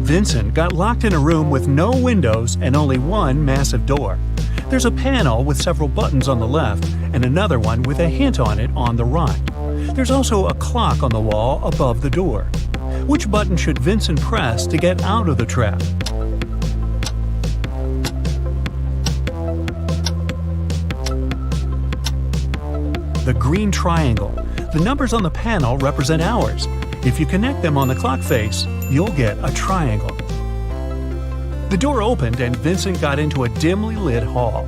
Vincent got locked in a room with no windows and only one massive door. There's a panel with several buttons on the left and another one with a hint on it on the right. There's also a clock on the wall above the door. Which button should Vincent press to get out of the trap? The green triangle. The numbers on the panel represent hours. If you connect them on the clock face, you'll get a triangle. The door opened and Vincent got into a dimly lit hall.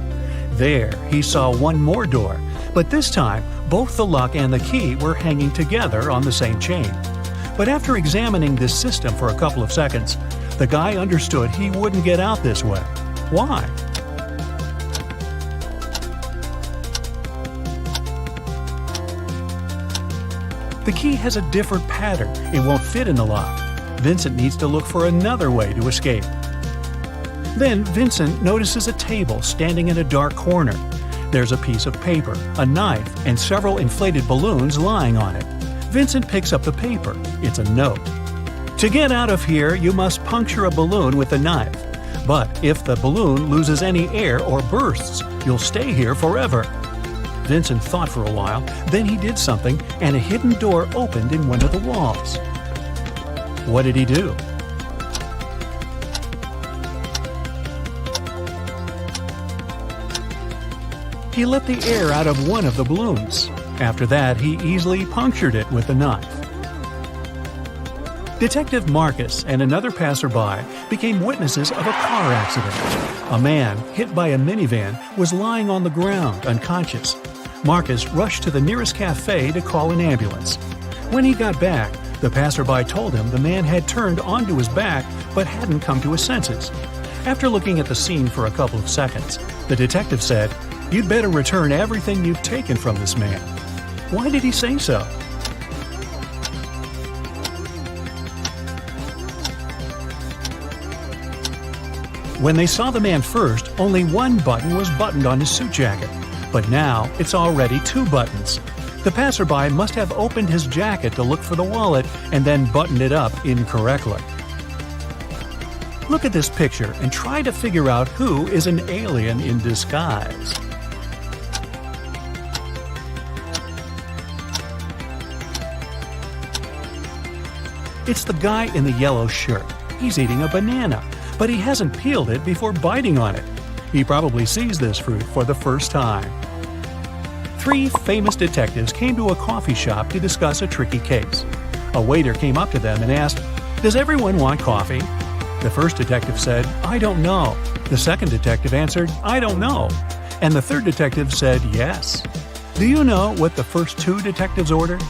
There, he saw one more door, but this time, both the lock and the key were hanging together on the same chain. But after examining this system for a couple of seconds, the guy understood he wouldn't get out this way. Why? The key has a different pattern. It won't fit in the lock. Vincent needs to look for another way to escape. Then Vincent notices a table standing in a dark corner. There's a piece of paper, a knife, and several inflated balloons lying on it. Vincent picks up the paper. It's a note. To get out of here, you must puncture a balloon with the knife. But if the balloon loses any air or bursts, you'll stay here forever. Vincent thought for a while, then he did something, and a hidden door opened in one of the walls. What did he do? He let the air out of one of the balloons. After that, he easily punctured it with the knife. Detective Marcus and another passerby became witnesses of a car accident. A man, hit by a minivan, was lying on the ground, unconscious. Marcus rushed to the nearest cafe to call an ambulance. When he got back, the passerby told him the man had turned onto his back but hadn't come to his senses. After looking at the scene for a couple of seconds, the detective said, "You'd better return everything you've taken from this man." Why did he say so? When they saw the man first, only one button was buttoned on his suit jacket. But now it's already 2 buttons. The passerby must have opened his jacket to look for the wallet and then buttoned it up incorrectly. Look at this picture and try to figure out who is an alien in disguise. It's the guy in the yellow shirt. He's eating a banana, but he hasn't peeled it before biting on it. He probably sees this fruit for the first time. 3 famous detectives came to a coffee shop to discuss a tricky case. A waiter came up to them and asked, "Does everyone want coffee?" The first detective said, "I don't know." The second detective answered, "I don't know." And the third detective said, "Yes." Do you know what the first 2 detectives ordered?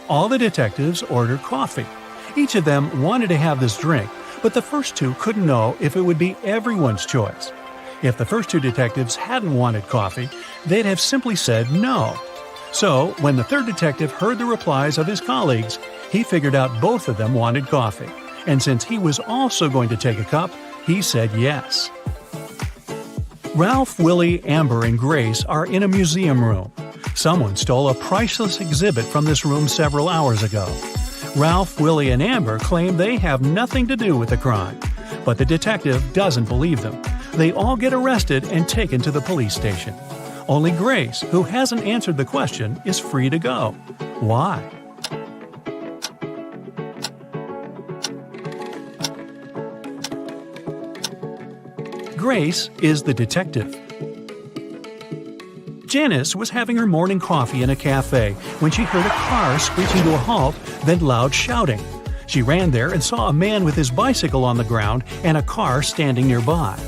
All the detectives ordered coffee. Each of them wanted to have this drink, but the first 2 couldn't know if it would be everyone's choice. If the first 2 detectives hadn't wanted coffee, they'd have simply said no. So, when the third detective heard the replies of his colleagues, he figured out both of them wanted coffee. And since he was also going to take a cup, he said yes. Ralph, Willie, Amber, and Grace are in a museum room. Someone stole a priceless exhibit from this room several hours ago. Ralph, Willie, and Amber claim they have nothing to do with the crime, but the detective doesn't believe them. They all get arrested and taken to the police station. Only Grace, who hasn't answered the question, is free to go. Why? Grace is the detective. Janice was having her morning coffee in a cafe when she heard a car screeching to a halt, then loud shouting. She ran there and saw a man with his bicycle on the ground and a car standing nearby.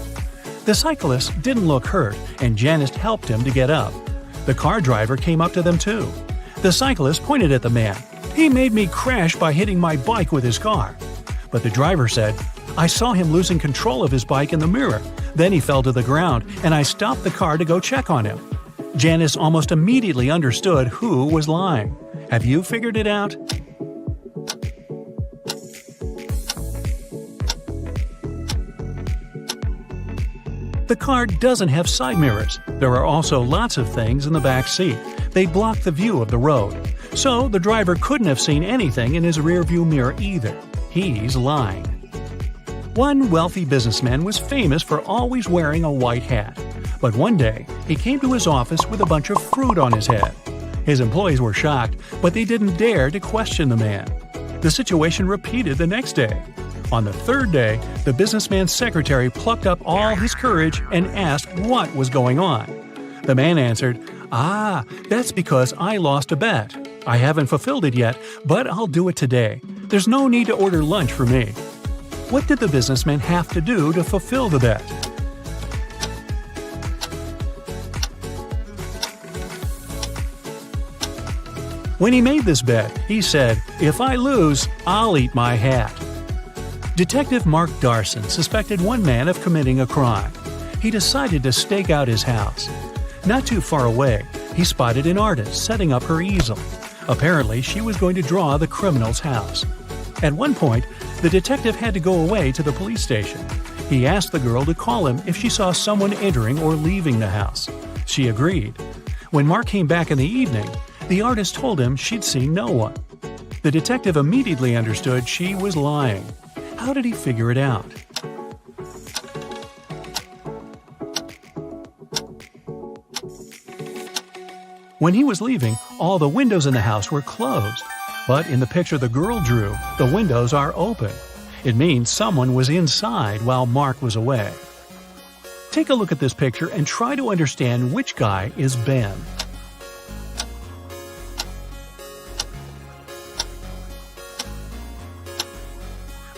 The cyclist didn't look hurt, and Janice helped him to get up. The car driver came up to them too. The cyclist pointed at the man. "He made me crash by hitting my bike with his car." But the driver said, "I saw him losing control of his bike in the mirror. Then he fell to the ground, and I stopped the car to go check on him." Janice almost immediately understood who was lying. Have you figured it out? The car doesn't have side mirrors. There are also lots of things in the back seat. They blocked the view of the road, so the driver couldn't have seen anything in his rearview mirror either. He's lying. One wealthy businessman was famous for always wearing a white hat. But one day, he came to his office with a bunch of fruit on his head. His employees were shocked, but they didn't dare to question the man. The situation repeated the next day. On the third day, the businessman's secretary plucked up all his courage and asked what was going on. The man answered, "That's because I lost a bet. I haven't fulfilled it yet, but I'll do it today. There's no need to order lunch for me." What did the businessman have to do to fulfill the bet? When he made this bet, he said, "If I lose, I'll eat my hat." Detective Mark Darson suspected one man of committing a crime. He decided to stake out his house. Not too far away, he spotted an artist setting up her easel. Apparently, she was going to draw the criminal's house. At one point, the detective had to go away to the police station. He asked the girl to call him if she saw someone entering or leaving the house. She agreed. When Mark came back in the evening, the artist told him she'd seen no one. The detective immediately understood she was lying. How did he figure it out? When he was leaving, all the windows in the house were closed. But in the picture the girl drew, the windows are open. It means someone was inside while Mark was away. Take a look at this picture and try to understand which guy is Ben.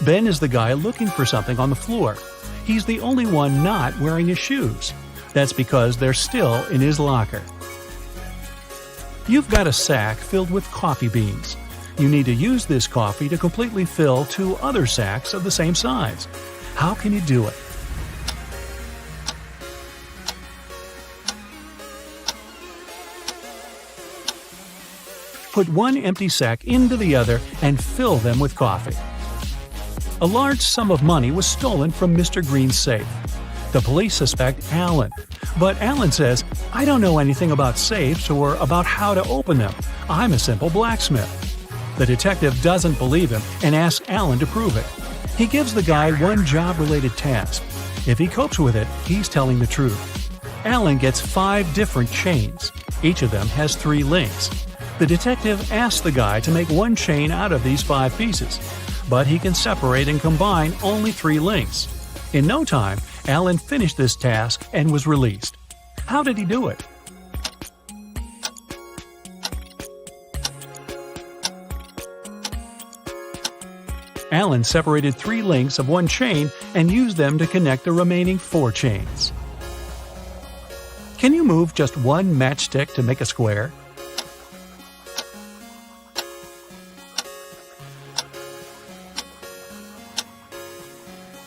Ben is the guy looking for something on the floor. He's the only one not wearing his shoes. That's because they're still in his locker. You've got a sack filled with coffee beans. You need to use this coffee to completely fill 2 other sacks of the same size. How can you do it? Put one empty sack into the other and fill them with coffee. A large sum of money was stolen from Mr. Green's safe. The police suspect Alan, but Alan says, "I don't know anything about safes or about how to open them. I'm a simple blacksmith." The detective doesn't believe him and asks Alan to prove it. He gives the guy one job-related task. If he copes with it, he's telling the truth. Alan gets 5 different chains. Each of them has 3 links. The detective asks the guy to make one chain out of these 5 pieces, but he can separate and combine only 3 links. In no time, Alan finished this task and was released. How did he do it? Alan separated 3 links of one chain and used them to connect the remaining 4 chains. Can you move just one matchstick to make a square?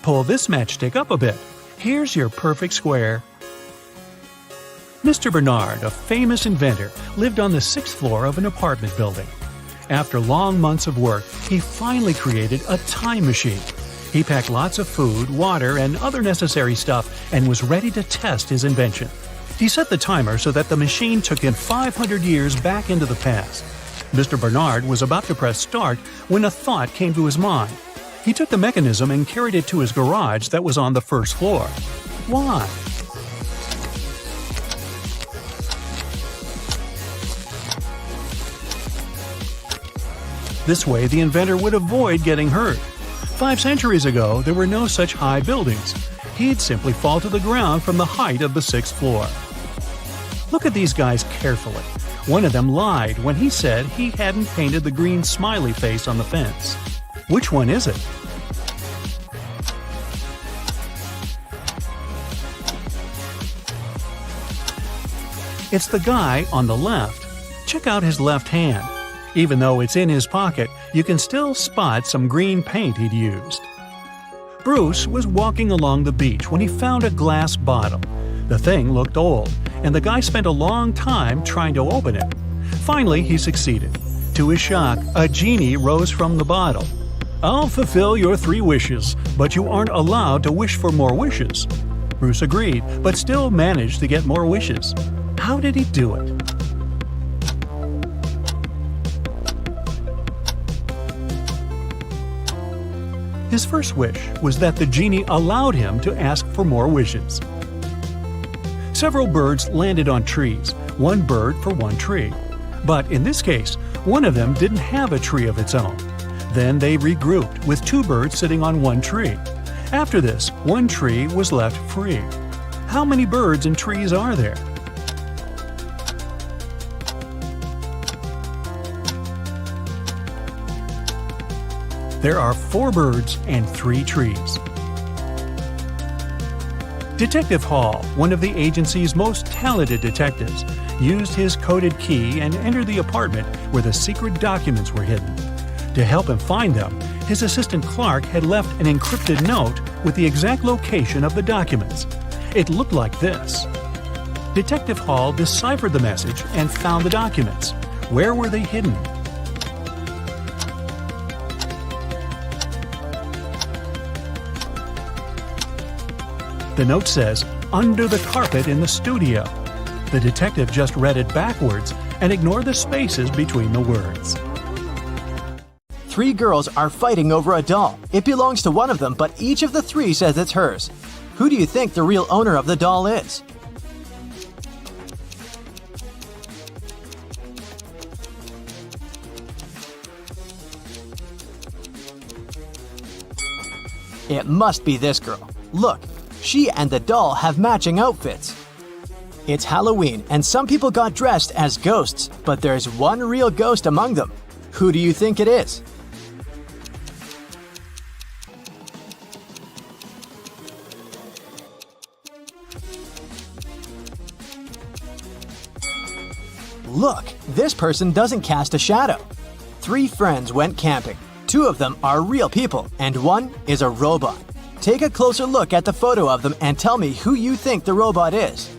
Pull this matchstick up a bit. Here's your perfect square. Mr. Bernard, a famous inventor, lived on the 6th floor of an apartment building. After long months of work, he finally created a time machine. He packed lots of food, water, and other necessary stuff and was ready to test his invention. He set the timer so that the machine took him 500 years back into the past. Mr. Bernard was about to press start when a thought came to his mind. He took the mechanism and carried it to his garage that was on the 1st floor. Why? This way, the inventor would avoid getting hurt. 5 centuries ago, there were no such high buildings. He'd simply fall to the ground from the height of the 6th floor. Look at these guys carefully. One of them lied when he said he hadn't painted the green smiley face on the fence. Which one is it? It's the guy on the left. Check out his left hand. Even though it's in his pocket, you can still spot some green paint he'd used. Bruce was walking along the beach when he found a glass bottle. The thing looked old, and the guy spent a long time trying to open it. Finally, he succeeded. To his shock, a genie rose from the bottle. "I'll fulfill your 3 wishes, but you aren't allowed to wish for more wishes." Bruce agreed, but still managed to get more wishes. How did he do it? His first wish was that the genie allowed him to ask for more wishes. Several birds landed on trees, one bird for one tree. But in this case, one of them didn't have a tree of its own. Then they regrouped with two birds sitting on one tree. After this, one tree was left free. How many birds and trees are there? There are 4 birds and 3 trees. Detective Hall, one of the agency's most talented detectives, used his coded key and entered the apartment where the secret documents were hidden. To help him find them, his assistant Clark had left an encrypted note with the exact location of the documents. It looked like this. Detective Hall deciphered the message and found the documents. Where were they hidden? The note says, "Under the carpet in the studio." The detective just read it backwards and ignored the spaces between the words. 3 girls are fighting over a doll. It belongs to one of them, but each of the 3 says it's hers. Who do you think the real owner of the doll is? It must be this girl. Look, she and the doll have matching outfits. It's Halloween, and some people got dressed as ghosts, but there's one real ghost among them. Who do you think it is? Look, this person doesn't cast a shadow. 3 friends went camping. 2 of them are real people, and 1 is a robot. Take a closer look at the photo of them and tell me who you think the robot is.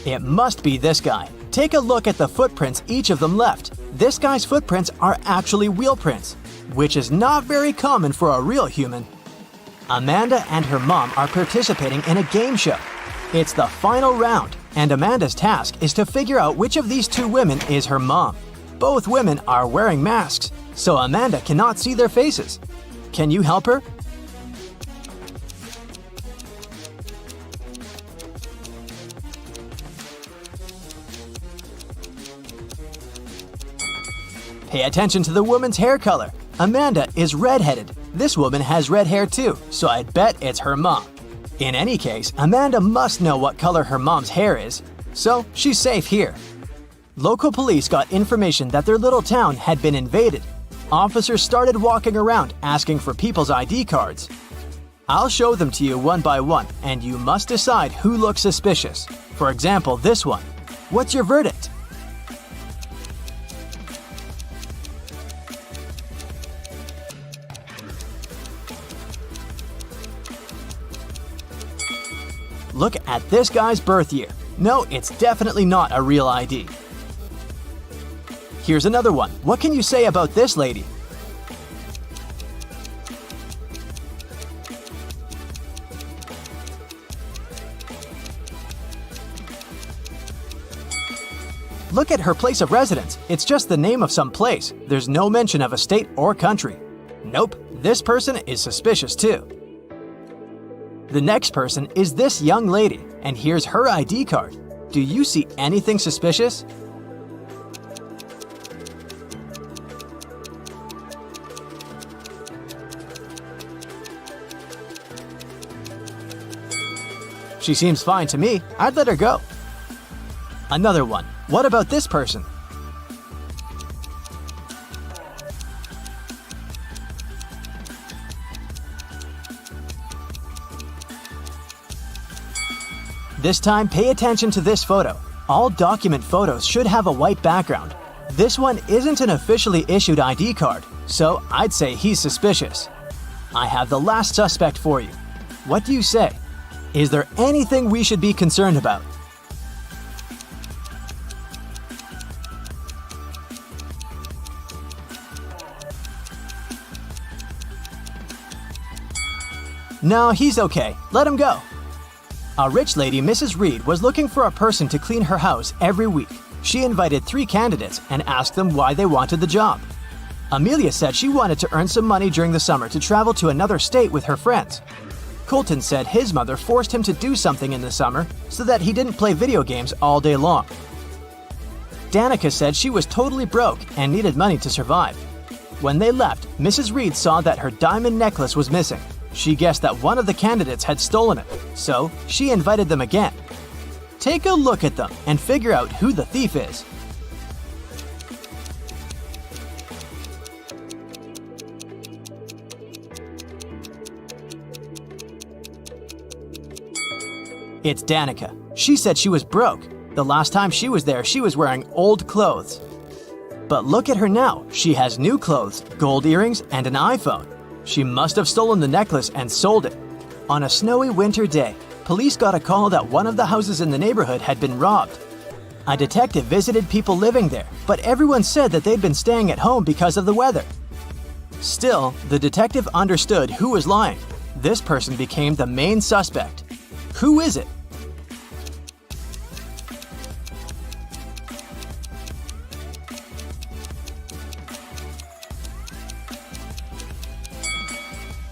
It must be this guy. Take a look at the footprints each of them left. This guy's footprints are actually wheel prints, which is not very common for a real human. Amanda and her mom are participating in a game show. It's the final round, and Amanda's task is to figure out which of these 2 women is her mom. Both women are wearing masks, so Amanda cannot see their faces. Can you help her? Pay attention to the woman's hair color. Amanda is redheaded. This woman has red hair too, so I'd bet it's her mom. In any case, Amanda must know what color her mom's hair is, so she's safe here. Local police got information that their little town had been invaded. Officers started walking around asking for people's ID cards. I'll show them to you one by one, and you must decide who looks suspicious. For example, this one. What's your verdict? Look at this guy's birth year. No, it's definitely not a real ID. Here's another one. What can you say about this lady? Look at her place of residence. It's just the name of some place. There's no mention of a state or country. Nope, this person is suspicious too. The next person is this young lady, and here's her ID card. Do you see anything suspicious? She seems fine to me. I'd let her go. Another one. What about this person? This time, pay attention to this photo. All document photos should have a white background. This one isn't an officially issued ID card, so I'd say he's suspicious. I have the last suspect for you. What do you say? Is there anything we should be concerned about? No, he's okay. Let him go. A rich lady, Mrs. Reed, was looking for a person to clean her house every week. She invited 3 candidates and asked them why they wanted the job. Amelia said she wanted to earn some money during the summer to travel to another state with her friends. Colton said his mother forced him to do something in the summer so that he didn't play video games all day long. Danica said she was totally broke and needed money to survive. When they left, Mrs. Reed saw that her diamond necklace was missing. She guessed that one of the candidates had stolen it, so she invited them again. Take a look at them and figure out who the thief is. It's Danica. She said she was broke. The last time she was there, she was wearing old clothes. But look at her now. She has new clothes, gold earrings, and an iPhone. She must have stolen the necklace and sold it. On a snowy winter day, police got a call that one of the houses in the neighborhood had been robbed. A detective visited people living there, but everyone said that they'd been staying at home because of the weather. Still, the detective understood who was lying. This person became the main suspect. Who is it?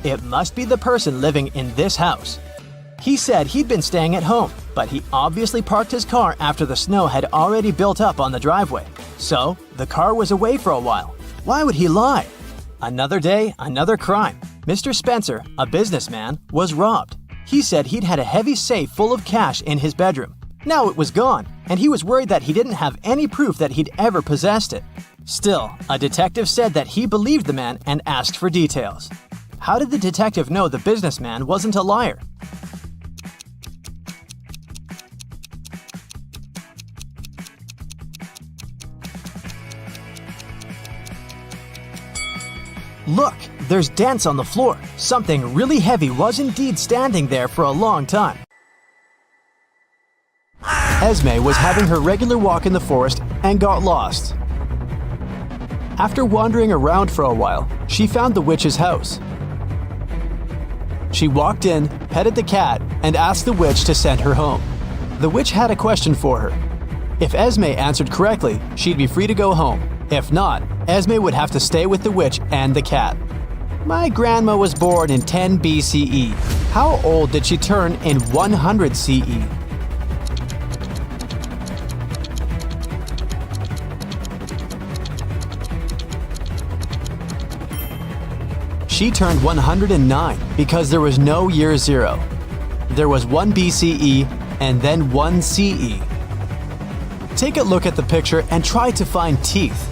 It must be the person living in this house. He said he'd been staying at home, but he obviously parked his car after the snow had already built up on the driveway. So, the car was away for a while. Why would he lie? Another day, another crime. Mr. Spencer, a businessman, was robbed. He said he'd had a heavy safe full of cash in his bedroom. Now it was gone, and he was worried that he didn't have any proof that he'd ever possessed it. Still, a detective said that he believed the man and asked for details. How did the detective know the businessman wasn't a liar? Look, there's dents on the floor. Something really heavy was indeed standing there for a long time. Esme was having her regular walk in the forest and got lost. After wandering around for a while, she found the witch's house. She walked in, petted the cat, and asked the witch to send her home. The witch had a question for her. If Esme answered correctly, she'd be free to go home. If not, Esme would have to stay with the witch and the cat. My grandma was born in 10 BCE. How old did she turn in 100 CE? She turned 109 because there was no year 0. There was 1 BCE and then 1 CE. Take a look at the picture and try to find teeth.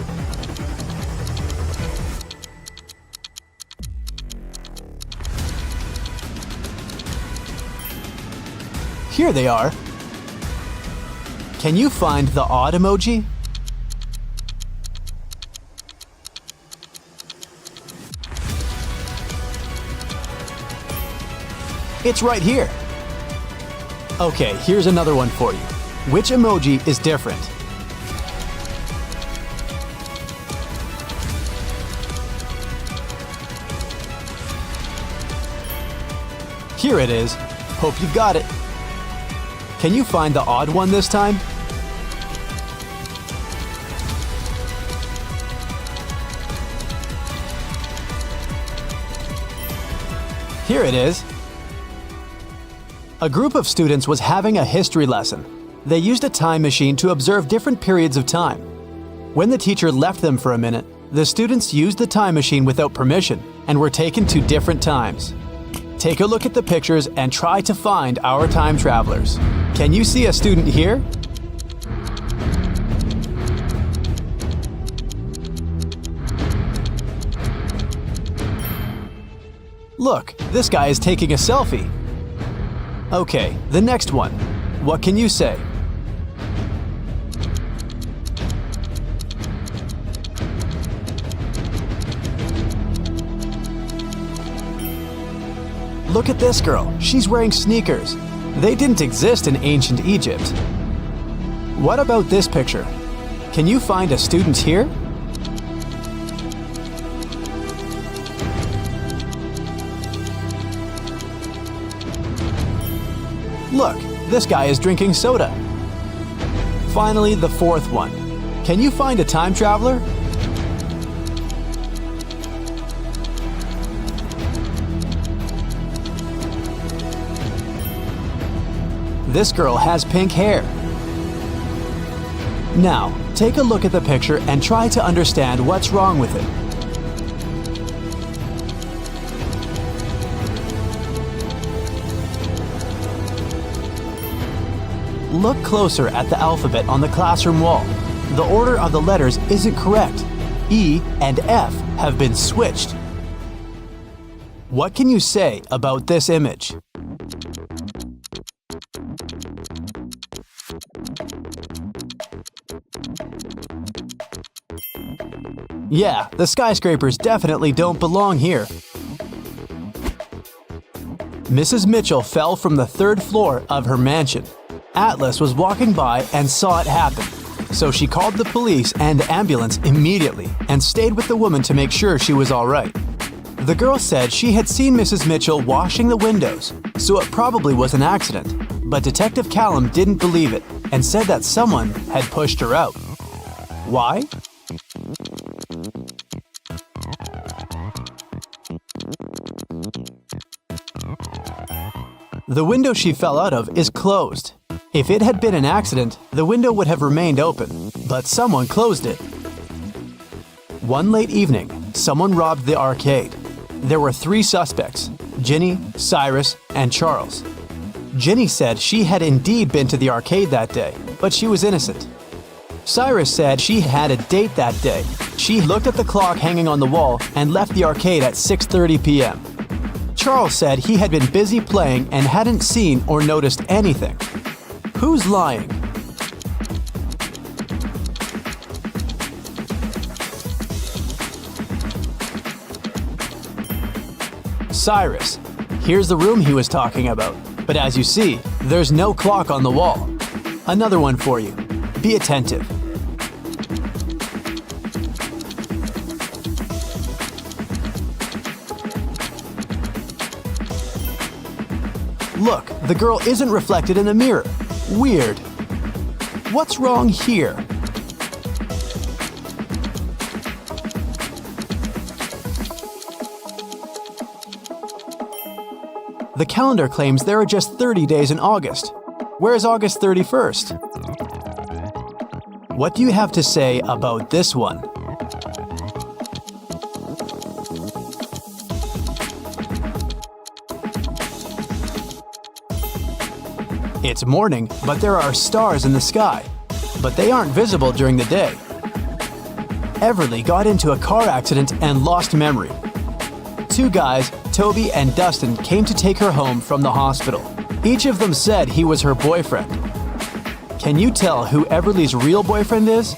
Here they are. Can you find the odd emoji? It's right here. Okay, here's another one for you. Which emoji is different? Here it is. Hope you've got it. Can you find the odd one this time? Here it is. A group of students was having a history lesson. They used a time machine to observe different periods of time. When the teacher left them for a minute, the students used the time machine without permission and were taken to different times. Take a look at the pictures and try to find our time travelers. Can you see a student here? Look, this guy is taking a selfie. Okay, the next one. What can you say? Look at this girl. She's wearing sneakers. They didn't exist in ancient Egypt. What about this picture? Can you find a student here? Look, this guy is drinking soda. Finally, the fourth one. Can you find a time traveler? This girl has pink hair. Now, take a look at the picture and try to understand what's wrong with it. Look closer at the alphabet on the classroom wall. The order of the letters isn't correct. E and F have been switched. What can you say about this image? Yeah, the skyscrapers definitely don't belong here. Mrs. Mitchell fell from the third floor of her mansion. Atlas was walking by and saw it happen. So she called the police and ambulance immediately and stayed with the woman to make sure she was all right. The girl said she had seen Mrs. Mitchell washing the windows, so it probably was an accident. But Detective Callum didn't believe it and said that someone had pushed her out. Why? The window she fell out of is closed. If it had been an accident, the window would have remained open, but someone closed it. One late evening, someone robbed the arcade. There were 3 suspects: Ginny, Cyrus, and Charles. Ginny said she had indeed been to the arcade that day, but she was innocent. Cyrus said she had a date that day. She looked at the clock hanging on the wall and left the arcade at 6:30 p.m. Charles said he had been busy playing and hadn't seen or noticed anything. Who's lying? Cyrus. Here's the room he was talking about. But as you see, there's no clock on the wall. Another one for you. Be attentive. Look, the girl isn't reflected in the mirror. Weird. What's wrong here? The calendar claims there are just 30 days in August. Where's August 31st? What do you have to say about this one? It's morning, but there are stars in the sky, but they aren't visible during the day. Everly got into a car accident and lost memory. 2 guys, Toby and Dustin, came to take her home from the hospital. Each of them said he was her boyfriend. Can you tell who Everly's real boyfriend is?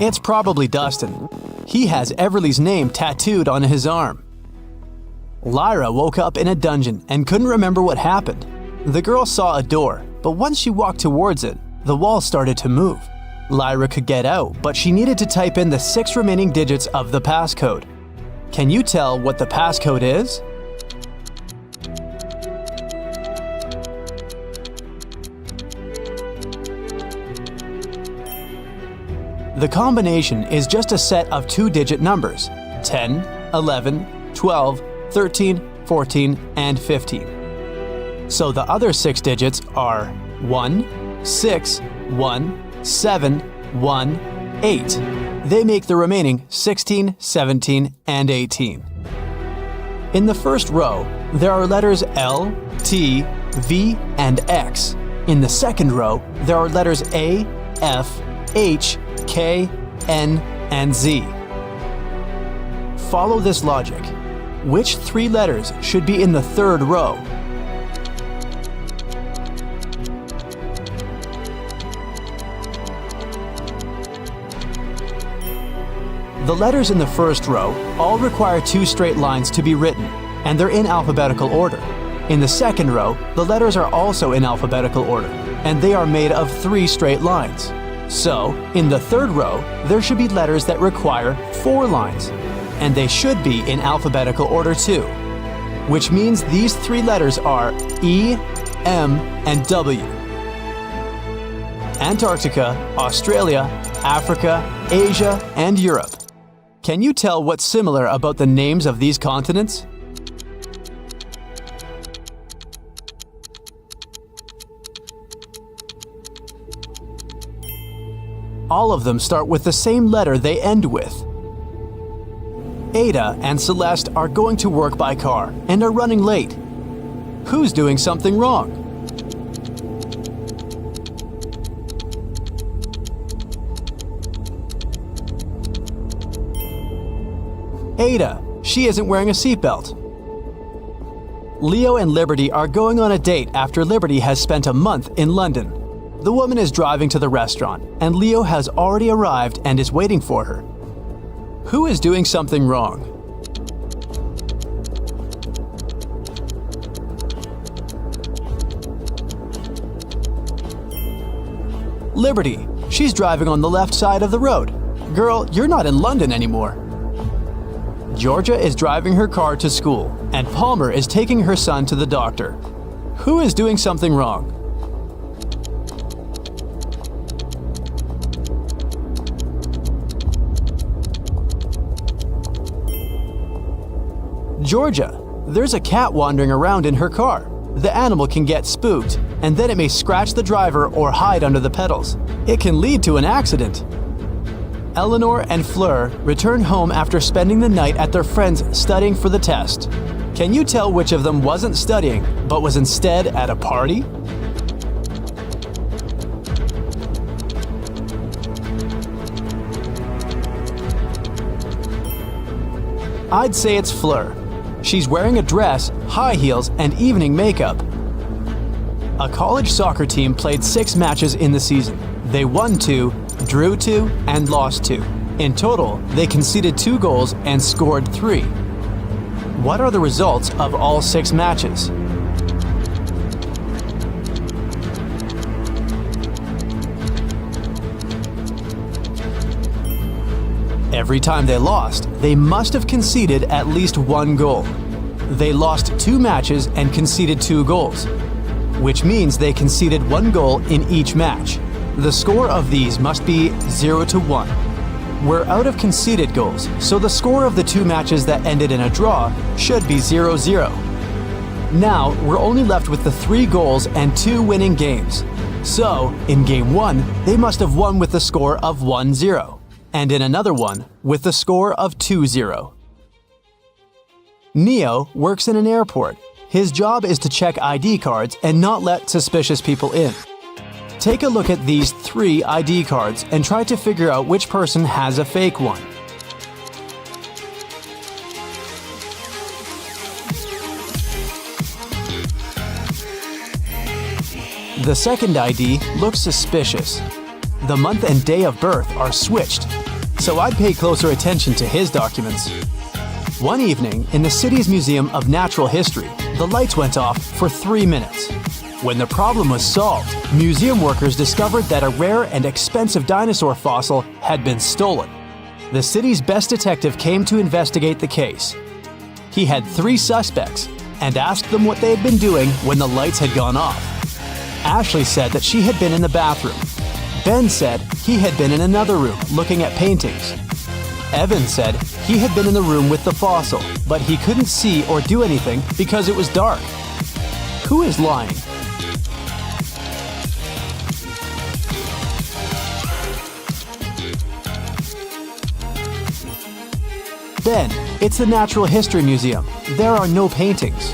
It's probably Dustin. He has Everly's name tattooed on his arm. Lyra woke up in a dungeon and couldn't remember what happened. The girl saw a door, but once she walked towards it, the wall started to move. Lyra could get out, but she needed to type in the 6 remaining digits of the passcode. Can you tell what the passcode is? The combination is just a set of 2-digit numbers: 10, 11, 12, 13, 14, and 15. So the other 6 digits are 1, 6, 1, 7, 1, 8. They make the remaining 16, 17, and 18. In the first row, there are letters L, T, V, and X. In the second row, there are letters A, F, H, K, N, and Z. Follow this logic. Which 3 letters should be in the third row? The letters in the first row all require 2 straight lines to be written, and they're in alphabetical order. In the second row, the letters are also in alphabetical order, and they are made of 3 straight lines. So, in the third row, there should be letters that require 4 lines, and they should be in alphabetical order too, which means these 3 letters are E, M, and W. Antarctica, Australia, Africa, Asia, and Europe. Can you tell what's similar about the names of these continents? All of them start with the same letter they end with. Ada and Celeste are going to work by car and are running late. Who's doing something wrong? Ada. She isn't wearing a seatbelt. Leo and Liberty are going on a date after Liberty has spent a month in London. The woman is driving to the restaurant, and Leo has already arrived and is waiting for her. Who is doing something wrong? Liberty. She's driving on the left side of the road. Girl, you're not in London anymore. Georgia is driving her car to school, and Palmer is taking her son to the doctor. Who is doing something wrong? Georgia. There's a cat wandering around in her car. The animal can get spooked, and then it may scratch the driver or hide under the pedals. It can lead to an accident. Eleanor and Fleur return home after spending the night at their friend's studying for the test. Can you tell which of them wasn't studying, but was instead at a party? I'd say it's Fleur. She's wearing a dress, high heels, and evening makeup. A college soccer team played 6 matches in the season. They won 2, drew 2, and lost 2. In total, they conceded 2 goals and scored 3. What are the results of all 6 matches? Every time they lost, they must have conceded at least 1 goal. They lost 2 matches and conceded 2 goals, which means they conceded 1 goal in each match. The score of these must be 0-1. We're out of conceded goals, so the score of the 2 matches that ended in a draw should be 0-0. Now, we're only left with the 3 goals and 2 winning games. So, in Game 1, they must have won with the score of 1-0. And in another one, with the score of 2-0. Neo works in an airport. His job is to check ID cards and not let suspicious people in. Take a look at these 3 ID cards and try to figure out which person has a fake one. The second ID looks suspicious. The month and day of birth are switched, so I'd pay closer attention to his documents. One evening, in the city's Museum of Natural History, the lights went off for 3 minutes. When the problem was solved, museum workers discovered that a rare and expensive dinosaur fossil had been stolen. The city's best detective came to investigate the case. He had 3 suspects and asked them what they had been doing when the lights had gone off. Ashley said that she had been in the bathroom. Ben said he had been in another room looking at paintings. Evan said he had been in the room with the fossil, but he couldn't see or do anything because it was dark. Who is lying? Ben, it's the Natural History Museum. There are no paintings.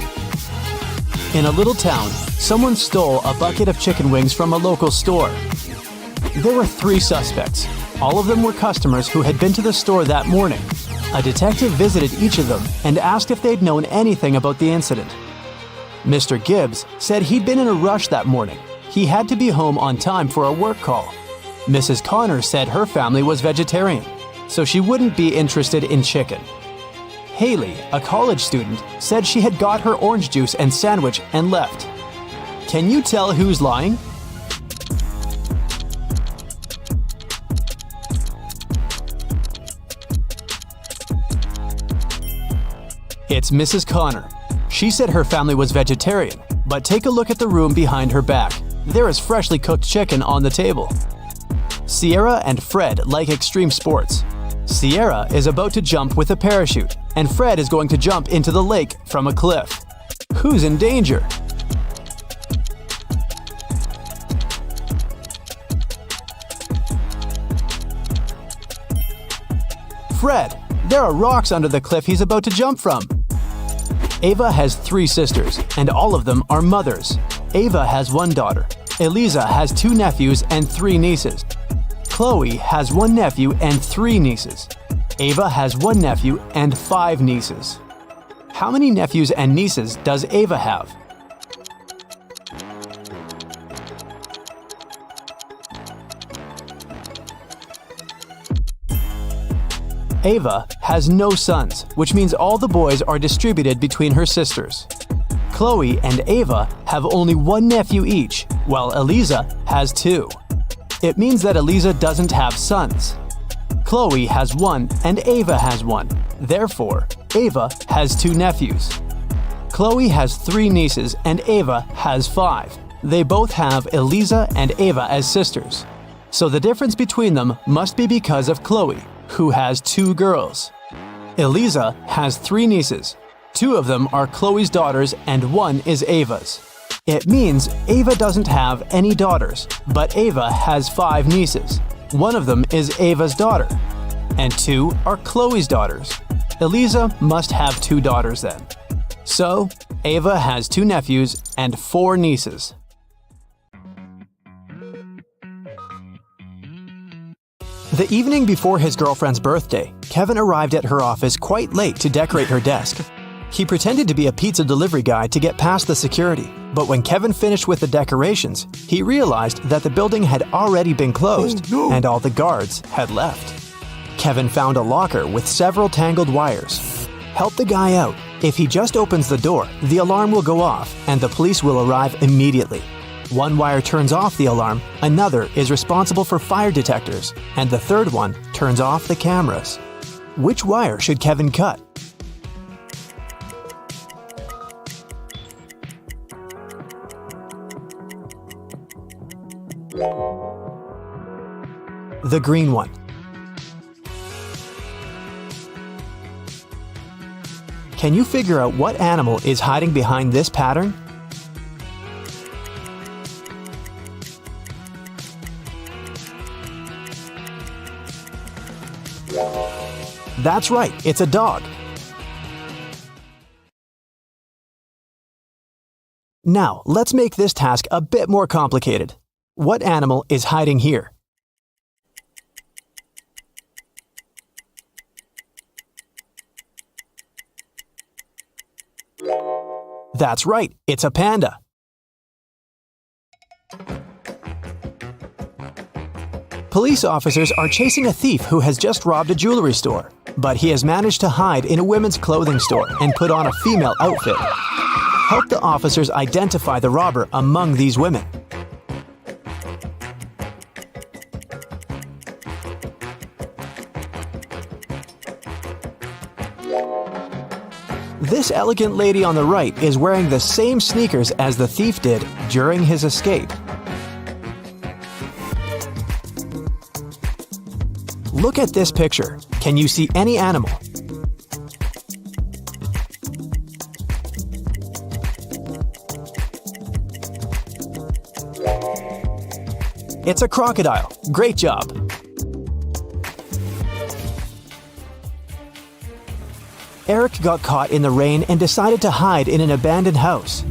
In a little town, someone stole a bucket of chicken wings from a local store. There were 3 suspects. All of them were customers who had been to the store that morning. A detective visited each of them and asked if they'd known anything about the incident. Mr. Gibbs said he'd been in a rush that morning. He had to be home on time for a work call. Mrs. Connors said her family was vegetarian, so she wouldn't be interested in chicken. Haley, a college student, said she had got her orange juice and sandwich and left. Can you tell who's lying? Mrs. Connor. She said her family was vegetarian, but take a look at the room behind her back. There is freshly cooked chicken on the table. Sierra and Fred like extreme sports. Sierra is about to jump with a parachute, and Fred is going to jump into the lake from a cliff. Who's in danger? Fred. There are rocks under the cliff he's about to jump from. Ava has 3 sisters, and all of them are mothers. Ava has 1 daughter. Eliza has 2 nephews and 3 nieces. Chloe has 1 nephew and 3 nieces. Ava has 1 nephew and 5 nieces. How many nephews and nieces does Ava have? Ava has no sons, which means all the boys are distributed between her sisters. Chloe and Ava have only 1 nephew each, while Eliza has 2. It means that Eliza doesn't have sons. Chloe has 1 and Ava has 1. Therefore, Ava has 2 nephews. Chloe has 3 nieces and Ava has 5. They both have Eliza and Ava as sisters. So the difference between them must be because of Chloe, who has 2 girls. Eliza has 3 nieces. 2 of them are Chloe's daughters and 1 is Ava's. It means Ava doesn't have any daughters, but Ava has 5 nieces. 1 of them is Ava's daughter, and 2 are Chloe's daughters. Eliza must have 2 daughters then. So, Ava has 2 nephews and 4 nieces. The evening before his girlfriend's birthday, Kevin arrived at her office quite late to decorate her desk. He pretended to be a pizza delivery guy to get past the security, but when Kevin finished with the decorations, he realized that the building had already been closed and all the guards had left. Kevin found a locker with several tangled wires. Help the guy out. If he just opens the door, the alarm will go off and the police will arrive immediately. 1 wire turns off the alarm, another is responsible for fire detectors, and the 3rd one turns off the cameras. Which wire should Kevin cut? The green one. Can you figure out what animal is hiding behind this pattern? That's right, it's a dog. Now, let's make this task a bit more complicated. What animal is hiding here? That's right, it's a panda. Police officers are chasing a thief who has just robbed a jewelry store, but he has managed to hide in a women's clothing store and put on a female outfit. Help the officers identify the robber among these women. This elegant lady on the right is wearing the same sneakers as the thief did during his escape. Look at this picture. Can you see any animal? It's a crocodile. Great job. Eric got caught in the rain and decided to hide in an abandoned house.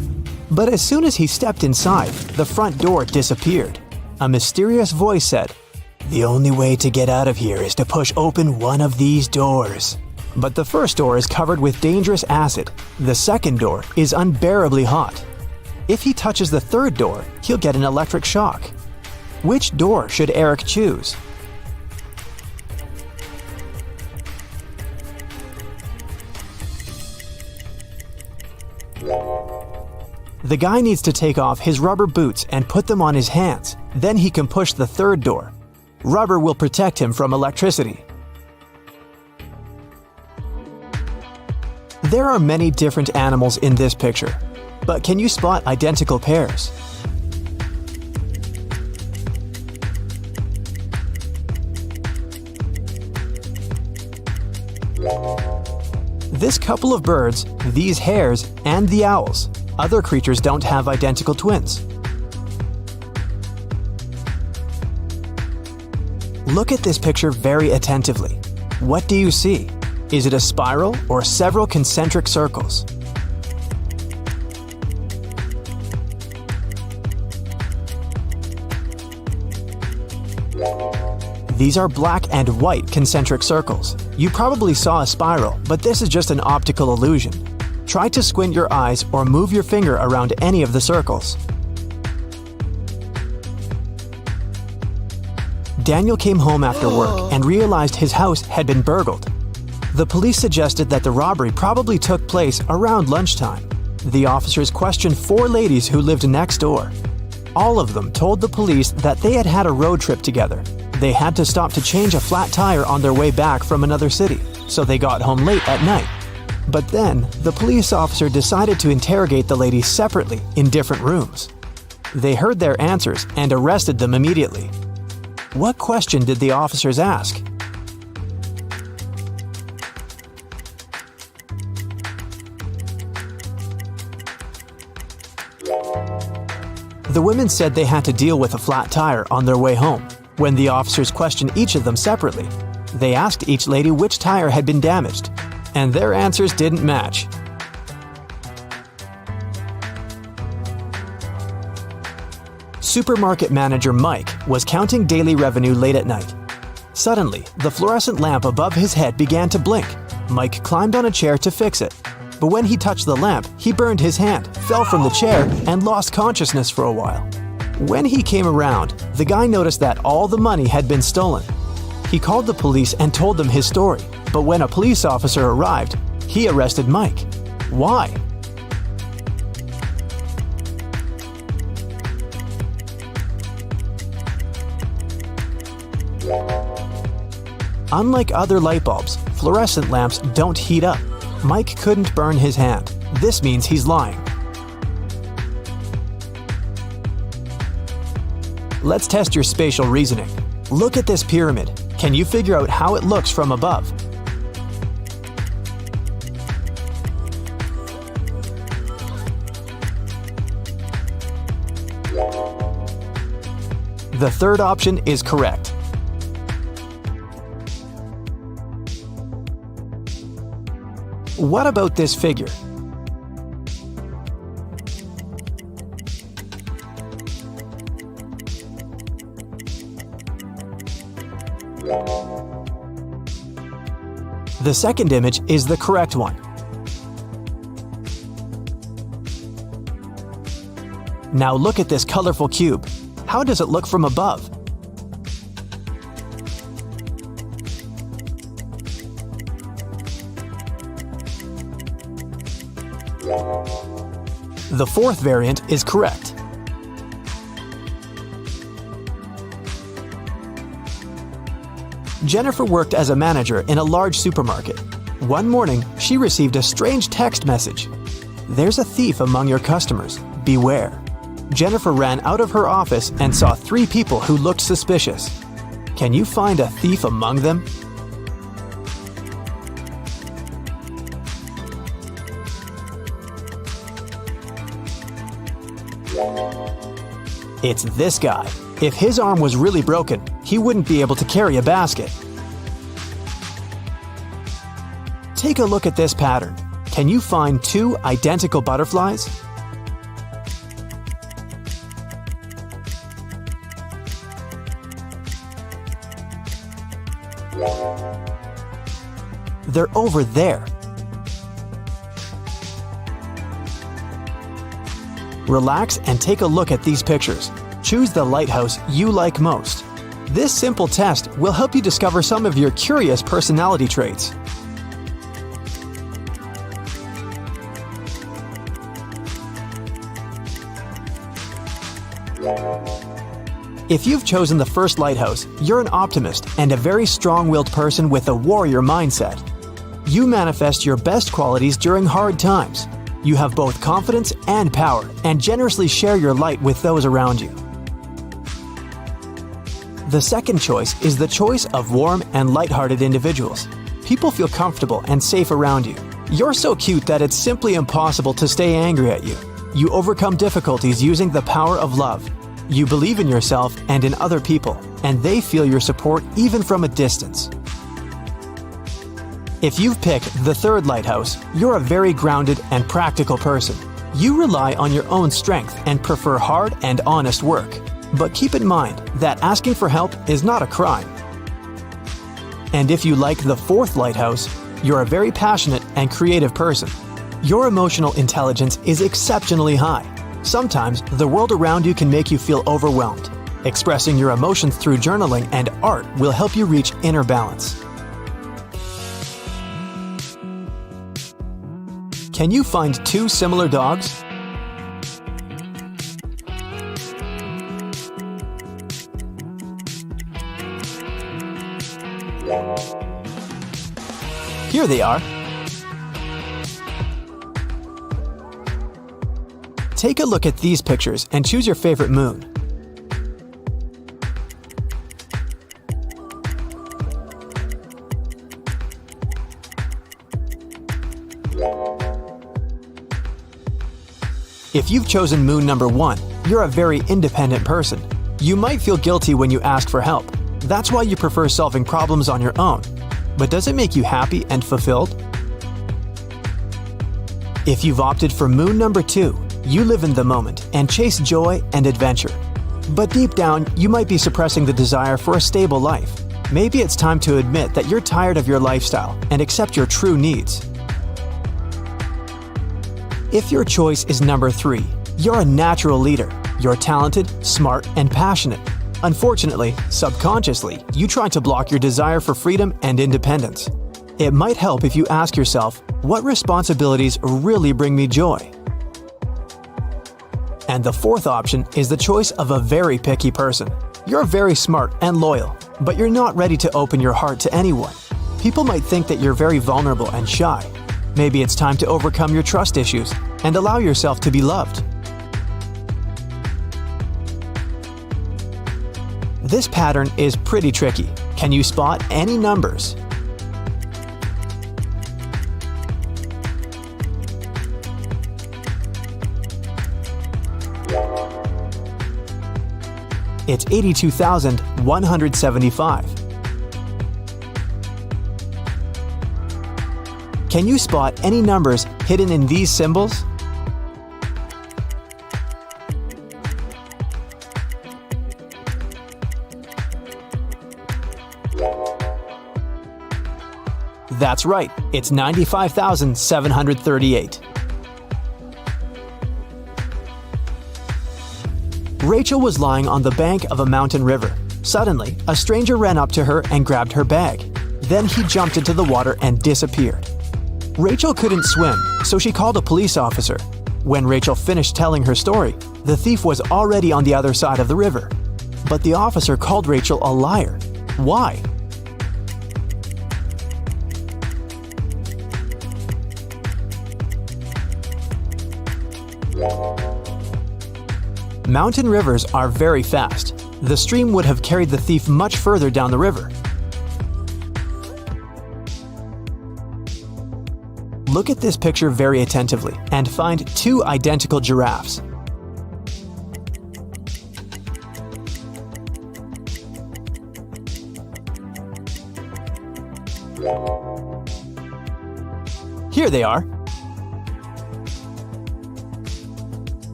But as soon as he stepped inside, the front door disappeared. A mysterious voice said, "The only way to get out of here is to push open one of these doors." But the first door is covered with dangerous acid. The second door is unbearably hot. If he touches the third door, he'll get an electric shock. Which door should Eric choose? The guy needs to take off his rubber boots and put them on his hands. Then he can push the third door. Rubber will protect him from electricity. There are many different animals in this picture, but can you spot identical pairs? This couple of birds, these hares, and the owls. Other creatures don't have identical twins. Look at this picture very attentively. What do you see? Is it a spiral or several concentric circles? These are black and white concentric circles. You probably saw a spiral, but this is just an optical illusion. Try to squint your eyes or move your finger around any of the circles. Daniel came home after work and realized his house had been burgled. The police suggested that the robbery probably took place around lunchtime. The officers questioned 4 ladies who lived next door. All of them told the police that they had had a road trip together. They had to stop to change a flat tire on their way back from another city, so they got home late at night. But then, the police officer decided to interrogate the ladies separately in different rooms. They heard their answers and arrested them immediately. What question did the officers ask? The women said they had to deal with a flat tire on their way home. When the officers questioned each of them separately, they asked each lady which tire had been damaged, and their answers didn't match. Supermarket manager Mike was counting daily revenue late at night. Suddenly, the fluorescent lamp above his head began to blink. Mike climbed on a chair to fix it. But when he touched the lamp, he burned his hand, fell from the chair, and lost consciousness for a while. When he came around, the guy noticed that all the money had been stolen. He called the police and told them his story, but when a police officer arrived, he arrested Mike. Why? Unlike other light bulbs, fluorescent lamps don't heat up. Mike couldn't burn his hand. This means he's lying. Let's test your spatial reasoning. Look at this pyramid. Can you figure out how it looks from above? The third option is correct. What about this figure? The second image is the correct one. Now look at this colorful cube. How does it look from above? The fourth variant is correct. Jennifer worked as a manager in a large supermarket. One morning, she received a strange text message. "There's a thief among your customers. Beware." Jennifer ran out of her office and saw 3 people who looked suspicious. Can you find a thief among them? It's this guy. If his arm was really broken, he wouldn't be able to carry a basket. Take a look at this pattern. Can you find 2 identical butterflies? They're over there. Relax and take a look at these pictures. Choose the lighthouse you like most. This simple test will help you discover some of your curious personality traits. If you've chosen the first lighthouse, you're an optimist and a very strong-willed person with a warrior mindset. You manifest your best qualities during hard times. You have both confidence and power and generously share your light with those around you. The second choice is the choice of warm and lighthearted individuals. People feel comfortable and safe around you. You're so cute that it's simply impossible to stay angry at you. You overcome difficulties using the power of love. You believe in yourself and in other people, and they feel your support even from a distance. If you've picked the third lighthouse, you're a very grounded and practical person. You rely on your own strength and prefer hard and honest work. But keep in mind that asking for help is not a crime. And if you like the fourth lighthouse, you're a very passionate and creative person. Your emotional intelligence is exceptionally high. Sometimes the world around you can make you feel overwhelmed. Expressing your emotions through journaling and art will help you reach inner balance. Can you find two similar dogs? Here they are. Take a look at these pictures and choose your favorite moon. If you've chosen moon number 1, you're a very independent person. You might feel guilty when you ask for help. That's why you prefer solving problems on your own. But does it make you happy and fulfilled? If you've opted for moon number 2, you live in the moment and chase joy and adventure. But deep down, you might be suppressing the desire for a stable life. Maybe it's time to admit that you're tired of your lifestyle and accept your true needs. If your choice is number 3, you're a natural leader. You're talented, smart, and passionate. Unfortunately, subconsciously, you try to block your desire for freedom and independence. It might help if you ask yourself, what responsibilities really bring me joy? And the fourth option is the choice of a very picky person. You're very smart and loyal, but you're not ready to open your heart to anyone. People might think that you're very vulnerable and shy. Maybe it's time to overcome your trust issues and allow yourself to be loved. This pattern is pretty tricky. Can you spot any numbers? It's 82,175. Can you spot any numbers hidden in these symbols? That's right, it's 95,738. Rachel was lying on the bank of a mountain river. Suddenly, a stranger ran up to her and grabbed her bag. Then he jumped into the water and disappeared. Rachel couldn't swim, so she called a police officer. When Rachel finished telling her story, the thief was already on the other side of the river. But the officer called Rachel a liar. Why? Mountain rivers are very fast. The stream would have carried the thief much further down the river. Look at this picture very attentively and find two identical giraffes. Here they are.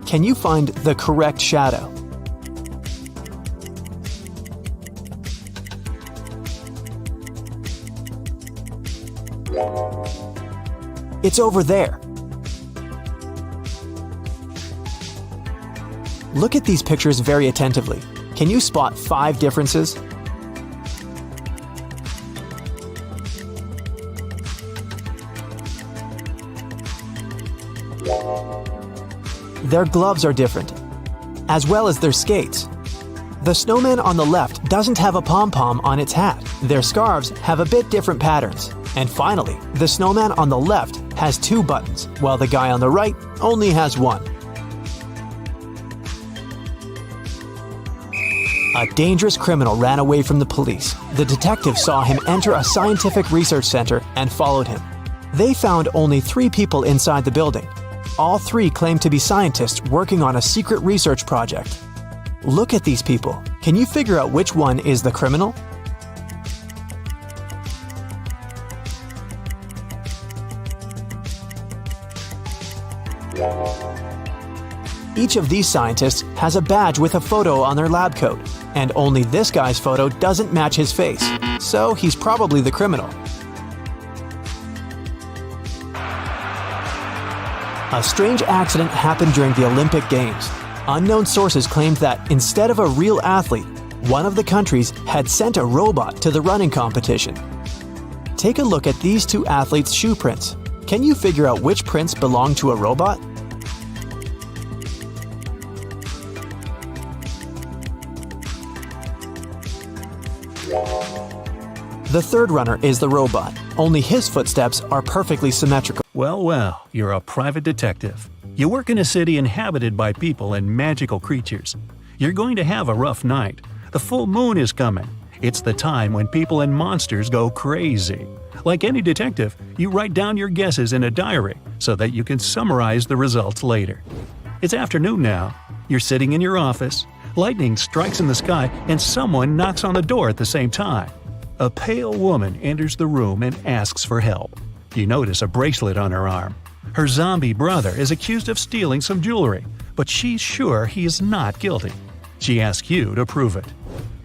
Can you find the correct shadow? It's over there. Look at these pictures very attentively. Can you spot 5 differences? Their gloves are different, as well as their skates. The snowman on the left doesn't have a pom-pom on its hat. Their scarves have a bit different patterns. And finally, the snowman on the left has 2 buttons, while the guy on the right only has 1. A dangerous criminal ran away from the police. The detective saw him enter a scientific research center and followed him. They found only 3 people inside the building. All 3 claimed to be scientists working on a secret research project. Look at these people. Can you figure out which one is the criminal? Each of these scientists has a badge with a photo on their lab coat, and only this guy's photo doesn't match his face, so he's probably the criminal. A strange accident happened during the Olympic Games. Unknown sources claimed that instead of a real athlete, one of the countries had sent a robot to the running competition. Take a look at these 2 athletes' shoe prints. Can you figure out which prints belong to a robot? The third runner is the robot, only his footsteps are perfectly symmetrical. Well, you're a private detective. You work in a city inhabited by people and magical creatures. You're going to have a rough night. The full moon is coming. It's the time when people and monsters go crazy. Like any detective, you write down your guesses in a diary so that you can summarize the results later. It's afternoon now. You're sitting in your office. Lightning strikes in the sky and someone knocks on the door at the same time. A pale woman enters the room and asks for help. You notice a bracelet on her arm. Her zombie brother is accused of stealing some jewelry, but she's sure he is not guilty. She asks you to prove it.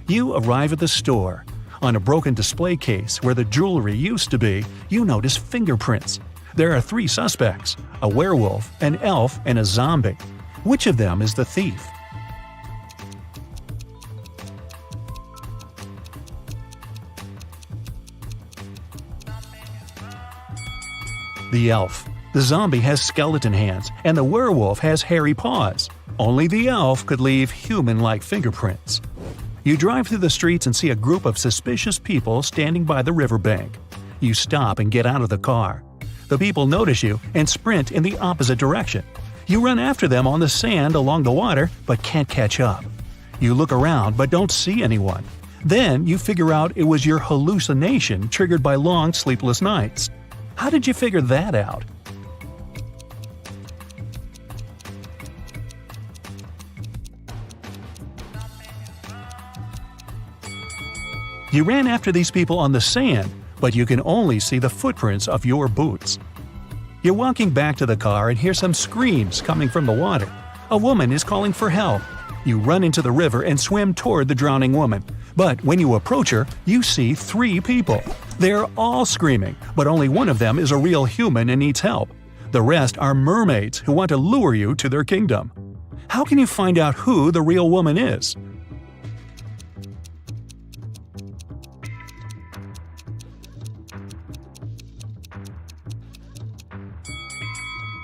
You arrive at the store. On a broken display case where the jewelry used to be, you notice fingerprints. There are 3 suspects: a werewolf, an elf, and a zombie. Which of them is the thief? The elf. The zombie has skeleton hands, and the werewolf has hairy paws. Only the elf could leave human-like fingerprints. You drive through the streets and see a group of suspicious people standing by the riverbank. You stop and get out of the car. The people notice you and sprint in the opposite direction. You run after them on the sand along the water, but can't catch up. You look around but don't see anyone. Then you figure out it was your hallucination triggered by long sleepless nights. How did you figure that out? You ran after these people on the sand, but you can only see the footprints of your boots. You're walking back to the car and hear some screams coming from the water. A woman is calling for help. You run into the river and swim toward the drowning woman. But when you approach her, you see 3 people. They're all screaming, but only one of them is a real human and needs help. The rest are mermaids who want to lure you to their kingdom. How can you find out who the real woman is?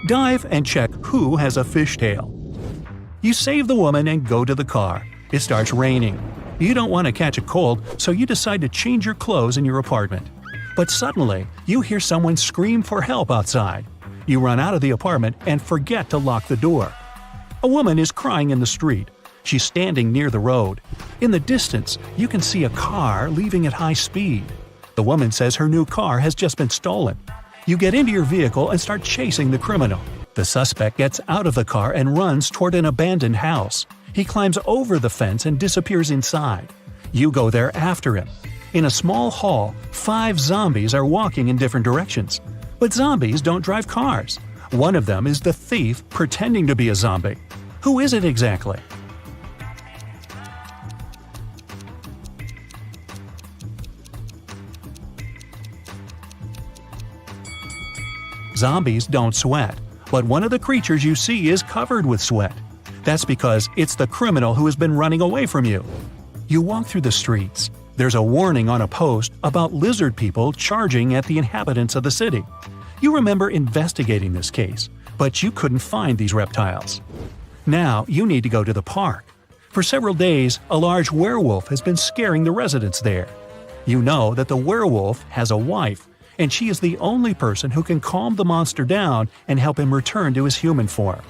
Dive and check who has a fishtail. You save the woman and go to the car. It starts raining. You don't want to catch a cold, so you decide to change your clothes in your apartment. But suddenly, you hear someone scream for help outside. You run out of the apartment and forget to lock the door. A woman is crying in the street. She's standing near the road. In the distance, you can see a car leaving at high speed. The woman says her new car has just been stolen. You get into your vehicle and start chasing the criminal. The suspect gets out of the car and runs toward an abandoned house. He climbs over the fence and disappears inside. You go there after him. In a small hall, 5 zombies are walking in different directions. But zombies don't drive cars. One of them is the thief pretending to be a zombie. Who is it exactly? Zombies don't sweat, but one of the creatures you see is covered with sweat. That's because it's the criminal who has been running away from you. You walk through the streets. There's a warning on a post about lizard people charging at the inhabitants of the city. You remember investigating this case, but you couldn't find these reptiles. Now you need to go to the park. For several days, a large werewolf has been scaring the residents there. You know that the werewolf has a wife, and she is the only person who can calm the monster down and help him return to his human form.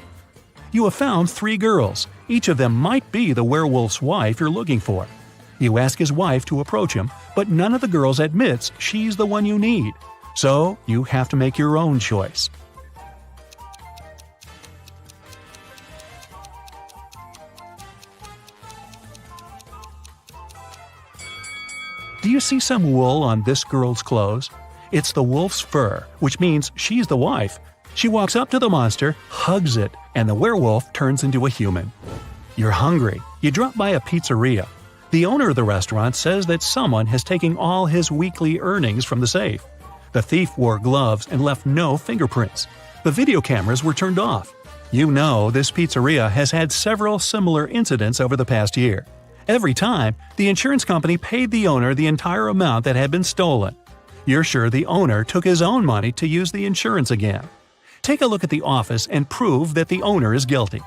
You have found 3 girls. Each of them might be the werewolf's wife you're looking for. You ask his wife to approach him, but none of the girls admits she's the one you need. So you have to make your own choice. Do you see some wool on this girl's clothes? It's the wolf's fur, which means she's the wife. She walks up to the monster, hugs it, and the werewolf turns into a human. You're hungry. You drop by a pizzeria. The owner of the restaurant says that someone has taken all his weekly earnings from the safe. The thief wore gloves and left no fingerprints. The video cameras were turned off. You know this pizzeria has had several similar incidents over the past year. Every time, the insurance company paid the owner the entire amount that had been stolen. You're sure the owner took his own money to use the insurance again. Take a look at the office and prove that the owner is guilty.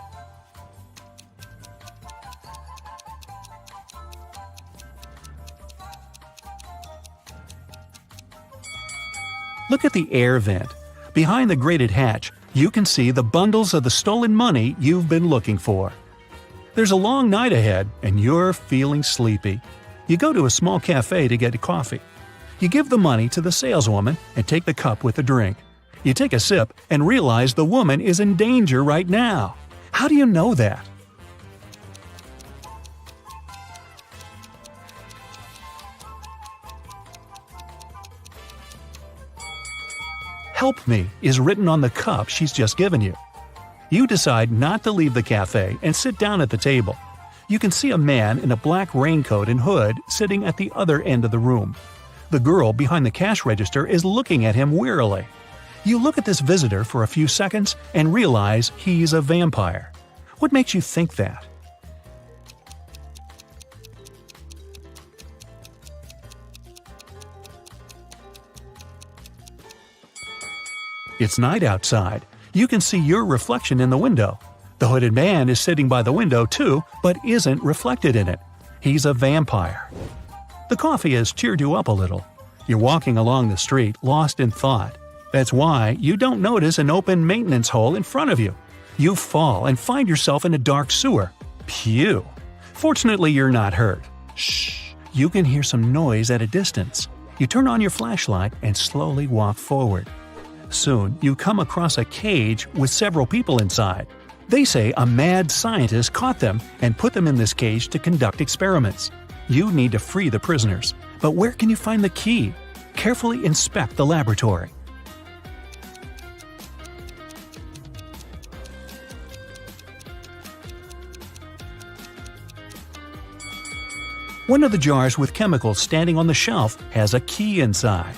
Look at the air vent. Behind the grated hatch, you can see the bundles of the stolen money you've been looking for. There's a long night ahead, and you're feeling sleepy. You go to a small cafe to get a coffee. You give the money to the saleswoman and take the cup with the drink. You take a sip and realize the woman is in danger right now. How do you know that? "Help me" is written on the cup she's just given you. You decide not to leave the cafe and sit down at the table. You can see a man in a black raincoat and hood sitting at the other end of the room. The girl behind the cash register is looking at him wearily. You look at this visitor for a few seconds and realize he's a vampire. What makes you think that? It's night outside. You can see your reflection in the window. The hooded man is sitting by the window too, but isn't reflected in it. He's a vampire. The coffee has cheered you up a little. You're walking along the street, lost in thought. That's why you don't notice an open maintenance hole in front of you. You fall and find yourself in a dark sewer. Phew! Fortunately, you're not hurt. Shh! You can hear some noise at a distance. You turn on your flashlight and slowly walk forward. Soon, you come across a cage with several people inside. They say a mad scientist caught them and put them in this cage to conduct experiments. You need to free the prisoners. But where can you find the key? Carefully inspect the laboratory. One of the jars with chemicals standing on the shelf has a key inside.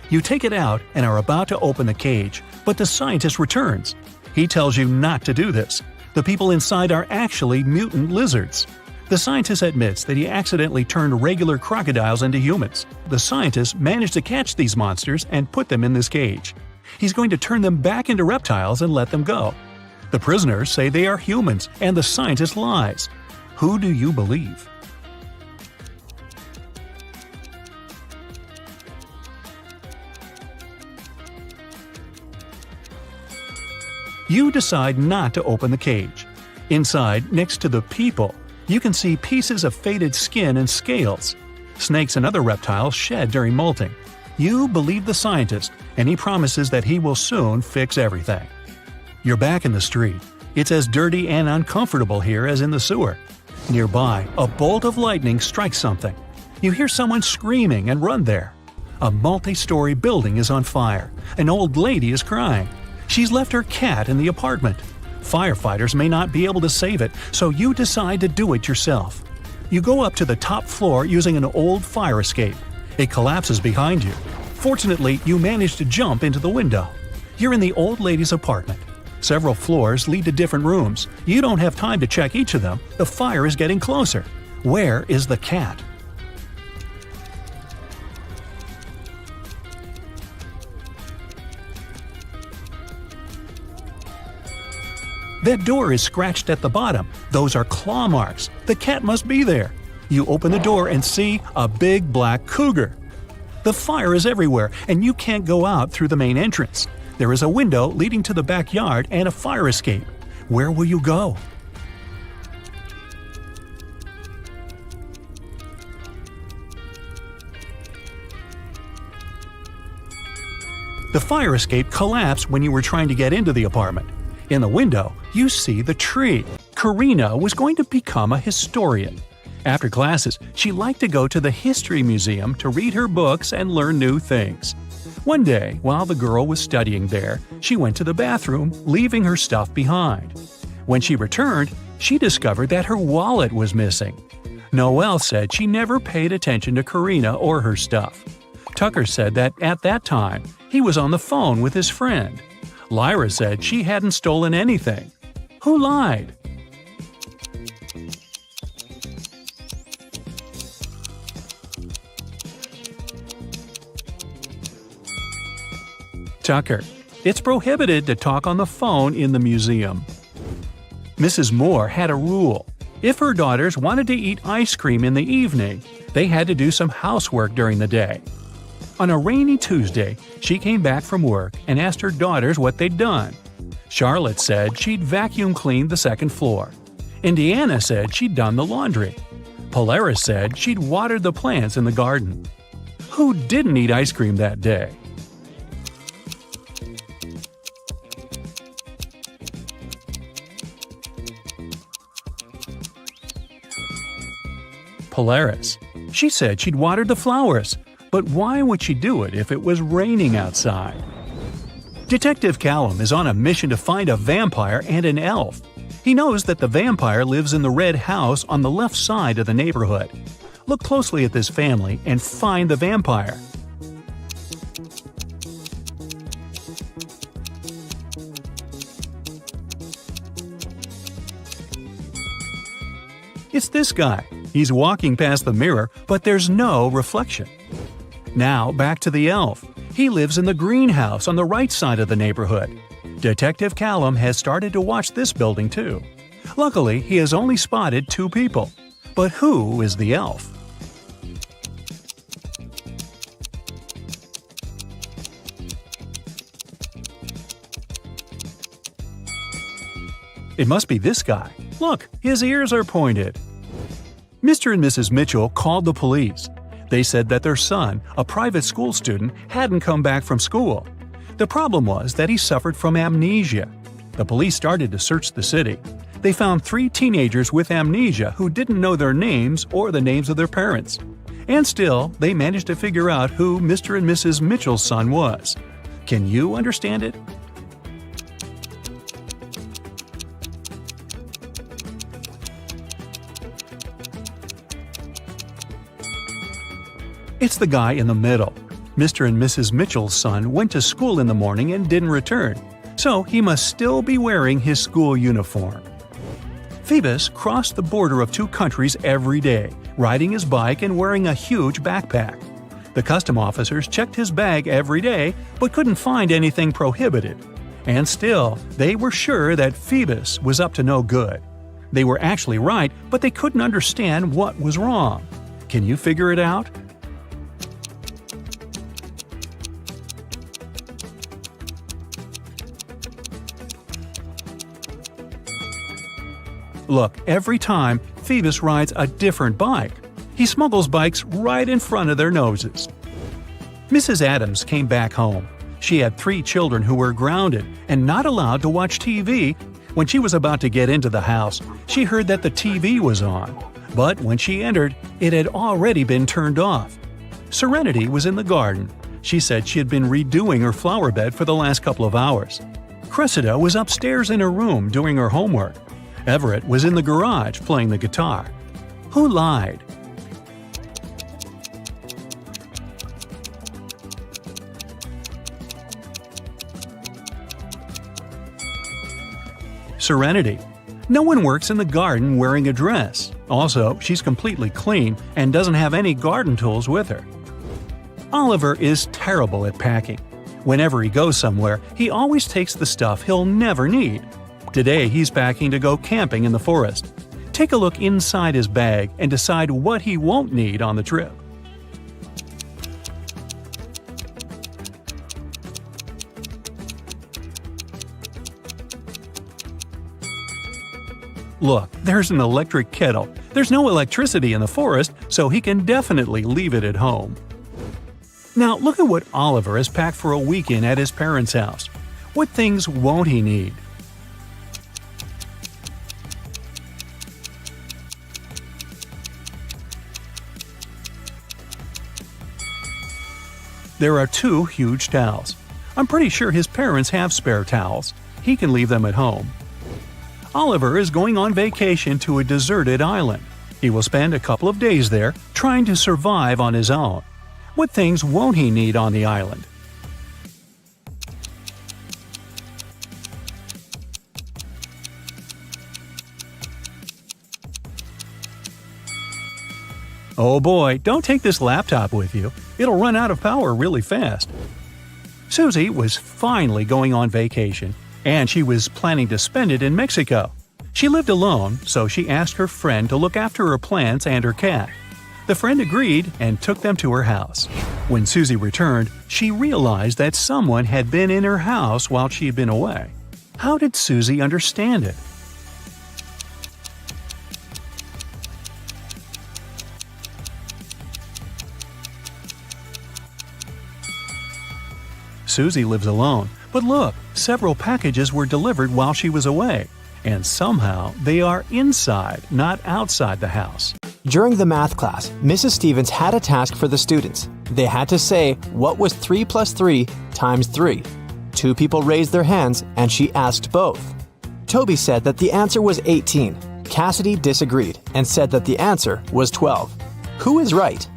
You take it out and are about to open the cage, but the scientist returns. He tells you not to do this. The people inside are actually mutant lizards. The scientist admits that he accidentally turned regular crocodiles into humans. The scientist managed to catch these monsters and put them in this cage. He's going to turn them back into reptiles and let them go. The prisoners say they are humans, and the scientist lies. Who do you believe? You decide not to open the cage. Inside, next to the people, you can see pieces of faded skin and scales. Snakes and other reptiles shed during molting. You believe the scientist, and he promises that he will soon fix everything. You're back in the street. It's as dirty and uncomfortable here as in the sewer. Nearby, a bolt of lightning strikes something. You hear someone screaming and run there. A multi-story building is on fire. An old lady is crying. She's left her cat in the apartment. Firefighters may not be able to save it, so you decide to do it yourself. You go up to the top floor using an old fire escape. It collapses behind you. Fortunately, you manage to jump into the window. You're in the old lady's apartment. Several floors lead to different rooms. You don't have time to check each of them. The fire is getting closer. Where is the cat? That door is scratched at the bottom. Those are claw marks. The cat must be there. You open the door and see a big black cougar. The fire is everywhere, and you can't go out through the main entrance. There is a window leading to the backyard and a fire escape. Where will you go? The fire escape collapsed when you were trying to get into the apartment. In the window, you see the tree. Karina was going to become a historian. After classes, she liked to go to the history museum to read her books and learn new things. One day, while the girl was studying there, she went to the bathroom, leaving her stuff behind. When she returned, she discovered that her wallet was missing. Noelle said she never paid attention to Karina or her stuff. Tucker said that at that time, he was on the phone with his friend. Lyra said she hadn't stolen anything. Who lied? Tucker. It's prohibited to talk on the phone in the museum. Mrs. Moore had a rule. If her daughters wanted to eat ice cream in the evening, they had to do some housework during the day. On a rainy Tuesday, she came back from work and asked her daughters what they'd done. Charlotte said she'd vacuum cleaned the second floor. Indiana said she'd done the laundry. Polaris said she'd watered the plants in the garden. Who didn't eat ice cream that day? Polaris. She said she'd watered the flowers. But why would she do it if it was raining outside? Detective Callum is on a mission to find a vampire and an elf. He knows that the vampire lives in the red house on the left side of the neighborhood. Look closely at this family and find the vampire. It's this guy. He's walking past the mirror, but there's no reflection. Now back to the elf. He lives in the greenhouse on the right side of the neighborhood. Detective Callum has started to watch this building too. Luckily, he has only spotted 2 people. But who is the elf? It must be this guy. Look, his ears are pointed. Mr. and Mrs. Mitchell called the police. They said that their son, a private school student, hadn't come back from school. The problem was that he suffered from amnesia. The police started to search the city. They found 3 teenagers with amnesia who didn't know their names or the names of their parents. And still, they managed to figure out who Mr. and Mrs. Mitchell's son was. Can you understand it? It's the guy in the middle. Mr. and Mrs. Mitchell's son went to school in the morning and didn't return, so he must still be wearing his school uniform. Phoebus crossed the border of 2 countries every day, riding his bike and wearing a huge backpack. The custom officers checked his bag every day but couldn't find anything prohibited. And still, they were sure that Phoebus was up to no good. They were actually right, but they couldn't understand what was wrong. Can you figure it out? Look, every time, Phoebus rides a different bike. He smuggles bikes right in front of their noses. Mrs. Adams came back home. She had 3 children who were grounded and not allowed to watch TV. When she was about to get into the house, she heard that the TV was on. But when she entered, it had already been turned off. Serenity was in the garden. She said she had been redoing her flower bed for the last couple of hours. Cressida was upstairs in her room doing her homework. Everett was in the garage playing the guitar. Who lied? Serenity. No one works in the garden wearing a dress. Also, she's completely clean and doesn't have any garden tools with her. Oliver is terrible at packing. Whenever he goes somewhere, he always takes the stuff he'll never need. Today, he's packing to go camping in the forest. Take a look inside his bag and decide what he won't need on the trip. Look, there's an electric kettle. There's no electricity in the forest, so he can definitely leave it at home. Now look at what Oliver has packed for a weekend at his parents' house. What things won't he need? There are 2 huge towels. I'm pretty sure his parents have spare towels. He can leave them at home. Oliver is going on vacation to a deserted island. He will spend a couple of days there, trying to survive on his own. What things won't he need on the island? Oh boy, don't take this laptop with you. It'll run out of power really fast. Susie was finally going on vacation, and she was planning to spend it in Mexico. She lived alone, so she asked her friend to look after her plants and her cat. The friend agreed and took them to her house. When Susie returned, she realized that someone had been in her house while she had been away. How did Susie understand it? Susie lives alone, but look, several packages were delivered while she was away, and somehow they are inside, not outside the house. During the math class, Mrs. Stevens had a task for the students. They had to say, what was 3 plus 3 times 3? 2 people raised their hands, and she asked both. Toby said that the answer was 18. Cassidy disagreed and said that the answer was 12. Who is right?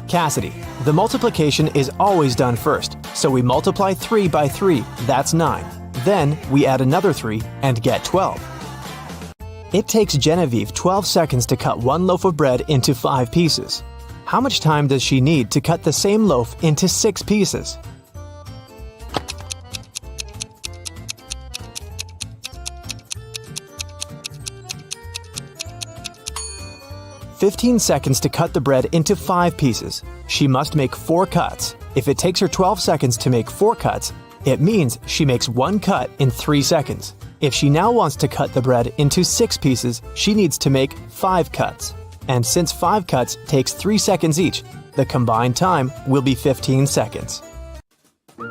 Cassidy. The multiplication is always done first, so we multiply 3 by 3, that's 9. Then we add another 3 and get 12. It takes Genevieve 12 seconds to cut one loaf of bread into 5 pieces. How much time does she need to cut the same loaf into 6 pieces? "15 seconds to cut the bread into 5 pieces. She must make 4 cuts. If it takes her 12 seconds to make 4 cuts, it means she makes 1 cut in 3 seconds. If she now wants to cut the bread into 6 pieces, she needs to make 5 cuts. And since 5 cuts takes 3 seconds each, the combined time will be 15 seconds.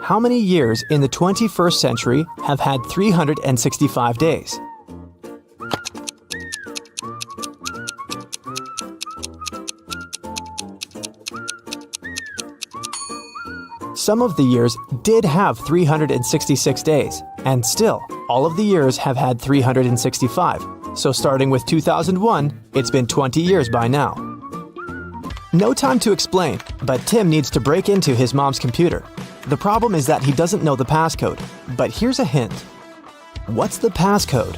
How many years in the 21st century have had 365 days? Some of the years did have 366 days, and still, all of the years have had 365. So starting with 2001, it's been 20 years by now. No time to explain, but Tim needs to break into his mom's computer. The problem is that he doesn't know the passcode, but here's a hint. What's the passcode?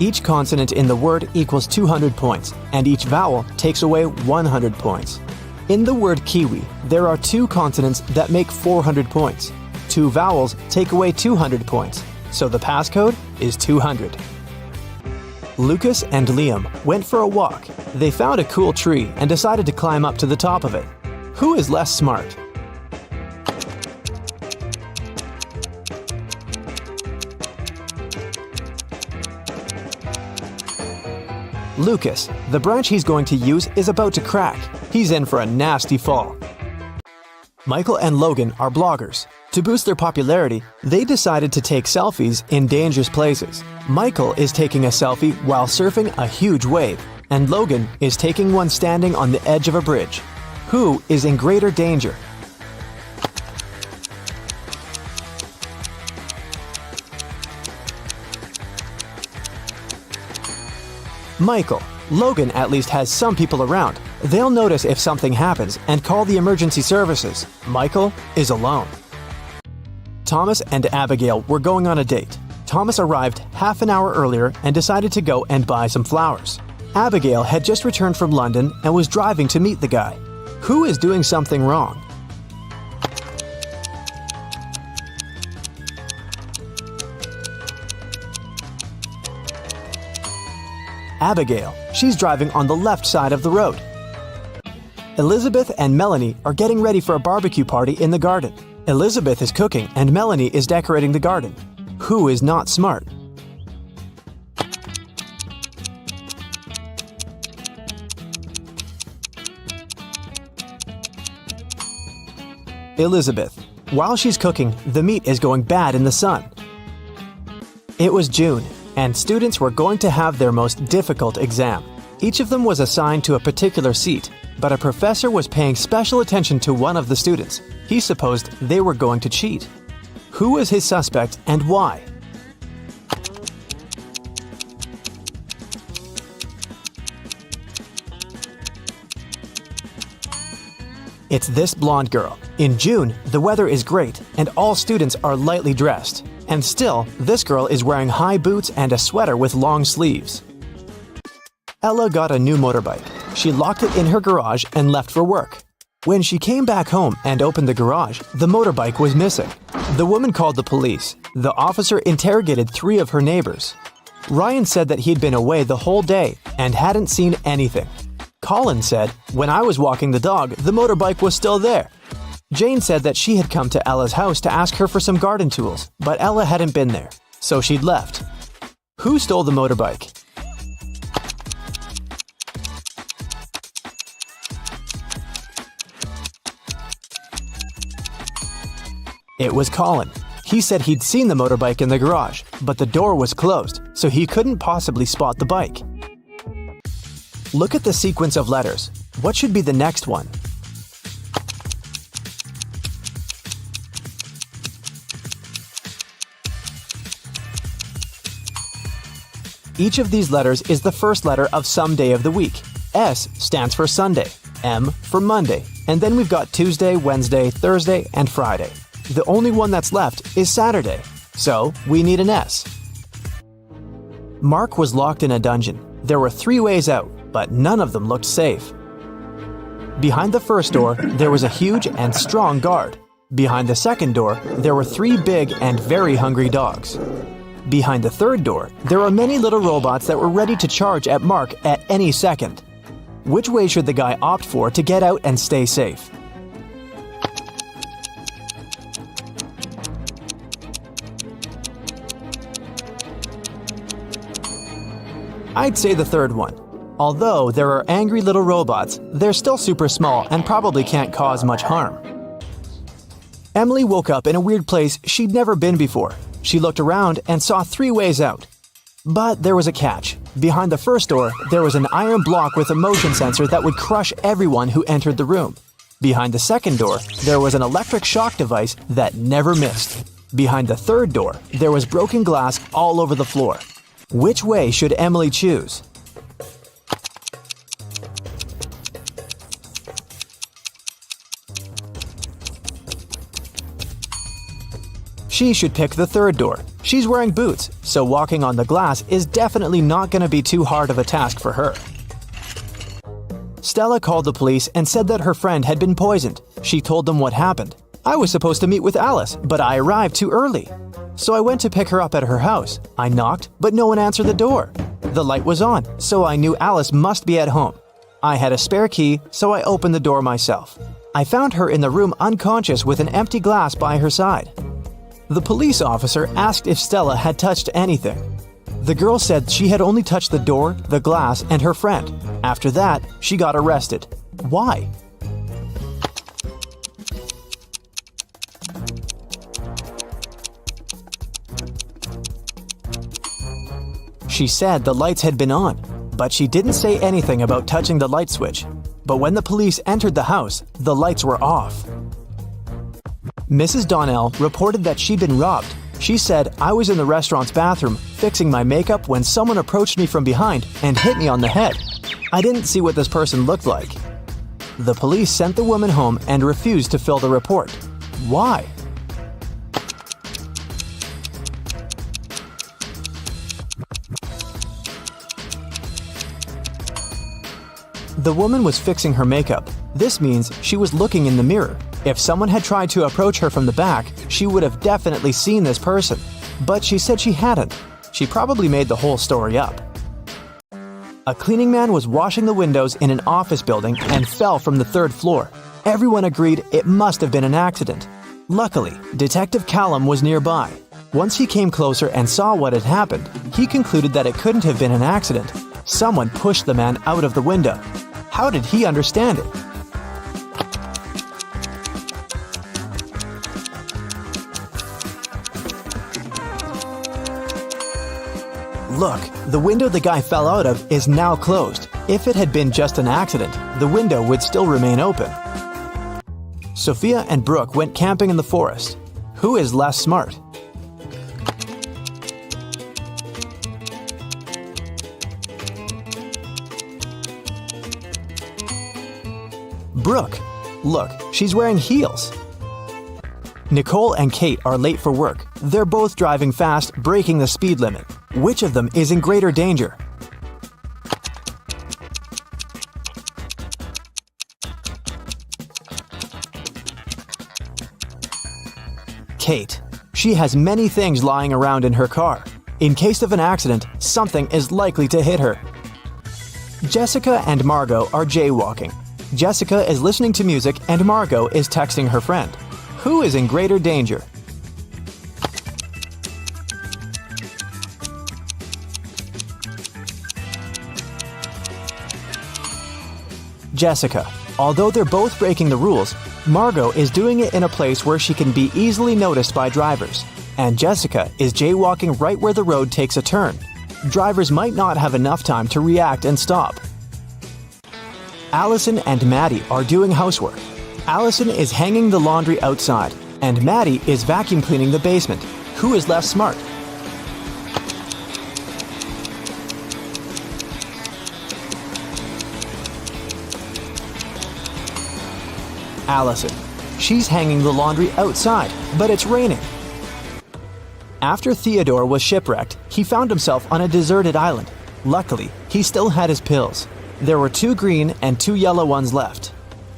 Each consonant in the word equals 200 points, and each vowel takes away 100 points. In the word kiwi, there are 2 consonants that make 400 points. 2 vowels take away 200 points, so the passcode is 200. Lucas and Liam went for a walk. They found a cool tree and decided to climb up to the top of it. Who is less smart? Lucas. The branch he's going to use is about to crack. He's in for a nasty fall. Michael and Logan are bloggers. To boost their popularity, they decided to take selfies in dangerous places. Michael is taking a selfie while surfing a huge wave, and Logan is taking one standing on the edge of a bridge. Who is in greater danger? Michael. Logan at least has some people around. They'll notice if something happens and call the emergency services. Michael is alone. Thomas and Abigail were going on a date. Thomas arrived half an hour earlier and decided to go and buy some flowers. Abigail had just returned from London and was driving to meet the guy. Who is doing something wrong? Abigail. She's driving on the left side of the road. Elizabeth and Melanie are getting ready for a barbecue party in the garden. Elizabeth is cooking and Melanie is decorating the garden. Who is not smart? Elizabeth. While she's cooking, the meat is going bad in the sun. It was June, and students were going to have their most difficult exam. Each of them was assigned to a particular seat, but a professor was paying special attention to one of the students. He supposed they were going to cheat. Who was his suspect and why? It's this blonde girl. In June, the weather is great and all students are lightly dressed. And still, this girl is wearing high boots and a sweater with long sleeves. Ella got a new motorbike. She locked it in her garage and left for work. When she came back home and opened the garage, the motorbike was missing. The woman called the police. The officer interrogated 3 of her neighbors. Ryan said that he'd been away the whole day and hadn't seen anything. Colin said, "When I was walking the dog, the motorbike was still there." Jane said that she had come to Ella's house to ask her for some garden tools, but Ella hadn't been there, so she'd left. Who stole the motorbike? It was Colin. He said he'd seen the motorbike in the garage, but the door was closed, so he couldn't possibly spot the bike. Look at the sequence of letters. What should be the next one? Each of these letters is the first letter of some day of the week. S stands for Sunday, M for Monday, and then we've got Tuesday, Wednesday, Thursday, and Friday. The only one that's left is Saturday, so we need an S. Mark was locked in a dungeon. There were 3 ways out, but none of them looked safe. Behind the first door, there was a huge and strong guard. Behind the second door, there were 3 big and very hungry dogs. Behind the third door, there were many little robots that were ready to charge at Mark at any second. Which way should the guy opt for to get out and stay safe? I'd say the third one. Although there are angry little robots, they're still super small and probably can't cause much harm. Emily woke up in a weird place she'd never been before. She looked around and saw 3 ways out. But there was a catch. Behind the first door, there was an iron block with a motion sensor that would crush everyone who entered the room. Behind the second door, there was an electric shock device that never missed. Behind the third door, there was broken glass all over the floor. Which way should Emily choose? She should pick the third door. She's wearing boots, so walking on the glass is definitely not going to be too hard of a task for her. Stella called the police and said that her friend had been poisoned. She told them what happened. "I was supposed to meet with Alice, but I arrived too early. So I went to pick her up at her house. I knocked, but no one answered the door. The light was on, so I knew Alice must be at home. I had a spare key, so I opened the door myself. I found her in the room unconscious with an empty glass by her side." The police officer asked if Stella had touched anything. The girl said she had only touched the door, the glass, and her friend. After that, she got arrested. Why? She said the lights had been on, but she didn't say anything about touching the light switch. But when the police entered the house, the lights were off. Mrs. Donnell reported that she'd been robbed. She said, "I was in the restaurant's bathroom fixing my makeup when someone approached me from behind and hit me on the head. I didn't see what this person looked like." The police sent the woman home and refused to fill the report. Why? The woman was fixing her makeup. This means she was looking in the mirror. If someone had tried to approach her from the back, she would have definitely seen this person. But she said she hadn't. She probably made the whole story up. A cleaning man was washing the windows in an office building and fell from the third floor. Everyone agreed it must have been an accident. Luckily, Detective Callum was nearby. Once he came closer and saw what had happened, he concluded that it couldn't have been an accident. Someone pushed the man out of the window. How did he understand it? Look, the window the guy fell out of is now closed. If it had been just an accident, the window would still remain open. Sophia and Brooke went camping in the forest. Who is less smart? Brooke. Look, she's wearing heels. Nicole and Kate are late for work. They're both driving fast, breaking the speed limit. Which of them is in greater danger? Kate. She has many things lying around in her car. In case of an accident, something is likely to hit her. Jessica and Margot are jaywalking. Jessica is listening to music and Margot is texting her friend. Who is in greater danger? Jessica. Although they're both breaking the rules, Margot is doing it in a place where she can be easily noticed by drivers, and Jessica is jaywalking right where the road takes a turn. Drivers might not have enough time to react and stop. Allison and Maddie are doing housework. Allison is hanging the laundry outside, and Maddie is vacuum cleaning the basement. Who is less smart? Allison. She's hanging the laundry outside, but it's raining. After Theodore was shipwrecked, he found himself on a deserted island. Luckily, he still had his pills. There were 2 green and 2 yellow ones left.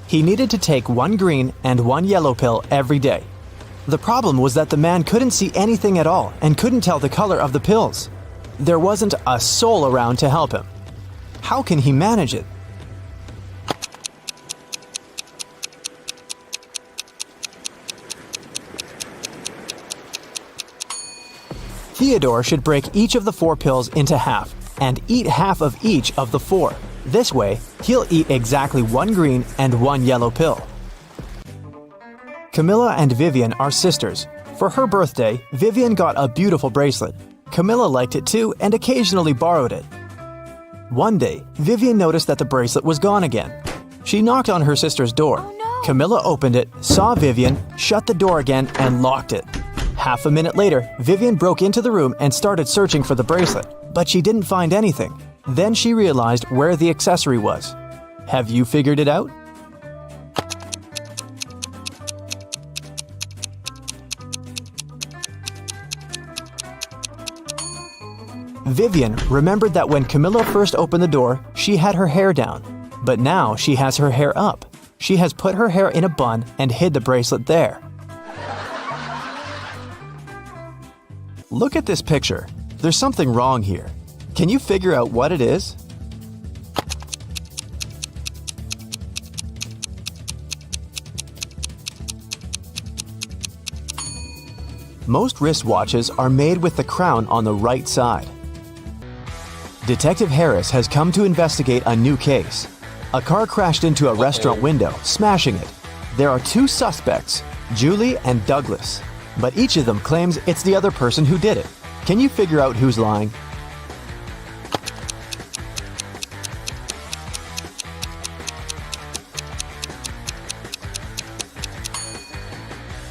He needed to take 1 green and 1 yellow pill every day. The problem was that the man couldn't see anything at all and couldn't tell the color of the pills. There wasn't a soul around to help him. How can he manage it? Theodore should break each of the 4 pills into half and eat half of each of the 4. This way, he'll eat exactly 1 green and 1 yellow pill. Camilla and Vivian are sisters. For her birthday, Vivian got a beautiful bracelet. Camilla liked it too and occasionally borrowed it. One day, Vivian noticed that the bracelet was gone again. She knocked on her sister's door. Oh, no. Camilla opened it, saw Vivian, shut the door again, and locked it. Half a minute later, Vivian broke into the room and started searching for the bracelet, but she didn't find anything. Then she realized where the accessory was. Have you figured it out? Vivian remembered that when Camilla first opened the door, she had her hair down. But now she has her hair up. She has put her hair in a bun and hid the bracelet there. Look at this picture. There's something wrong here. Can you figure out what it is? Most wristwatches are made with the crown on the right side. Detective Harris has come to investigate a new case. A car crashed into a restaurant window, smashing it. There are 2 suspects, Julie and Douglas, but each of them claims it's the other person who did it. Can you figure out who's lying?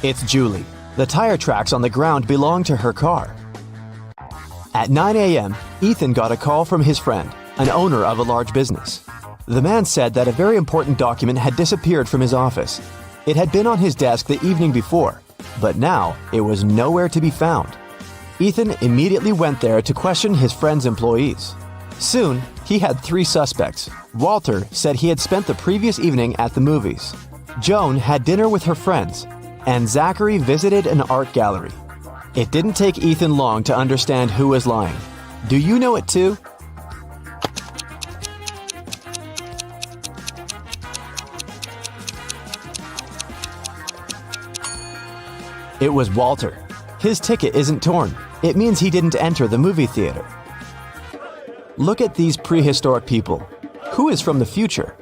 It's Julie. The tire tracks on the ground belong to her car. At 9 a.m., Ethan got a call from his friend, an owner of a large business. The man said that a very important document had disappeared from his office. It had been on his desk the evening before, but now it was nowhere to be found. Ethan immediately went there to question his friend's employees. Soon, he had 3 suspects. Walter said he had spent the previous evening at the movies. Joan had dinner with her friends, and Zachary visited an art gallery. It didn't take Ethan long to understand who was lying. Do you know it too? It was Walter. His ticket isn't torn. It means he didn't enter the movie theater. Look at these prehistoric people. Who is from the future?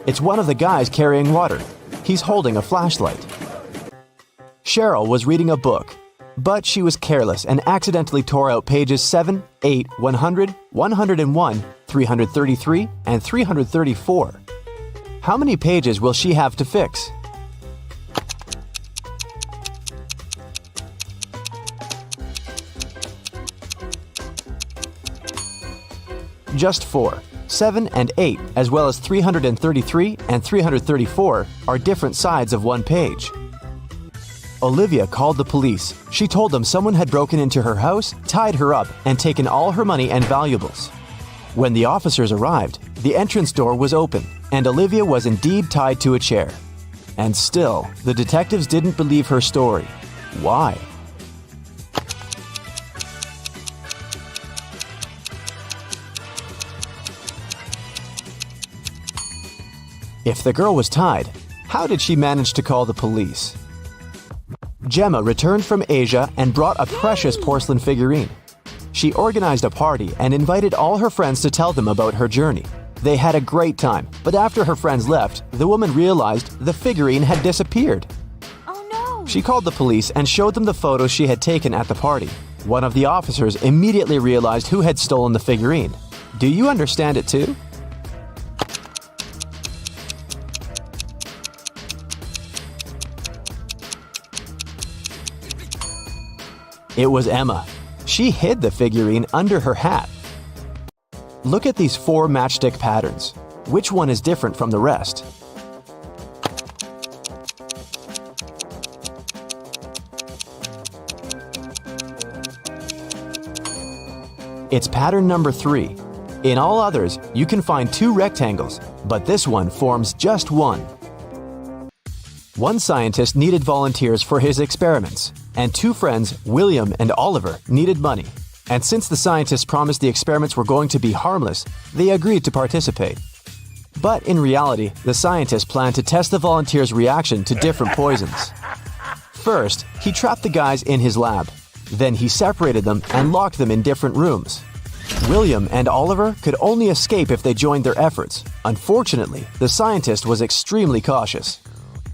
It's one of the guys carrying water. He's holding a flashlight. Cheryl was reading a book, but she was careless and accidentally tore out pages 7, 8, 100, 101, 333, and 334. How many pages will she have to fix? Just 4. 7 and 8, as well as 333 and 334, are different sides of one page. Olivia called the police. She told them someone had broken into her house, tied her up, and taken all her money and valuables. When the officers arrived, the entrance door was open, and Olivia was indeed tied to a chair. And still, the detectives didn't believe her story. Why? If the girl was tied, how did she manage to call the police? Gemma returned from Asia and brought a precious porcelain figurine. She organized a party and invited all her friends to tell them about her journey. They had a great time, but after her friends left, the woman realized the figurine had disappeared. Oh no! She called the police and showed them the photos she had taken at the party. One of the officers immediately realized who had stolen the figurine. Do you understand it too? It was Emma. She hid the figurine under her hat. Look at these 4 matchstick patterns. Which one is different from the rest? It's pattern number 3. In all others, you can find 2 rectangles, but this one forms just one. One scientist needed volunteers for his experiments, and 2 friends, William and Oliver, needed money. And since the scientists promised the experiments were going to be harmless, they agreed to participate. But in reality, the scientist planned to test the volunteers' reaction to different poisons. First, he trapped the guys in his lab. Then he separated them and locked them in different rooms. William and Oliver could only escape if they joined their efforts. Unfortunately, the scientist was extremely cautious.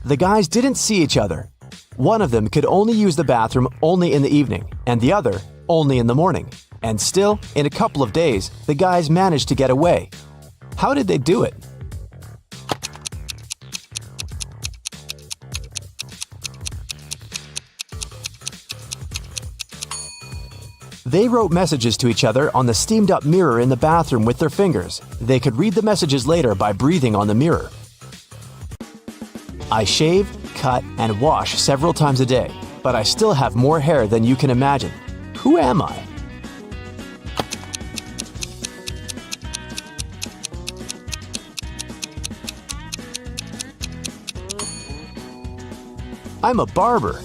The guys didn't see each other. One of them could only use the bathroom only in the evening, and the other only in the morning. And still, in a couple of days, the guys managed to get away. How did they do it? They wrote messages to each other on the steamed-up mirror in the bathroom with their fingers. They could read the messages later by breathing on the mirror. I shave, cut, and wash several times a day, but I still have more hair than you can imagine. Who am I? I'm a barber.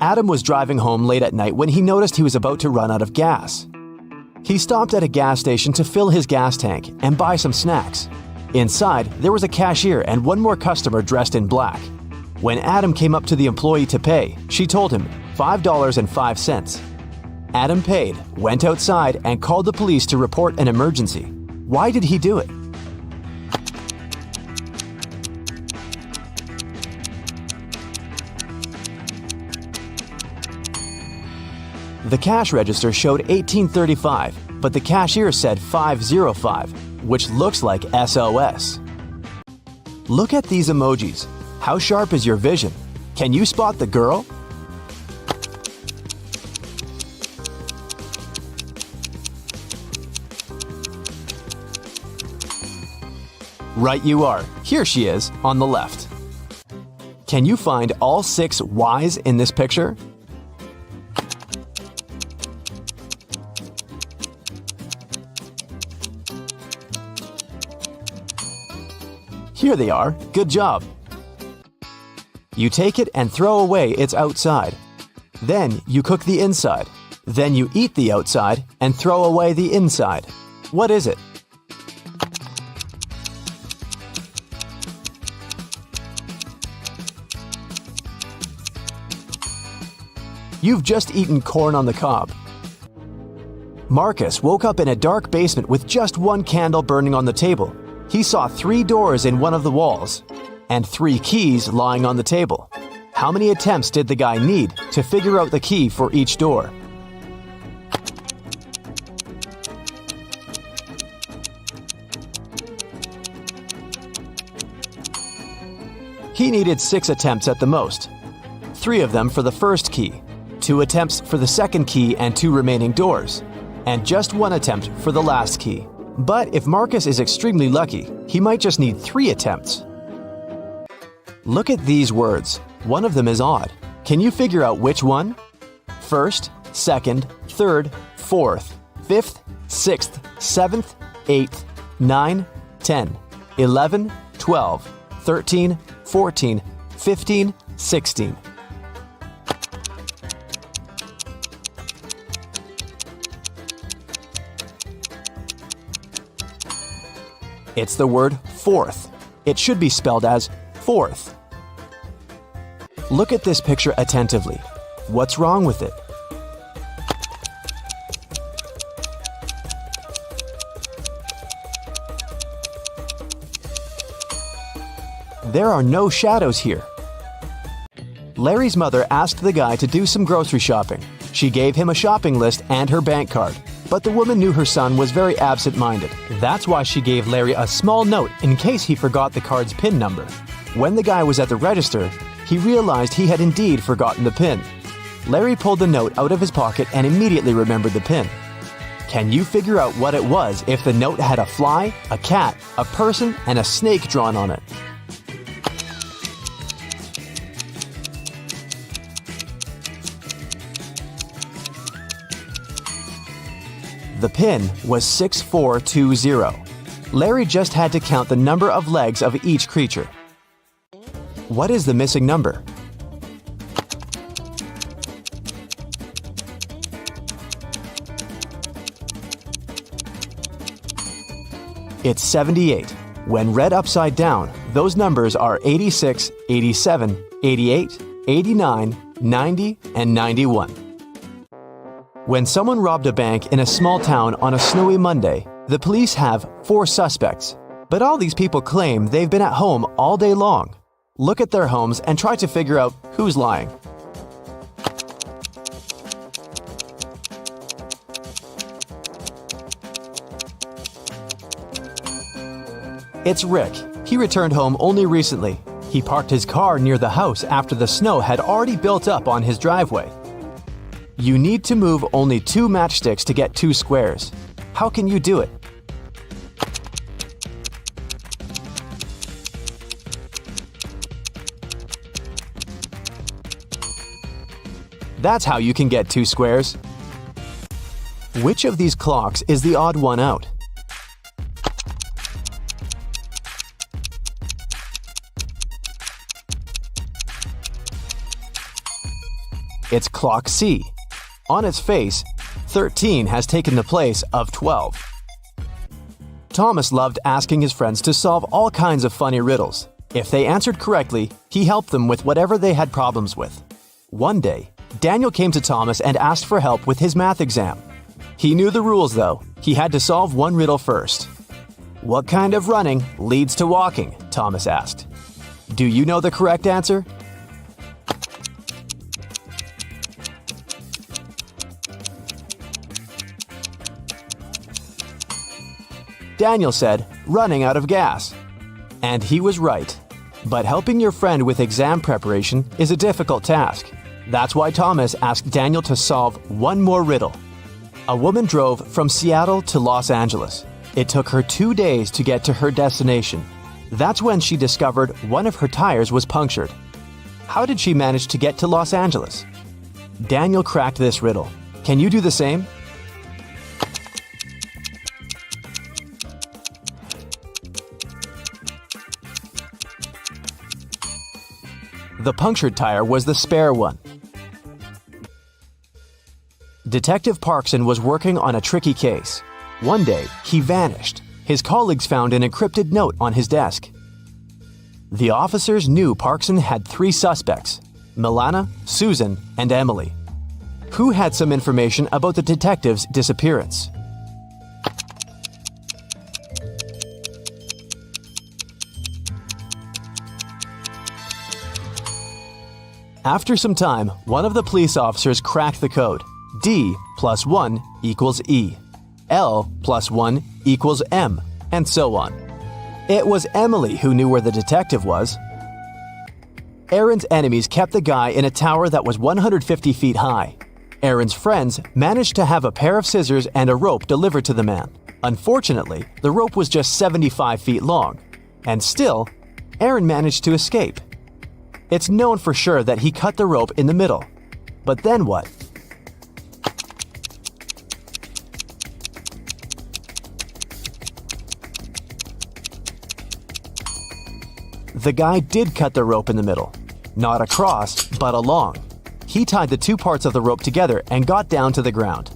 Adam was driving home late at night when he noticed he was about to run out of gas. He stopped at a gas station to fill his gas tank and buy some snacks. Inside, there was a cashier and one more customer dressed in black. When Adam came up to the employee to pay, she told him $5.05. Adam paid, went outside, and called the police to report an emergency. Why did he do it? The cash register showed 1835, but the cashier said 505, which looks like SOS. Look at these emojis. How sharp is your vision? Can you spot the girl? Right you are. Here she is, on the left. Can you find all 6 Ys in this picture? Here they are. Good job. You take it and throw away its outside. Then you cook the inside. Then you eat the outside and throw away the inside. What is it? You've just eaten corn on the cob. Marcus woke up in a dark basement with just one candle burning on the table. He saw 3 doors in one of the walls and 3 keys lying on the table. How many attempts did the guy need to figure out the key for each door? He needed 6 attempts at the most. 3 of them for the first key, 2 attempts for the second key and 2 remaining doors, and just 1 attempt for the last key. But if Marcus is extremely lucky, he might just need 3 attempts. Look at these words. One of them is odd. Can you figure out which one? First, second, third, fourth, fifth, sixth, 7th, 8th, 9, 10, 11, 12, 13, 14, 15, 16. It's the word fourth. It should be spelled as fourth. Look at this picture attentively. What's wrong with it? There are no shadows here. Larry's mother asked the guy to do some grocery shopping. She gave him a shopping list and her bank card. But the woman knew her son was very absent-minded. That's why she gave Larry a small note in case he forgot the card's PIN number. When the guy was at the register, he realized he had indeed forgotten the PIN. Larry pulled the note out of his pocket and immediately remembered the PIN. Can you figure out what it was if the note had a fly, a cat, a person, and a snake drawn on it? The PIN was 6420. Larry just had to count the number of legs of each creature. What is the missing number? It's 78. When read upside down, those numbers are 86, 87, 88, 89, 90, and 91. When someone robbed a bank in a small town on a snowy Monday, the police have 4 suspects. But all these people claim they've been at home all day long. Look at their homes and try to figure out who's lying. It's Rick. He returned home only recently. He parked his car near the house after the snow had already built up on his driveway. You need to move only 2 matchsticks to get 2 squares. How can you do it? That's how you can get 2 squares. Which of these clocks is the odd one out? It's clock C. On its face, 13 has taken the place of 12. Thomas loved asking his friends to solve all kinds of funny riddles. If they answered correctly, he helped them with whatever they had problems with. One day, Daniel came to Thomas and asked for help with his math exam. He knew the rules though. He had to solve one riddle first. "What kind of running leads to walking?" Thomas asked. Do you know the correct answer? Daniel said, "Running out of gas." And he was right. But helping your friend with exam preparation is a difficult task. That's why Thomas asked Daniel to solve one more riddle. A woman drove from Seattle to Los Angeles. It took her 2 days to get to her destination. That's when she discovered one of her tires was punctured. How did she manage to get to Los Angeles? Daniel cracked this riddle. Can you do the same? The punctured tire was the spare one. Detective Parkson was working on a tricky case. One day, he vanished. His colleagues found an encrypted note on his desk. The officers knew Parkson had 3 suspects: Milana, Susan, and Emily. Who had some information about the detective's disappearance? After some time, one of the police officers cracked the code. D plus 1 equals E. L plus 1 equals M, and so on. It was Emily who knew where the detective was. Aaron's enemies kept the guy in a tower that was 150 feet high. Aaron's friends managed to have a pair of scissors and a rope delivered to the man. Unfortunately, the rope was just 75 feet long, and still, Aaron managed to escape. It's known for sure that he cut the rope in the middle. But then what? The guy did cut the rope in the middle. Not across, but along. He tied the 2 parts of the rope together and got down to the ground.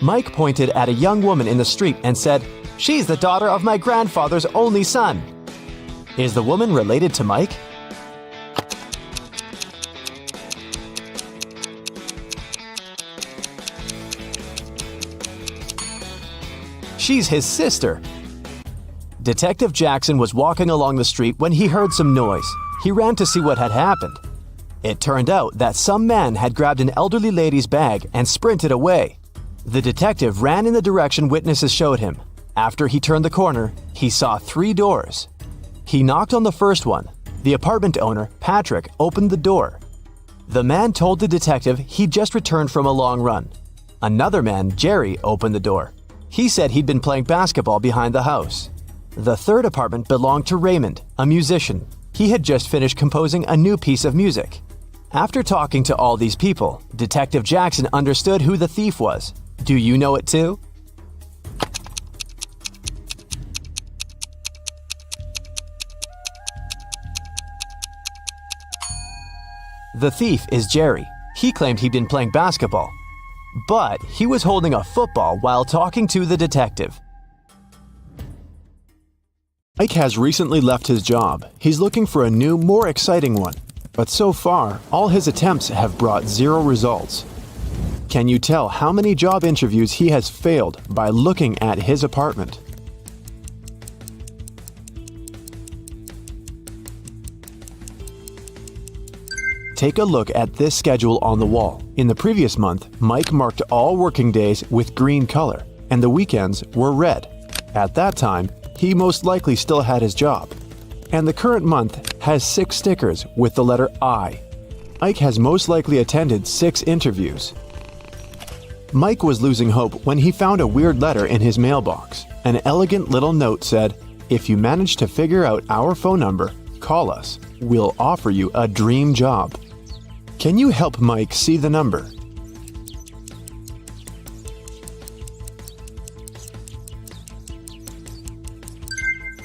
Mike pointed at a young woman in the street and said, "She's the daughter of my grandfather's only son." Is the woman related to Mike? She's his sister. Detective Jackson was walking along the street when he heard some noise. He ran to see what had happened. It turned out that some man had grabbed an elderly lady's bag and sprinted away. The detective ran in the direction witnesses showed him. After he turned the corner, he saw 3 doors. He knocked on the first one. The apartment owner, Patrick, opened the door. The man told the detective he'd just returned from a long run. Another man, Jerry, opened the door. He said he'd been playing basketball behind the house. The third apartment belonged to Raymond, a musician. He had just finished composing a new piece of music. After talking to all these people, Detective Jackson understood who the thief was. Do you know it too? The thief is Jerry. He claimed he'd been playing basketball, but he was holding a football while talking to the detective. Mike has recently left his job. He's looking for a new, more exciting one. But so far, all his attempts have brought 0 results. Can you tell how many job interviews he has failed by looking at his apartment? Take a look at this schedule on the wall. In the previous month, Mike marked all working days with green color, and the weekends were red. At that time, he most likely still had his job. And the current month has 6 stickers with the letter I. Ike has most likely attended 6 interviews. Mike was losing hope when he found a weird letter in his mailbox. An elegant little note said, "If you manage to figure out our phone number, call us. We'll offer you a dream job." Can you help Mike see the number?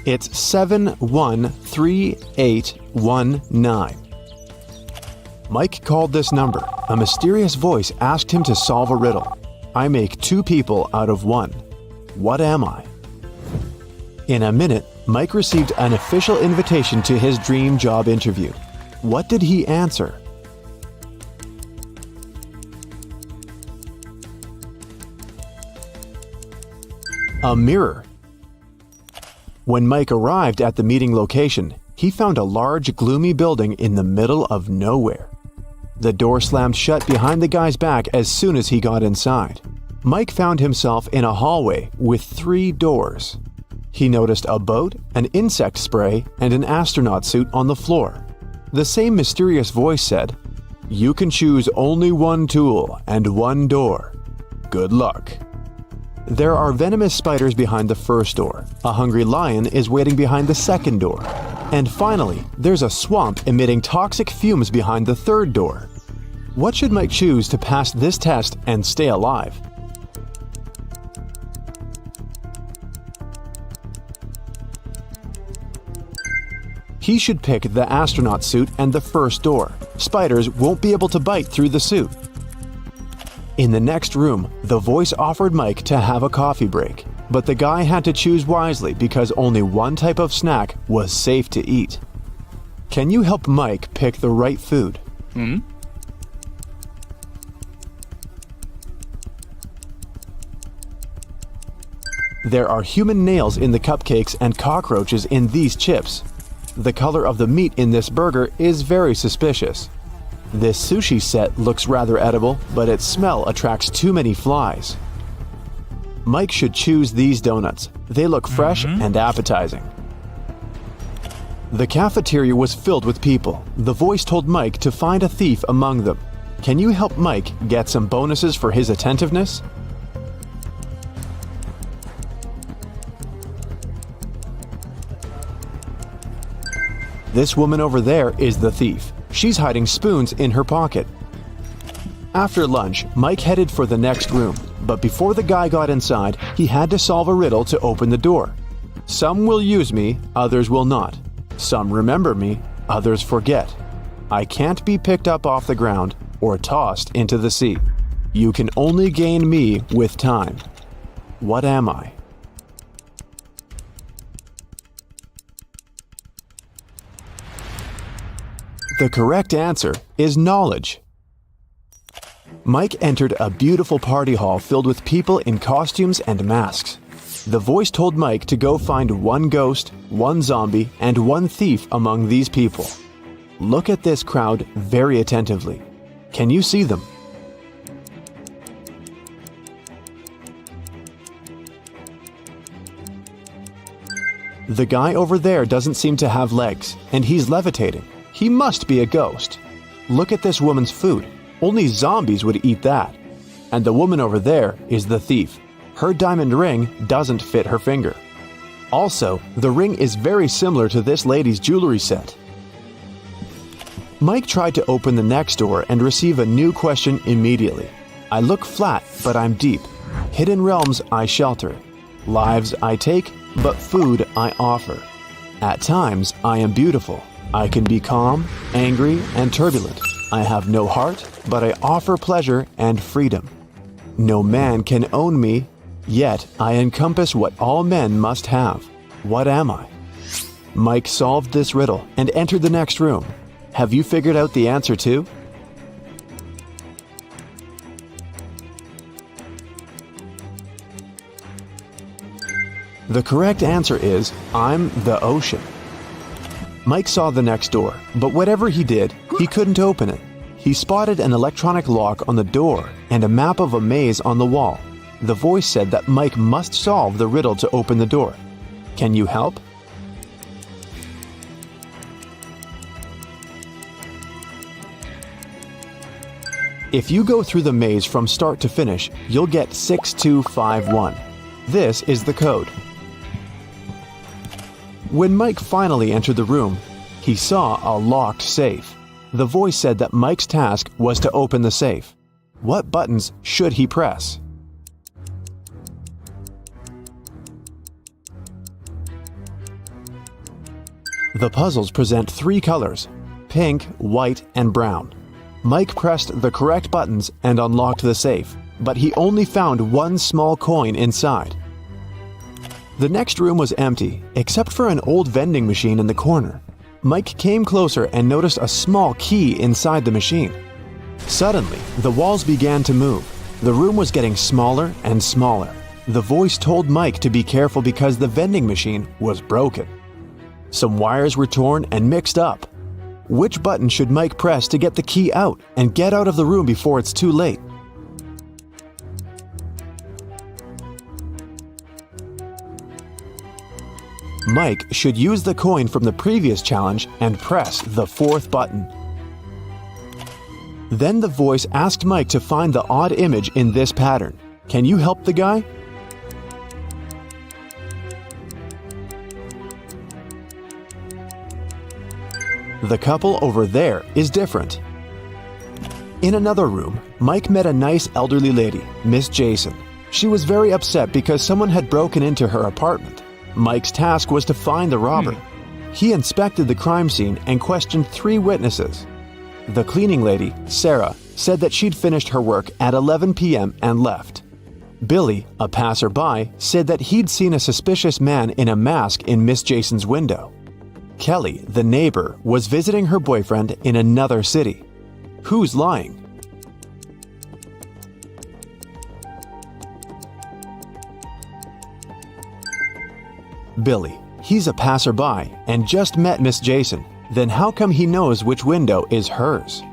It's 713819. Mike called this number. A mysterious voice asked him to solve a riddle. I make 2 people out of 1. What am I? In a minute, Mike received an official invitation to his dream job interview. What did he answer? A mirror. When Mike arrived at the meeting location, he found a large, gloomy building in the middle of nowhere. The door slammed shut behind the guy's back as soon as he got inside. Mike found himself in a hallway with 3 doors. He noticed a boat, an insect spray, and an astronaut suit on the floor. The same mysterious voice said, "You can choose only 1 tool and 1 door. Good luck." There are venomous spiders behind the first door. A hungry lion is waiting behind the second door. And finally, there's a swamp emitting toxic fumes behind the third door. What should Mike choose to pass this test and stay alive? He should pick the astronaut suit and the first door. Spiders won't be able to bite through the suit. In the next room, the voice offered Mike to have a coffee break, but the guy had to choose wisely because only one type of snack was safe to eat. Can you help Mike pick the right food? There are human nails in the cupcakes and cockroaches in these chips. The color of the meat in this burger is very suspicious. This sushi set looks rather edible, but its smell attracts too many flies. Mike should choose these donuts. They look fresh and appetizing. The cafeteria was filled with people. The voice told Mike to find a thief among them. Can you help Mike get some bonuses for his attentiveness? This woman over there is the thief. She's hiding spoons in her pocket. After lunch, Mike headed for the next room, but before the guy got inside, he had to solve a riddle to open the door. Some will use me, others will not. Some remember me, others forget. I can't be picked up off the ground or tossed into the sea. You can only gain me with time. What am I? The correct answer is knowledge. Mike entered a beautiful party hall filled with people in costumes and masks. The voice told Mike to go find one ghost, one zombie, and one thief among these people. Look at this crowd very attentively. Can you see them? The guy over there doesn't seem to have legs, and he's levitating. He must be a ghost. Look at this woman's food. Only zombies would eat that. And the woman over there is the thief. Her diamond ring doesn't fit her finger. Also, the ring is very similar to this lady's jewelry set. Mike tried to open the next door and receive a new question immediately. I look flat, but I'm deep. Hidden realms I shelter. Lives I take, but food I offer. At times, I am beautiful. I can be calm, angry, and turbulent. I have no heart, but I offer pleasure and freedom. No man can own me, yet I encompass what all men must have. What am I? Mike solved this riddle and entered the next room. Have you figured out the answer too? The correct answer is, I'm the ocean. Mike saw the next door, but whatever he did, he couldn't open it. He spotted an electronic lock on the door and a map of a maze on the wall. The voice said that Mike must solve the riddle to open the door. Can you help? If you go through the maze from start to finish, you'll get 6251. This is the code. When Mike finally entered the room, he saw a locked safe. The voice said that Mike's task was to open the safe. What buttons should he press? The puzzles present three colors: pink, white, and brown. Mike pressed the correct buttons and unlocked the safe, but he only found one small coin inside. The next room was empty, except for an old vending machine in the corner. Mike came closer and noticed a small key inside the machine. Suddenly, the walls began to move. The room was getting smaller and smaller. The voice told Mike to be careful because the vending machine was broken. Some wires were torn and mixed up. Which button should Mike press to get the key out and get out of the room before it's too late? Mike should use the coin from the previous challenge and press the fourth button. Then the voice asked Mike to find the odd image in this pattern. Can you help the guy? The couple over there is different. In another room, Mike met a nice elderly lady, Miss Jason. She was very upset because someone had broken into her apartment. Mike's task was to find the robber. He inspected the crime scene and questioned 3 witnesses. The cleaning lady, Sarah, said that she'd finished her work at 11 p.m. and left. Billy, a passerby, said that he'd seen a suspicious man in a mask in Miss Jason's window. Kelly, the neighbor, was visiting her boyfriend in another city. Who's lying? Billy. He's a passerby and just met Miss Jason. Then how come he knows which window is hers?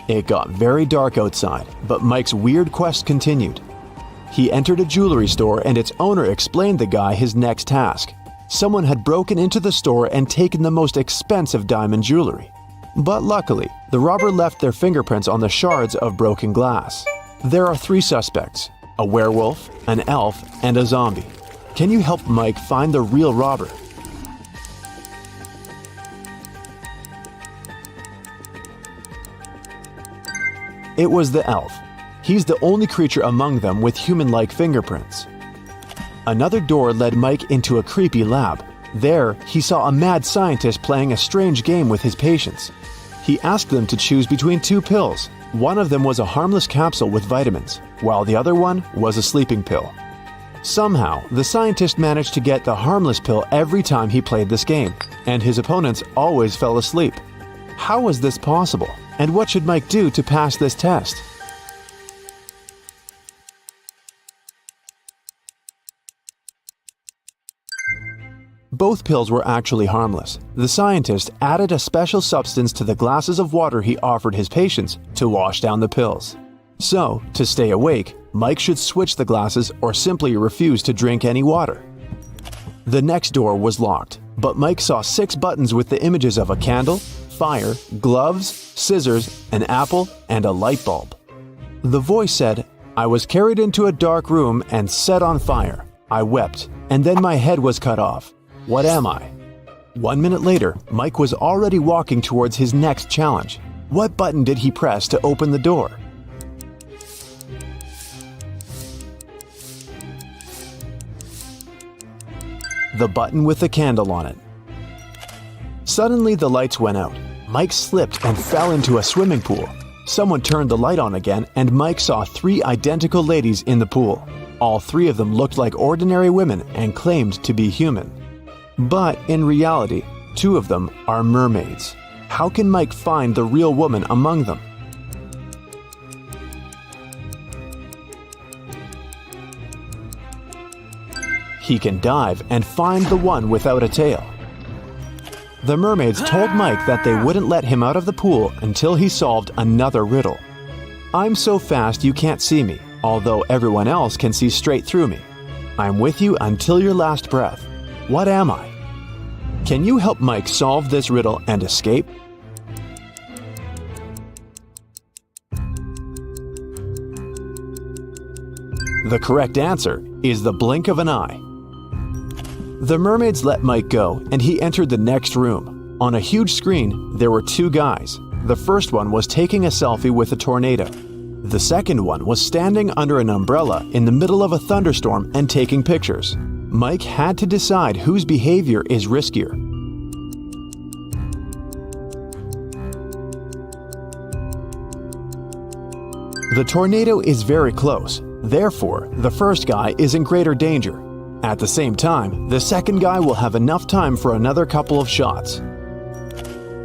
It got very dark outside, but Mike's weird quest continued. He entered a jewelry store and its owner explained the guy his next task. Someone had broken into the store and taken the most expensive diamond jewelry. But luckily, the robber left their fingerprints on the shards of broken glass. There are 3 suspects: a werewolf, an elf, and a zombie. Can you help Mike find the real robber? It was the elf. He's the only creature among them with human-like fingerprints. Another door led Mike into a creepy lab. There, he saw a mad scientist playing a strange game with his patients. He asked them to choose between 2 pills. One of them was a harmless capsule with vitamins, while the other one was a sleeping pill. Somehow, the scientist managed to get the harmless pill every time he played this game, and his opponents always fell asleep. How was this possible, and what should Mike do to pass this test? Both pills were actually harmless. The scientist added a special substance to the glasses of water he offered his patients to wash down the pills. So, to stay awake, Mike should switch the glasses or simply refuse to drink any water. The next door was locked, but Mike saw 6 buttons with the images of a candle, fire, gloves, scissors, an apple, and a light bulb. The voice said, "I was carried into a dark room and set on fire. I wept, and then my head was cut off. What am I?" 1 minute later, Mike was already walking towards his next challenge. What button did he press to open the door? The button with the candle on it. Suddenly the lights went out. Mike slipped and fell into a swimming pool. Someone turned the light on again and Mike saw 3 identical ladies in the pool. All 3 of them looked like ordinary women and claimed to be human. But in reality, 2 of them are mermaids. How can Mike find the real woman among them? He can dive and find the one without a tail. The mermaids told Mike that they wouldn't let him out of the pool until he solved another riddle. I'm so fast you can't see me, although everyone else can see straight through me. I'm with you until your last breath. What am I? Can you help Mike solve this riddle and escape? The correct answer is the blink of an eye. The mermaids let Mike go, and he entered the next room. On a huge screen, there were 2 guys. The first one was taking a selfie with a tornado. The second one was standing under an umbrella in the middle of a thunderstorm and taking pictures. Mike had to decide whose behavior is riskier. The tornado is very close. Therefore, the first guy is in greater danger. At the same time, the second guy will have enough time for another couple of shots.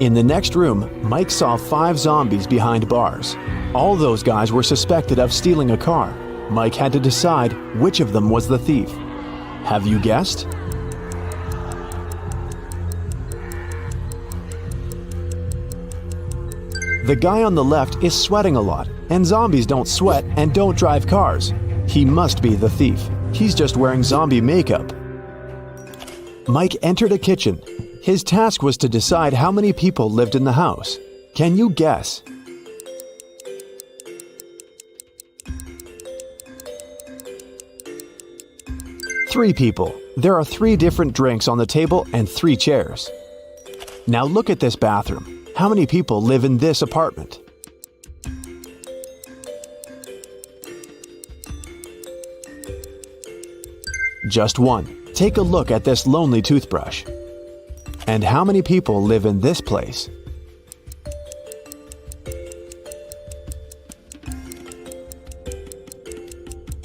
In the next room, Mike saw 5 zombies behind bars. All those guys were suspected of stealing a car. Mike had to decide which of them was the thief. Have you guessed? The guy on the left is sweating a lot, and zombies don't sweat and don't drive cars. He must be the thief. He's just wearing zombie makeup. Mike entered a kitchen. His task was to decide how many people lived in the house. Can you guess? Three people. There are 3 different drinks on the table and 3 chairs. Now look at this bathroom. How many people live in this apartment? Just 1. Take a look at this lonely toothbrush. And how many people live in this place?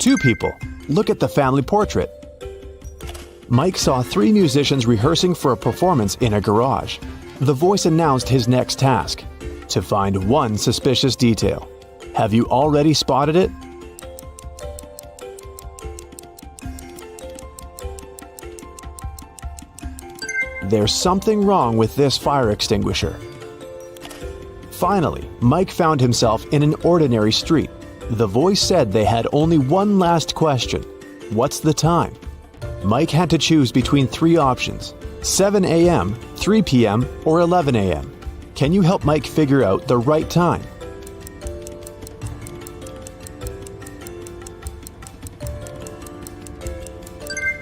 2 people. Look at the family portrait. Mike saw 3 musicians rehearsing for a performance in a garage. The voice announced his next task: to find one suspicious detail. Have you already spotted it? There's something wrong with this fire extinguisher. Finally, Mike found himself in an ordinary street. The voice said they had only one last question. What's the time? Mike had to choose between 3 options: 7 a.m., 3 p.m., or 11 a.m. Can you help Mike figure out the right time?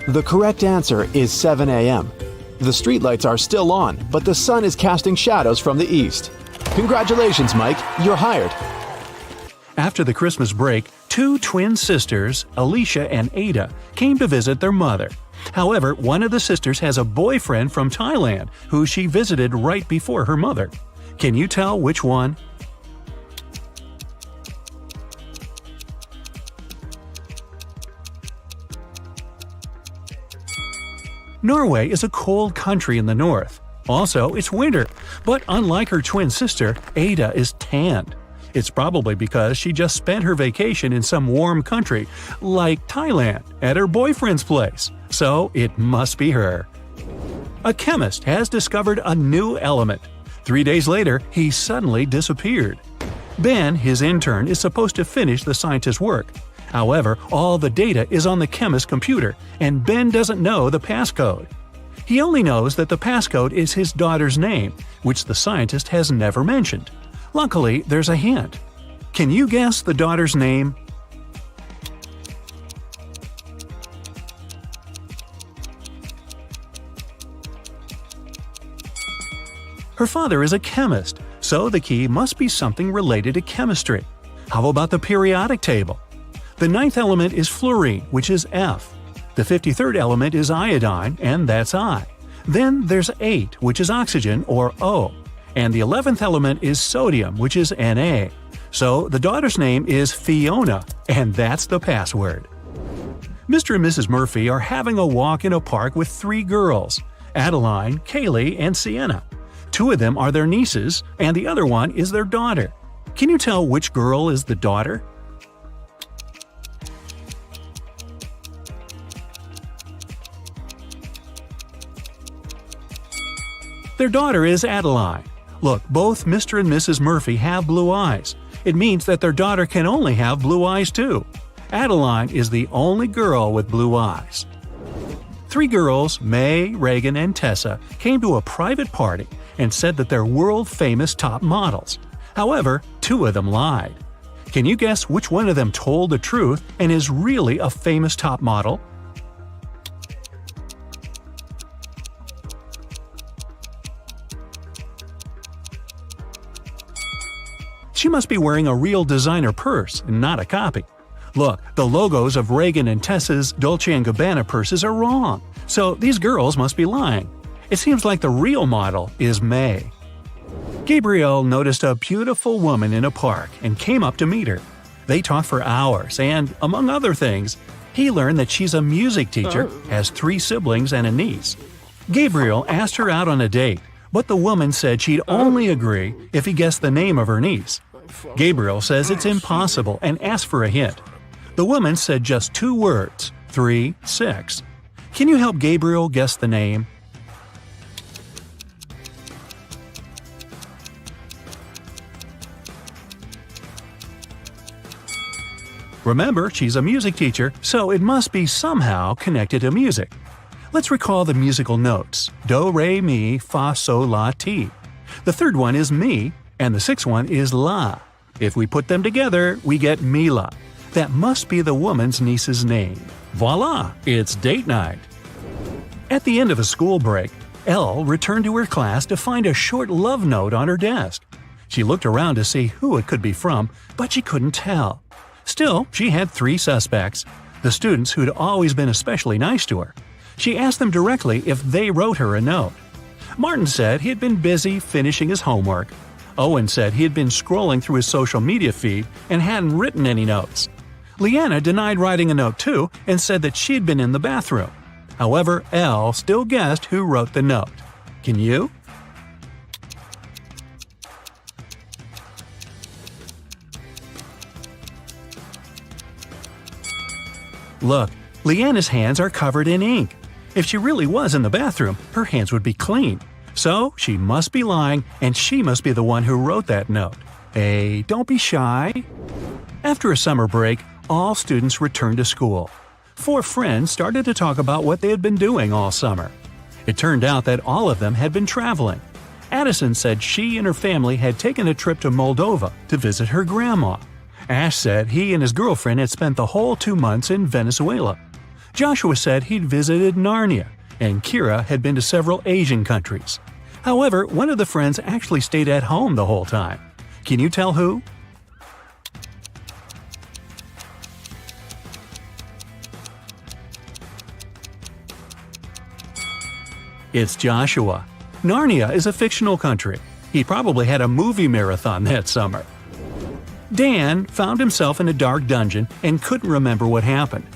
The correct answer is 7 a.m. The streetlights are still on, but the sun is casting shadows from the east. Congratulations, Mike. You're hired. After the Christmas break, 2 twin sisters, Alicia and Ada, came to visit their mother. However, one of the sisters has a boyfriend from Thailand who she visited right before her mother. Can you tell which one? Norway is a cold country in the north. Also, it's winter, but unlike her twin sister, Ada is tanned. It's probably because she just spent her vacation in some warm country, like Thailand, at her boyfriend's place. So it must be her. A chemist has discovered a new element. 3 days later, he suddenly disappeared. Ben, his intern, is supposed to finish the scientist's work. However, all the data is on the chemist's computer, and Ben doesn't know the passcode. He only knows that the passcode is his daughter's name, which the scientist has never mentioned. Luckily, there's a hint. Can you guess the daughter's name? Her father is a chemist, so the key must be something related to chemistry. How about the periodic table? The 9th element is fluorine, which is F. The 53rd element is iodine, and that's I. Then there's 8, which is oxygen, or O. And the 11th element is sodium, which is Na. So the daughter's name is Fiona, and that's the password. Mr. and Mrs. Murphy are having a walk in a park with 3 girls: Adeline, Kaylee, and Sienna. 2 of them are their nieces, and the other one is their daughter. Can you tell which girl is the daughter? Their daughter is Adeline. Look, both Mr. and Mrs. Murphy have blue eyes. It means that their daughter can only have blue eyes too. Adeline is the only girl with blue eyes. 3 girls, May, Reagan, and Tessa, came to a private party and said that they're world-famous top models. However, 2 of them lied. Can you guess which one of them told the truth and is really a famous top model? She must be wearing a real designer purse and not a copy. Look, the logos of Reagan and Tessa's Dolce & Gabbana purses are wrong, so these girls must be lying. It seems like the real model is May. Gabriel noticed a beautiful woman in a park and came up to meet her. They talked for hours and, among other things, he learned that she's a music teacher, has 3 siblings and a niece. Gabriel asked her out on a date, but the woman said she'd only agree if he guessed the name of her niece. Gabriel says it's impossible and asked for a hint. The woman said just 2 words: 3, 6. Can you help Gabriel guess the name? Remember, she's a music teacher, so it must be somehow connected to music. Let's recall the musical notes: do, re, mi, fa, sol, la, ti. The 3rd one is mi, and the 6th one is la. If we put them together, we get Mila. That must be the woman's niece's name. Voila! It's date night. At the end of a school break, Elle returned to her class to find a short love note on her desk. She looked around to see who it could be from, but she couldn't tell. Still, she had 3 suspects: the students who'd always been especially nice to her. She asked them directly if they wrote her a note. Martin said he had been busy finishing his homework. Owen said he had been scrolling through his social media feed and hadn't written any notes. Leanna denied writing a note too and said that she'd been in the bathroom. However, Elle still guessed who wrote the note. Can you? Look, Leanna's hands are covered in ink. If she really was in the bathroom, her hands would be clean. So she must be lying, and she must be the one who wrote that note. Hey, don't be shy. After a summer break, all students returned to school. 4 friends started to talk about what they had been doing all summer. It turned out that all of them had been traveling. Addison said she and her family had taken a trip to Moldova to visit her grandma. Ash said he and his girlfriend had spent the whole 2 months in Venezuela. Joshua said he'd visited Narnia, and Kira had been to several Asian countries. However, one of the friends actually stayed at home the whole time. Can you tell who? It's Joshua. Narnia is a fictional country. He probably had a movie marathon that summer. Dan found himself in a dark dungeon and couldn't remember what happened.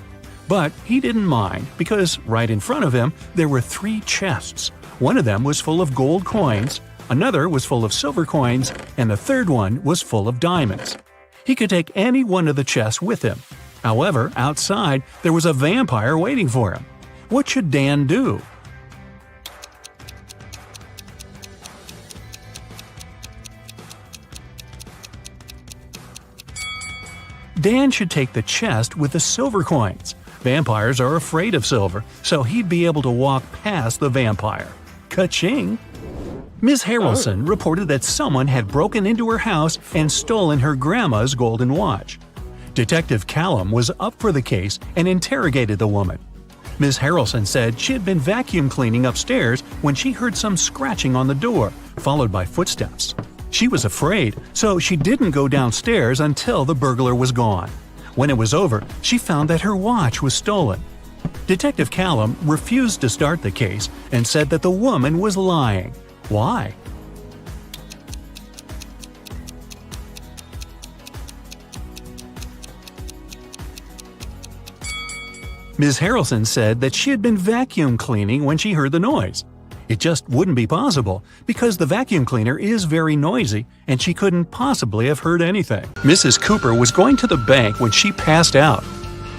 But he didn't mind because right in front of him there were 3 chests. One of them was full of gold coins, another was full of silver coins, and the third one was full of diamonds. He could take any one of the chests with him. However, outside there was a vampire waiting for him. What should Dan do? Dan should take the chest with the silver coins. Vampires are afraid of silver, so he'd be able to walk past the vampire. Ka-ching! Ms. Harrelson reported that someone had broken into her house and stolen her grandma's golden watch. Detective Callum was up for the case and interrogated the woman. Ms. Harrelson said she had been vacuum cleaning upstairs when she heard some scratching on the door, followed by footsteps. She was afraid, so she didn't go downstairs until the burglar was gone. When it was over, she found that her watch was stolen. Detective Callum refused to start the case and said that the woman was lying. Why? Ms. Harrelson said that she had been vacuum cleaning when she heard the noise. It just wouldn't be possible because the vacuum cleaner is very noisy and she couldn't possibly have heard anything. Mrs. Cooper was going to the bank when she passed out.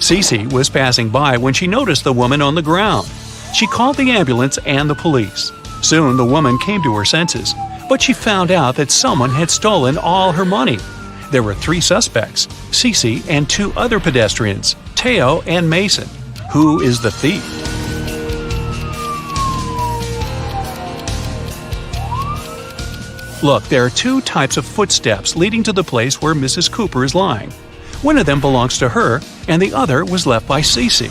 Cece was passing by when she noticed the woman on the ground. She called the ambulance and the police. Soon the woman came to her senses, but she found out that someone had stolen all her money. There were 3 suspects, Cece and 2 other pedestrians, Teo and Mason. Who is the thief? Look, there are 2 types of footsteps leading to the place where Mrs. Cooper is lying. One of them belongs to her, and the other was left by Cece.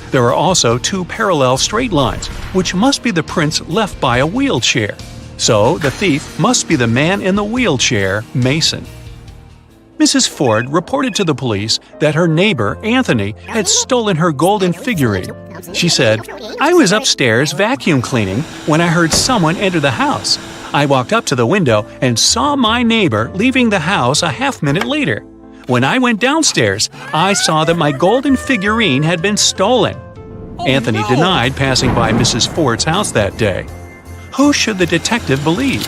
There are also 2 parallel straight lines, which must be the prints left by a wheelchair. So, the thief must be the man in the wheelchair, Mason. Mrs. Ford reported to the police that her neighbor, Anthony, had stolen her golden figurine. She said, "I was upstairs vacuum cleaning when I heard someone enter the house. I walked up to the window and saw my neighbor leaving the house a half-minute later. When I went downstairs, I saw that my golden figurine had been stolen." Anthony denied passing by Mrs. Ford's house that day. Who should the detective believe?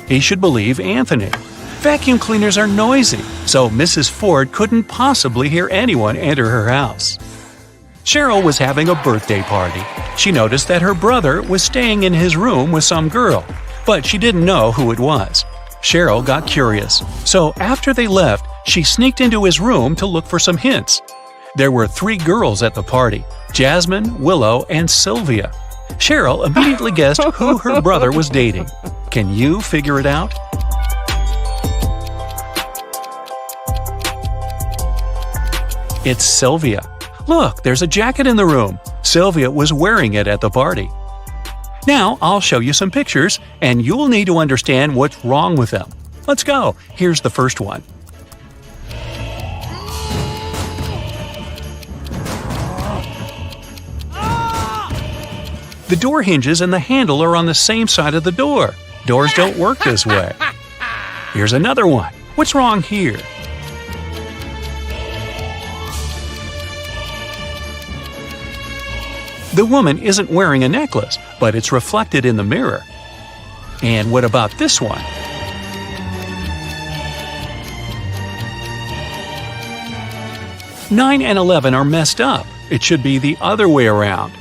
He should believe Anthony. Vacuum cleaners are noisy, so Mrs. Ford couldn't possibly hear anyone enter her house. Cheryl was having a birthday party. She noticed that her brother was staying in his room with some girl, but she didn't know who it was. Cheryl got curious, so after they left, she sneaked into his room to look for some hints. There were 3 girls at the party, Jasmine, Willow, and Sylvia. Cheryl immediately guessed who her brother was dating. Can you figure it out? It's Sylvia. Look, there's a jacket in the room. Sylvia was wearing it at the party. Now I'll show you some pictures, and you'll need to understand what's wrong with them. Let's go. Here's the first one. The door hinges and the handle are on the same side of the door. Doors don't work this way. Here's another one. What's wrong here? The woman isn't wearing a necklace, but it's reflected in the mirror. And what about this one? Nine and 11 are messed up. It should be the other way around.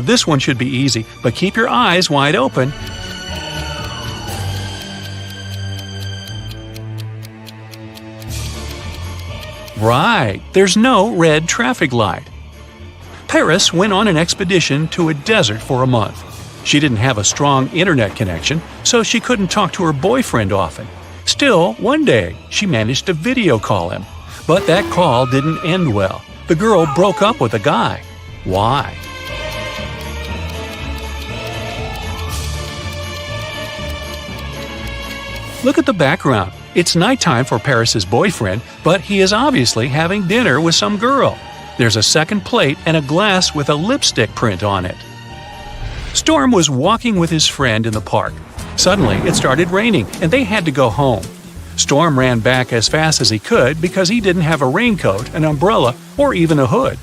This one should be easy, but keep your eyes wide open. Right, there's no red traffic light. Paris went on an expedition to a desert for a month. She didn't have a strong internet connection, so she couldn't talk to her boyfriend often. Still, one day, she managed to video call him. But that call didn't end well. The girl broke up with the guy. Why? Look at the background. It's nighttime for Paris's boyfriend, but he is obviously having dinner with some girl. There's a second plate and a glass with a lipstick print on it. Storm was walking with his friend in the park. Suddenly, it started raining, and they had to go home. Storm ran back as fast as he could because he didn't have a raincoat, an umbrella, or even a hood.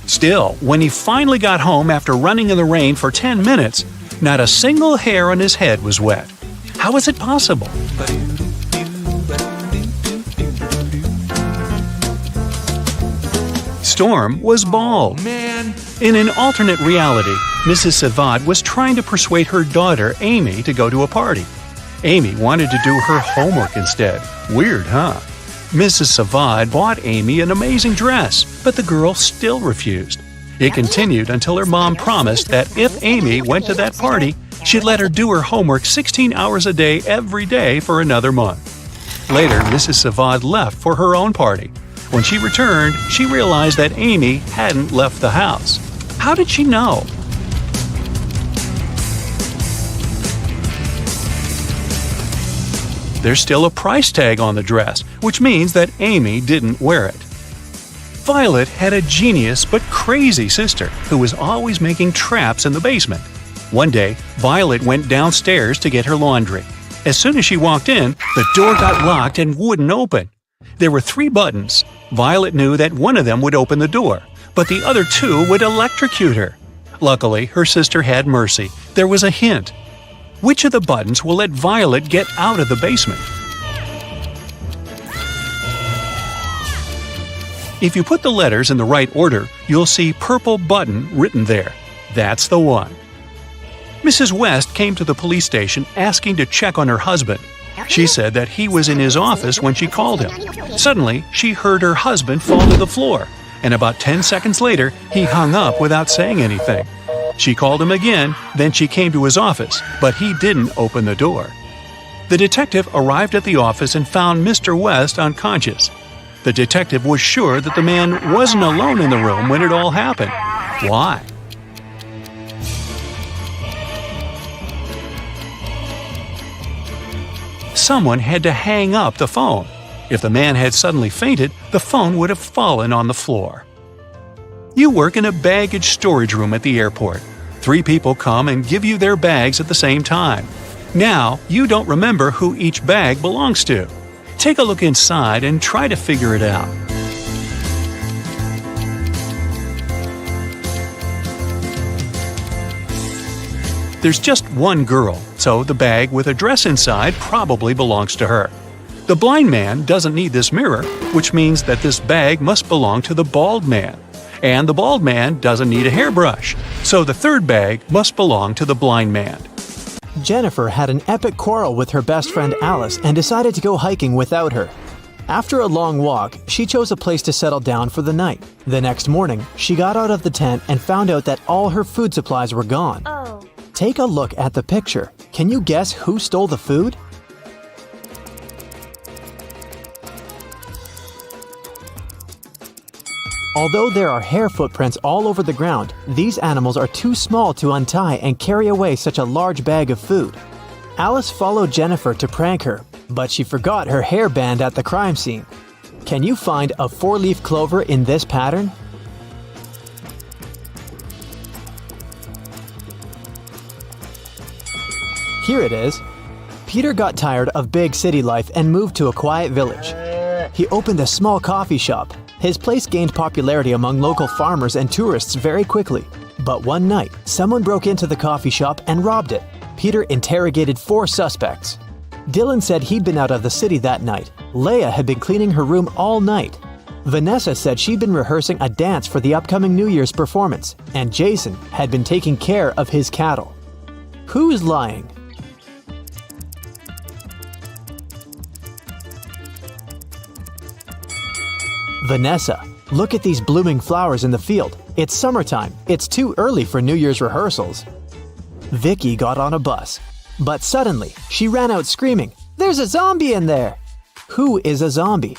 Still, when he finally got home after running in the rain for 10 minutes, not a single hair on his head was wet. How is it possible? Storm was bald. In an alternate reality, Mrs. Savad was trying to persuade her daughter, Amy, to go to a party. Amy wanted to do her homework instead. Weird, huh? Mrs. Savad bought Amy an amazing dress, but the girl still refused. It continued until her mom promised that if Amy went to that party, she'd let her do her homework 16 hours a day every day for another month. Later, Mrs. Savad left for her own party. When she returned, she realized that Amy hadn't left the house. How did she know? There's still a price tag on the dress, which means that Amy didn't wear it. Violet had a genius but crazy sister who was always making traps in the basement. One day, Violet went downstairs to get her laundry. As soon as she walked in, the door got locked and wouldn't open. There were 3 buttons. Violet knew that one of them would open the door, but the other 2 would electrocute her. Luckily, her sister had mercy. There was a hint. Which of the buttons will let Violet get out of the basement? If you put the letters in the right order, you'll see purple button written there. That's the one. Mrs. West came to the police station asking to check on her husband. She said that he was in his office when she called him. Suddenly, she heard her husband fall to the floor, and about 10 seconds later, he hung up without saying anything. She called him again, then she came to his office, but he didn't open the door. The detective arrived at the office and found Mr. West unconscious. The detective was sure that the man wasn't alone in the room when it all happened. Why? Someone had to hang up the phone. If the man had suddenly fainted, the phone would have fallen on the floor. You work in a baggage storage room at the airport. 3 people come and give you their bags at the same time. Now, you don't remember who each bag belongs to. Take a look inside and try to figure it out. There's just one girl, so the bag with a dress inside probably belongs to her. The blind man doesn't need this mirror, which means that this bag must belong to the bald man. And the bald man doesn't need a hairbrush, so the third bag must belong to the blind man. Jennifer had an epic quarrel with her best friend Alice and decided to go hiking without her. After a long walk, she chose a place to settle down for the night. The next morning, she got out of the tent and found out that all her food supplies were gone. Take a look at the picture. Can you guess who stole the food? Although there are hair footprints all over the ground, these animals are too small to untie and carry away such a large bag of food. Alice followed Jennifer to prank her, but she forgot her hairband at the crime scene. Can you find a 4-leaf clover in this pattern? Here it is. Peter got tired of big city life and moved to a quiet village. He opened a small coffee shop. His place gained popularity among local farmers and tourists very quickly. But one night, someone broke into the coffee shop and robbed it. Peter interrogated 4 suspects. Dylan said he'd been out of the city that night. Leia had been cleaning her room all night. Vanessa said she'd been rehearsing a dance for the upcoming New Year's performance, and Jason had been taking care of his cattle. Who's lying? Vanessa, look at these blooming flowers in the field. It's summertime. It's too early for New Year's rehearsals. Vicky got on a bus, but suddenly she ran out screaming, "There's a zombie in there!" Who is a zombie?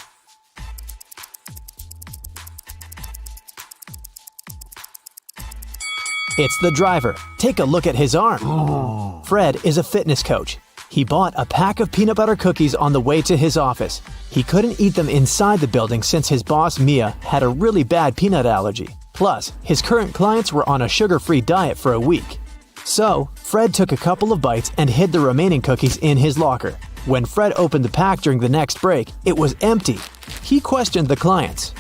It's the driver. Take a look at his arm. Fred is a fitness coach. He bought a pack of peanut butter cookies on the way to his office. He couldn't eat them inside the building since his boss, Mia, had a really bad peanut allergy. Plus, his current clients were on a sugar-free diet for a week. So, Fred took a couple of bites and hid the remaining cookies in his locker. When Fred opened the pack during the next break, it was empty. He questioned the clients.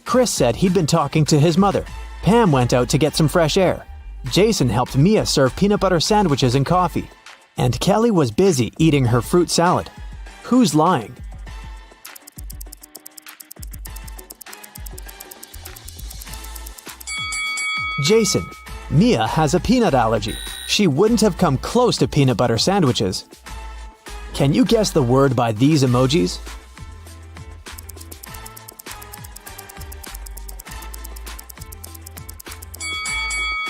Chris said he'd been talking to his mother. Pam went out to get some fresh air. Jason helped Mia serve peanut butter sandwiches and coffee. And Kelly was busy eating her fruit salad. Who's lying? Jason. Mia has a peanut allergy. She wouldn't have come close to peanut butter sandwiches. Can you guess the word by these emojis?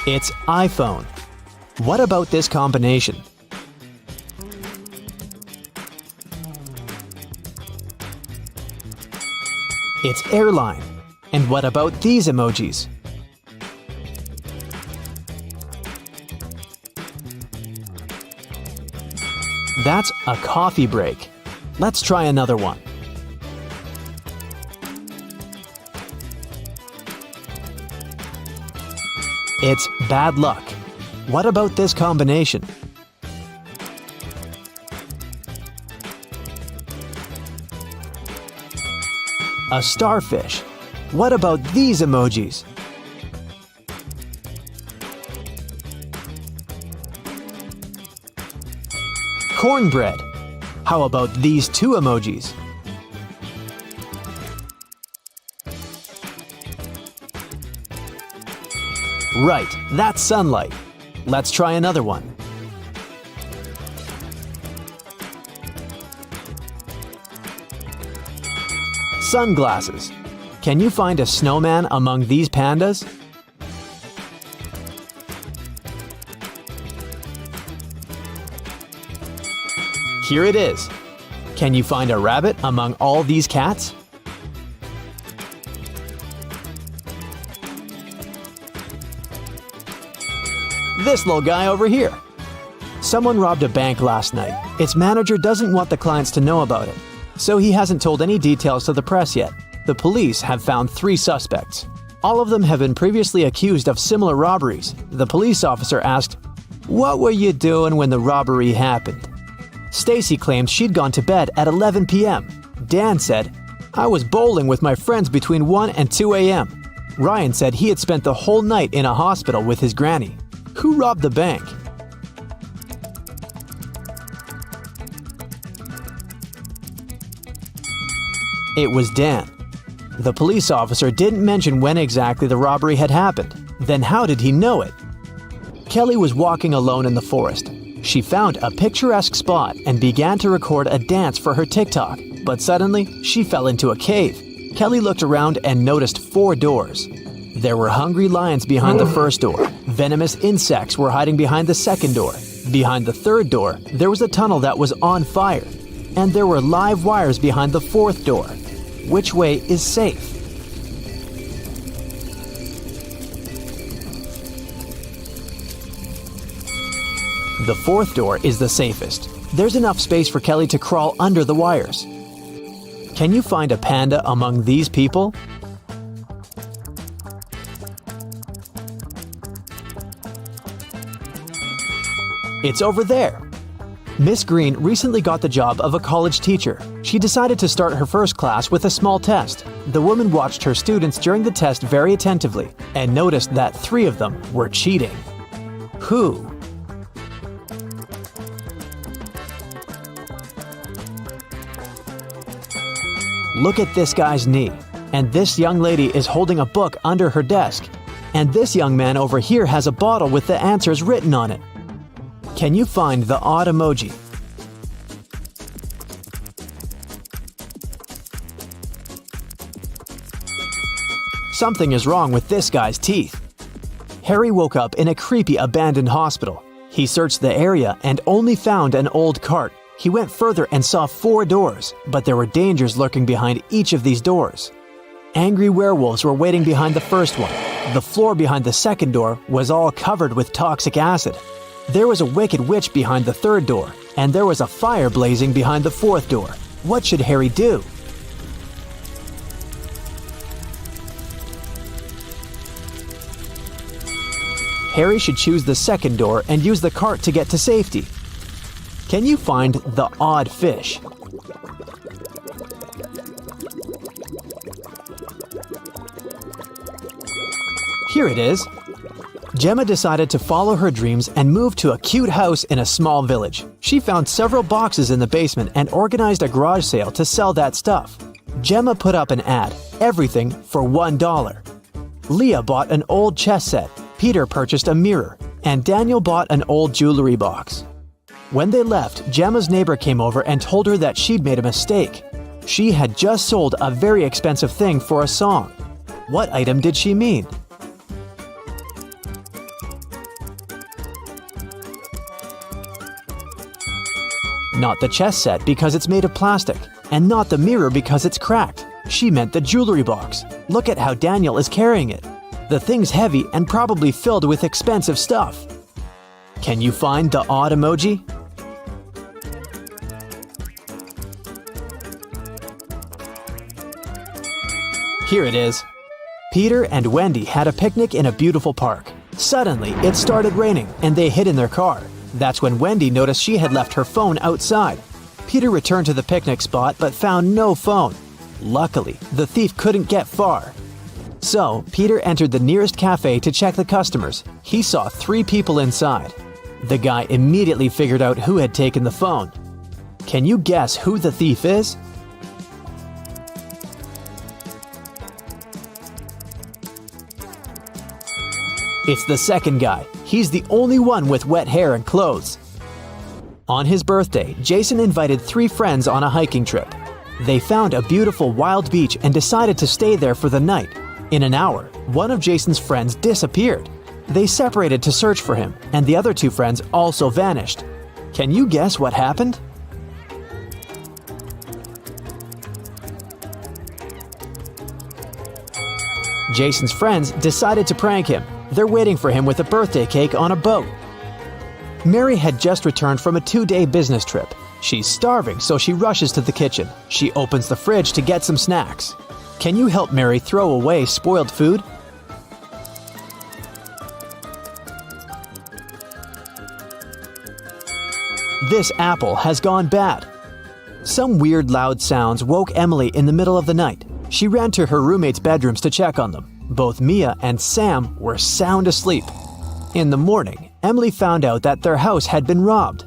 It's iPhone. What about this combination? It's airline. And what about these emojis? That's a coffee break. Let's try another one. It's bad luck. What about this combination? A starfish. What about these emojis? Cornbread. How about these 2 emojis? Right, that's sunlight. Let's try another one. Sunglasses. Can you find a snowman among these pandas? Here it is. Can you find a rabbit among all these cats? This little guy over here. Someone robbed a bank last night. Its manager doesn't want the clients to know about it, so he hasn't told any details to the press yet. The police have found 3 suspects. All of them have been previously accused of similar robberies. The police officer asked, "What were you doing when the robbery happened?" Stacy claimed she'd gone to bed at 11 p.m. Dan said, "I was bowling with my friends between 1 and 2 a.m. Ryan said he had spent the whole night in a hospital with his granny. Who robbed the bank? It was Dan. The police officer didn't mention when exactly the robbery had happened. Then how did he know it? Kelly was walking alone in the forest. She found a picturesque spot and began to record a dance for her TikTok, but suddenly she fell into a cave. Kelly looked around and noticed 4 doors. There were hungry lions behind the first door. Venomous insects were hiding behind the second door. Behind the third door, there was a tunnel that was on fire. And there were live wires behind the 4th door. Which way is safe? The 4th door is the safest. There's enough space for Kelly to crawl under the wires. Can you find a panda among these people? It's over there. Miss Green recently got the job of a college teacher. She decided to start her first class with a small test. The woman watched her students during the test very attentively and noticed that 3 of them were cheating. Who? Look at this guy's knee. And this young lady is holding a book under her desk. And this young man over here has a bottle with the answers written on it. Can you find the odd emoji? Something is wrong with this guy's teeth. Harry woke up in a creepy abandoned hospital. He searched the area and only found an old cart. He went further and saw 4 doors, but there were dangers lurking behind each of these doors. Angry werewolves were waiting behind the first one. The floor behind the second door was all covered with toxic acid. There was a wicked witch behind the third door, and there was a fire blazing behind the fourth door. What should Harry do? Harry should choose the second door and use the cart to get to safety. Can you find the odd fish? Here it is. Gemma decided to follow her dreams and move to a cute house in a small village. She found several boxes in the basement and organized a garage sale to sell that stuff. Gemma put up an ad, everything for $1. Leah bought an old chess set, Peter purchased a mirror, and Daniel bought an old jewelry box. When they left, Gemma's neighbor came over and told her that she'd made a mistake. She had just sold a very expensive thing for a song. What item did she mean? Not the chess set because it's made of plastic, and not the mirror because it's cracked. She meant the jewelry box. Look at how Daniel is carrying it. The thing's heavy and probably filled with expensive stuff. Can you find the odd emoji? Here it is. Peter and Wendy had a picnic in a beautiful park. Suddenly, it started raining and they hid in their car. That's when Wendy noticed she had left her phone outside. Peter returned to the picnic spot but found no phone. Luckily, the thief couldn't get far. So, Peter entered the nearest cafe to check the customers. He saw 3 people inside. The guy immediately figured out who had taken the phone. Can you guess who the thief is? It's the second guy. He's the only one with wet hair and clothes. On his birthday, Jason invited 3 friends on a hiking trip. They found a beautiful wild beach and decided to stay there for the night. In an hour, one of Jason's friends disappeared. They separated to search for him, and the other 2 friends also vanished. Can you guess what happened? Jason's friends decided to prank him. They're waiting for him with a birthday cake on a boat. Mary had just returned from a 2-day business trip. She's starving, so she rushes to the kitchen. She opens the fridge to get some snacks. Can you help Mary throw away spoiled food? This apple has gone bad. Some weird loud sounds woke Emily in the middle of the night. She ran to her roommates' bedrooms to check on them. Both Mia and Sam were sound asleep. In the morning, Emily found out that their house had been robbed.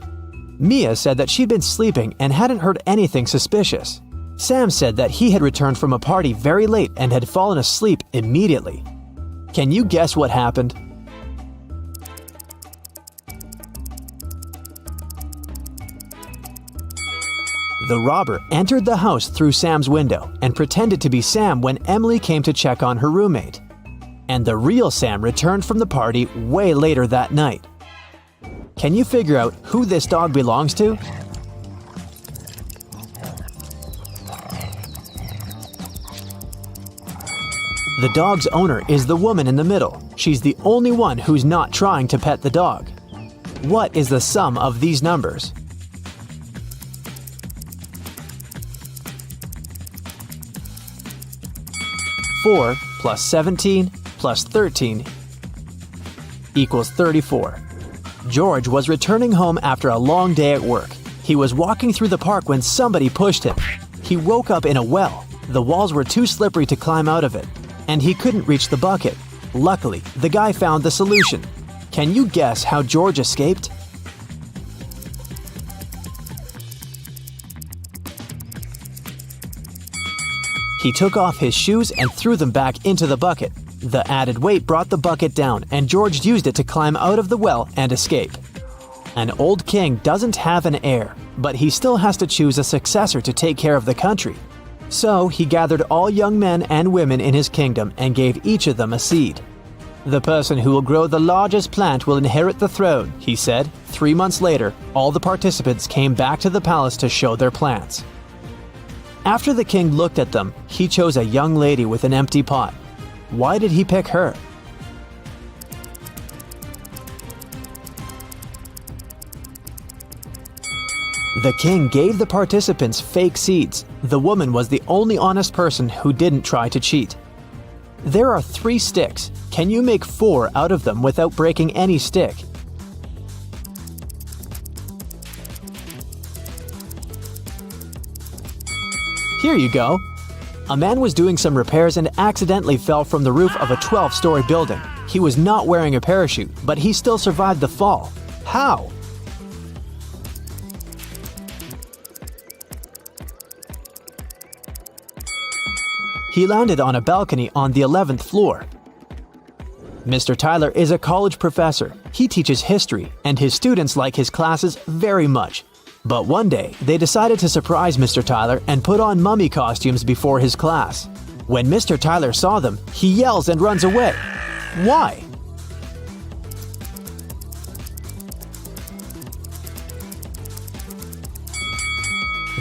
Mia said that she'd been sleeping and hadn't heard anything suspicious. Sam said that he had returned from a party very late and had fallen asleep immediately. Can you guess what happened? The robber entered the house through Sam's window and pretended to be Sam when Emily came to check on her roommate. And the real Sam returned from the party way later that night. Can you figure out who this dog belongs to? The dog's owner is the woman in the middle. She's the only one who's not trying to pet the dog. What is the sum of these numbers? Four plus 17 plus 13 equals 34. George was returning home after a long day at work. He was walking through the park when somebody pushed him. He woke up in a well. The walls were too slippery to climb out of it, and he couldn't reach the bucket. Luckily, the guy found the solution. Can you guess how George escaped? He took off his shoes and threw them back into the bucket. The added weight brought the bucket down, and George used it to climb out of the well and escape. An old king doesn't have an heir, but he still has to choose a successor to take care of the country. So he gathered all young men and women in his kingdom and gave each of them a seed. "The person who will grow the largest plant will inherit the throne," he said. 3 months later, all the participants came back to the palace to show their plants. After the king looked at them, he chose a young lady with an empty pot. Why did he pick her? The king gave the participants fake seeds. The woman was the only honest person who didn't try to cheat. There are 3 sticks. Can you make 4 out of them without breaking any stick? Here you go. A man was doing some repairs and accidentally fell from the roof of a 12-story building. He was not wearing a parachute, but he still survived the fall. How? He landed on a balcony on the 11th floor. Mr. Tyler is a college professor. He teaches history, and his students like his classes very much. But one day, they decided to surprise Mr. Tyler and put on mummy costumes before his class. When Mr. Tyler saw them, he yells and runs away. Why?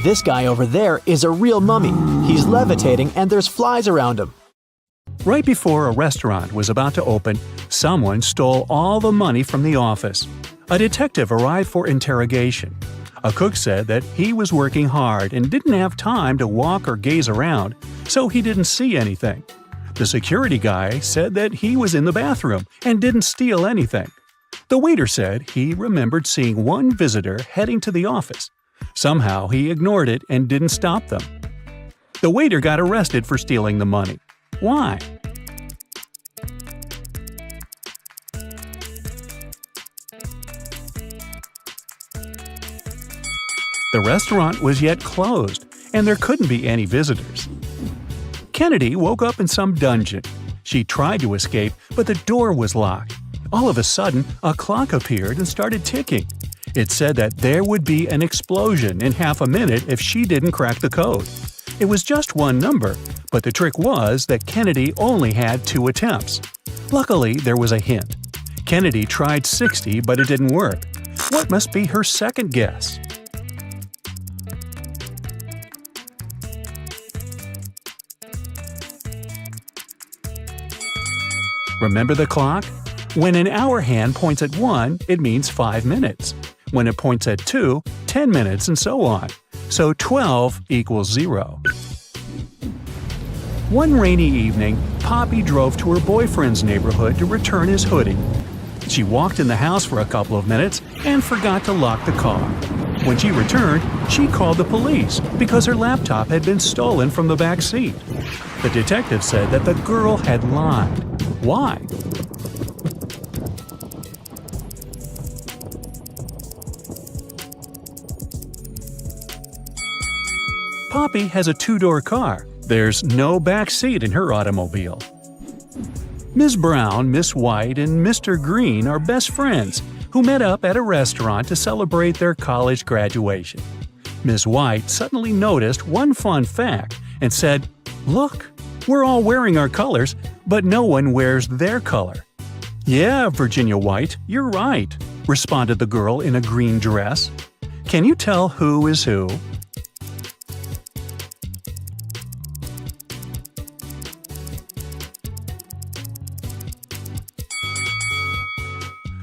This guy over there is a real mummy. He's levitating and there's flies around him. Right before a restaurant was about to open, someone stole all the money from the office. A detective arrived for interrogation. A cook said that he was working hard and didn't have time to walk or gaze around, so he didn't see anything. The security guy said that he was in the bathroom and didn't steal anything. The waiter said he remembered seeing one visitor heading to the office. Somehow he ignored it and didn't stop them. The waiter got arrested for stealing the money. Why? The restaurant was yet closed, and there couldn't be any visitors. Kennedy woke up in some dungeon. She tried to escape, but the door was locked. All of a sudden, a clock appeared and started ticking. It said that there would be an explosion in half a minute if she didn't crack the code. It was just one number, but the trick was that Kennedy only had 2 attempts. Luckily, there was a hint. Kennedy tried 60, but it didn't work. What must be her second guess? Remember the clock? When an hour hand points at 1, it means 5 minutes. When it points at 2, 10 minutes, and so on. So 12 equals 0. One rainy evening, Poppy drove to her boyfriend's neighborhood to return his hoodie. She walked in the house for a couple of minutes and forgot to lock the car. When she returned, she called the police because her laptop had been stolen from the back seat. The detective said that the girl had lied. Why? Poppy has a 2-door car. There's no back seat in her automobile. Ms. Brown, Miss White, and Mr. Green are best friends who met up at a restaurant to celebrate their college graduation. Ms. White suddenly noticed one fun fact and said, "Look, we're all wearing our colors, but no one wears their color." "Yeah, Virginia White, you're right," responded the girl in a green dress. "Can you tell who is who?"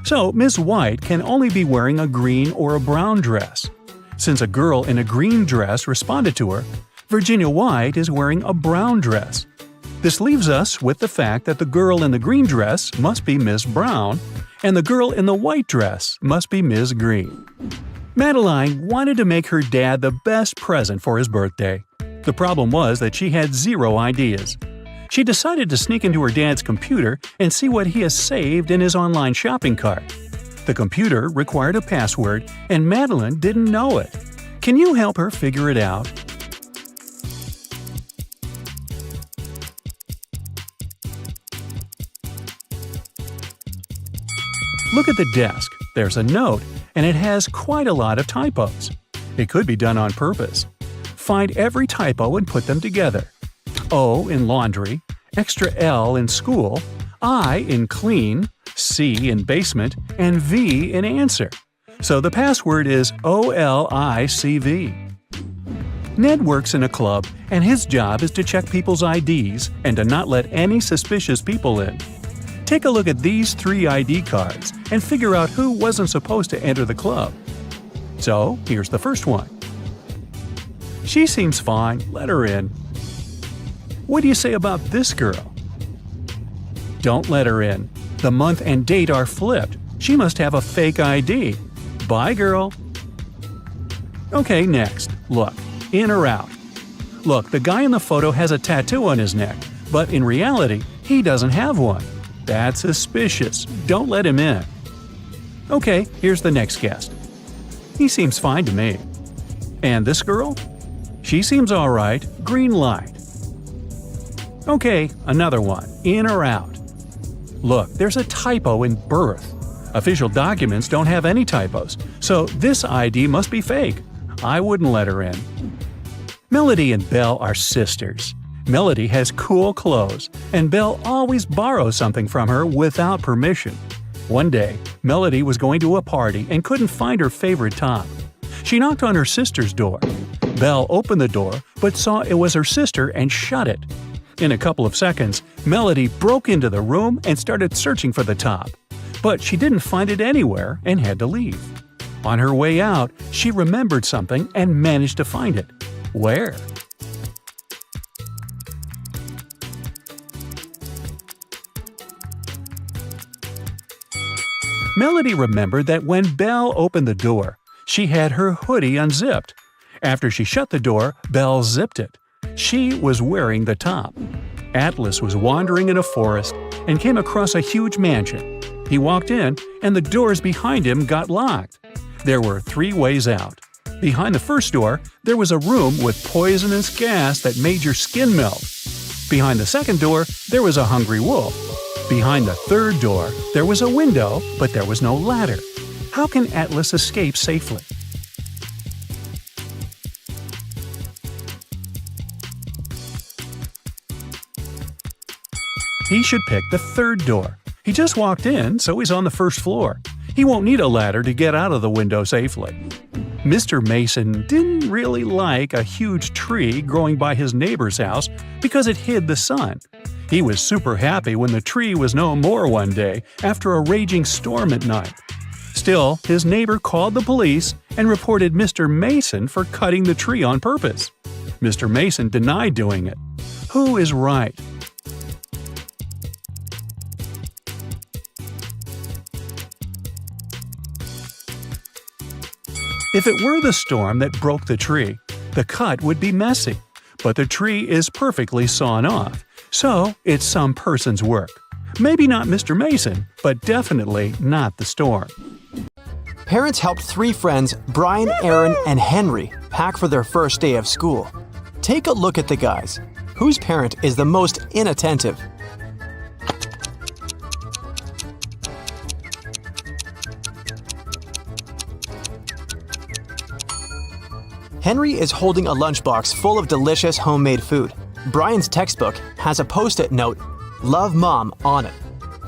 So, Ms. White can only be wearing a green or a brown dress. Since a girl in a green dress responded to her, Virginia White is wearing a brown dress. This leaves us with the fact that the girl in the green dress must be Miss Brown, and the girl in the white dress must be Ms. Green. Madeline wanted to make her dad the best present for his birthday. The problem was that she had zero ideas. She decided to sneak into her dad's computer and see what he has saved in his online shopping cart. The computer required a password, and Madeline didn't know it. Can you help her figure it out? Look at the desk. There's a note, and it has quite a lot of typos. It could be done on purpose. Find every typo and put them together. O in laundry, extra L in school, I in clean, C in basement, and V in answer. So the password is OLICV. Ned works in a club, and his job is to check people's IDs and to not let any suspicious people in. Take a look at these 3 ID cards and figure out who wasn't supposed to enter the club. So, here's the first one. She seems fine, let her in. What do you say about this girl? Don't let her in. The month and date are flipped. She must have a fake ID. Bye, girl. Okay, next. Look, in or out? Look, the guy in the photo has a tattoo on his neck, but in reality, he doesn't have one. That's suspicious. Don't let him in. Okay, here's the next guest. He seems fine to me. And this girl? She seems alright. Green light. Okay, another one. In or out? Look, there's a typo in birth. Official documents don't have any typos, so this ID must be fake. I wouldn't let her in. Melody and Belle are sisters. Melody has cool clothes, and Belle always borrows something from her without permission. One day, Melody was going to a party and couldn't find her favorite top. She knocked on her sister's door. Belle opened the door, but saw it was her sister and shut it. In a couple of seconds, Melody broke into the room and started searching for the top. But she didn't find it anywhere and had to leave. On her way out, she remembered something and managed to find it. Where? Melody remembered that when Belle opened the door, she had her hoodie unzipped. After she shut the door, Belle zipped it. She was wearing the top. Atlas was wandering in a forest and came across a huge mansion. He walked in, and the doors behind him got locked. There were 3 ways out. Behind the first door, there was a room with poisonous gas that made your skin melt. Behind the second door, there was a hungry wolf. Behind the third door, there was a window, but there was no ladder. How can Atlas escape safely? He should pick the third door. He just walked in, so he's on the first floor. He won't need a ladder to get out of the window safely. Mr. Mason didn't really like a huge tree growing by his neighbor's house because it hid the sun. He was super happy when the tree was no more one day after a raging storm at night. Still, his neighbor called the police and reported Mr. Mason for cutting the tree on purpose. Mr. Mason denied doing it. Who is right? If it were the storm that broke the tree, the cut would be messy, but the tree is perfectly sawn off, so it's some person's work. Maybe not Mr. Mason, but definitely not the storm. Parents helped 3 friends, Brian, Aaron, and Henry, pack for their first day of school. Take a look at the guys. Whose parent is the most inattentive? Henry is holding a lunchbox full of delicious homemade food. Brian's textbook has a post-it note, "Love Mom," on it.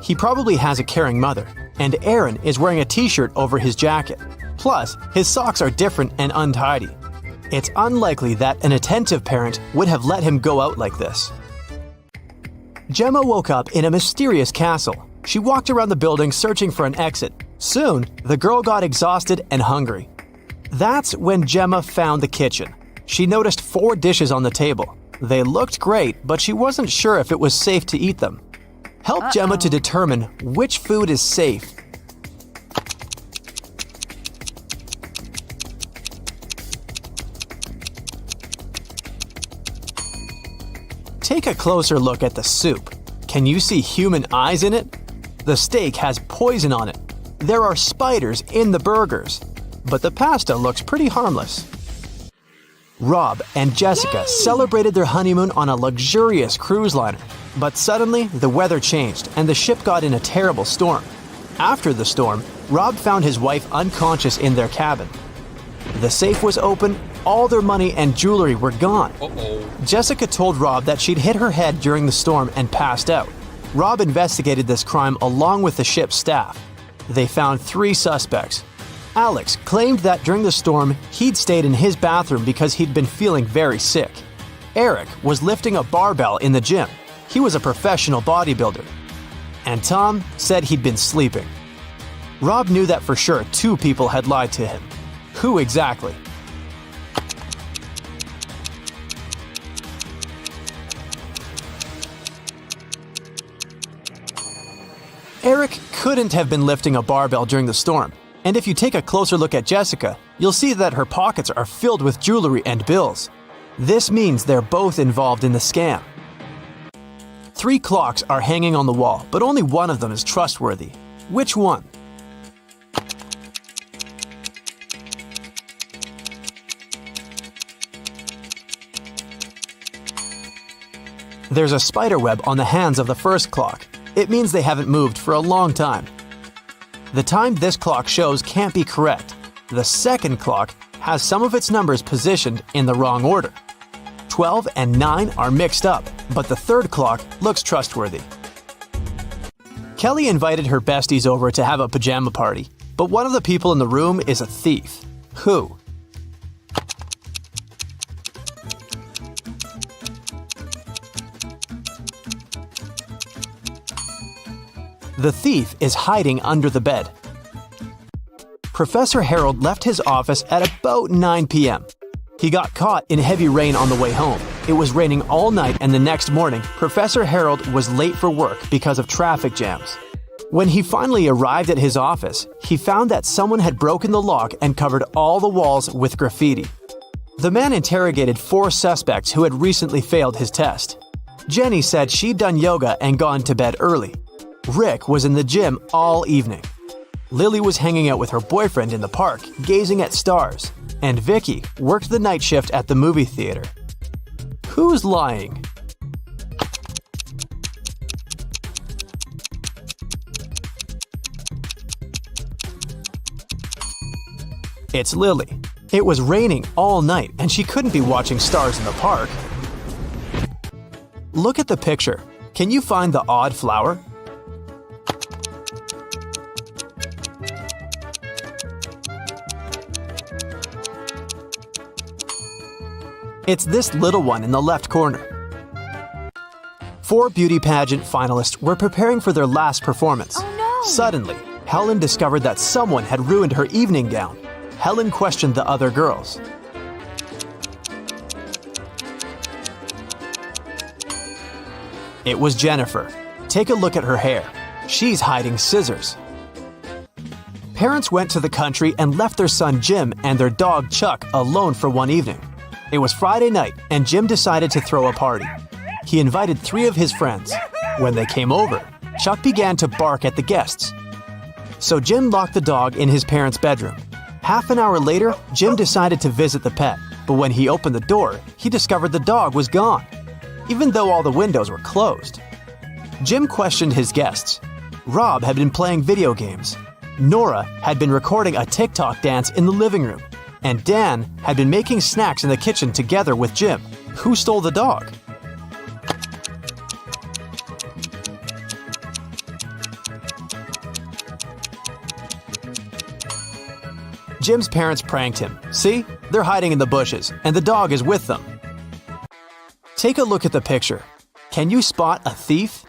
He probably has a caring mother. And Aaron is wearing a t-shirt over his jacket. Plus, his socks are different and untidy. It's unlikely that an attentive parent would have let him go out like this. Gemma woke up in a mysterious castle. She walked around the building searching for an exit. Soon, the girl got exhausted and hungry. That's when Gemma found the kitchen. She noticed 4 dishes on the table. They looked great, but she wasn't sure if it was safe to eat them. Help Gemma to determine which food is safe. Take a closer look at the soup. Can you see human eyes in it? The steak has poison on it. There are spiders in the burgers. But the pasta looks pretty harmless. Rob and Jessica celebrated their honeymoon on a luxurious cruise liner. But suddenly, the weather changed and the ship got in a terrible storm. After the storm, Rob found his wife unconscious in their cabin. The safe was open, all their money and jewelry were gone. Jessica told Rob that she'd hit her head during the storm and passed out. Rob investigated this crime along with the ship's staff. They found 3 suspects. Alex claimed that during the storm, he'd stayed in his bathroom because he'd been feeling very sick. Eric was lifting a barbell in the gym. He was a professional bodybuilder. And Tom said he'd been sleeping. Rob knew that for sure 2 people had lied to him. Who exactly? Eric couldn't have been lifting a barbell during the storm. And if you take a closer look at Jessica, you'll see that her pockets are filled with jewelry and bills. This means they're both involved in the scam. 3 clocks are hanging on the wall, but only one of them is trustworthy. Which one? There's a spider web on the hands of the first clock. It means they haven't moved for a long time. The time this clock shows can't be correct. The second clock has some of its numbers positioned in the wrong order. 12 and 9 are mixed up, but the third clock looks trustworthy. Kelly invited her besties over to have a pajama party, but one of the people in the room is a thief. Who? The thief is hiding under the bed. Professor Harold left his office at about 9 p.m. He got caught in heavy rain on the way home. It was raining all night, and the next morning, Professor Harold was late for work because of traffic jams. When he finally arrived at his office, he found that someone had broken the lock and covered all the walls with graffiti. The man interrogated 4 suspects who had recently failed his test. Jenny said she'd done yoga and gone to bed early. Rick was in the gym all evening. Lily was hanging out with her boyfriend in the park, gazing at stars. And Vicky worked the night shift at the movie theater. Who's lying? It's Lily. It was raining all night and she couldn't be watching stars in the park. Look at the picture. Can you find the odd flower? It's this little one in the left corner. 4 beauty pageant finalists were preparing for their last performance. Oh no! Suddenly, Helen discovered that someone had ruined her evening gown. Helen questioned the other girls. It was Jennifer. Take a look at her hair. She's hiding scissors. Parents went to the country and left their son Jim and their dog Chuck alone for one evening. It was Friday night, and Jim decided to throw a party. He invited 3 of his friends. When they came over, Chuck began to bark at the guests. So Jim locked the dog in his parents' bedroom. Half an hour later, Jim decided to visit the pet, but when he opened the door, he discovered the dog was gone, even though all the windows were closed. Jim questioned his guests. Rob had been playing video games. Nora had been recording a TikTok dance in the living room. And Dan had been making snacks in the kitchen together with Jim. Who stole the dog? Jim's parents pranked him. See? They're hiding in the bushes, and the dog is with them. Take a look at the picture. Can you spot a thief?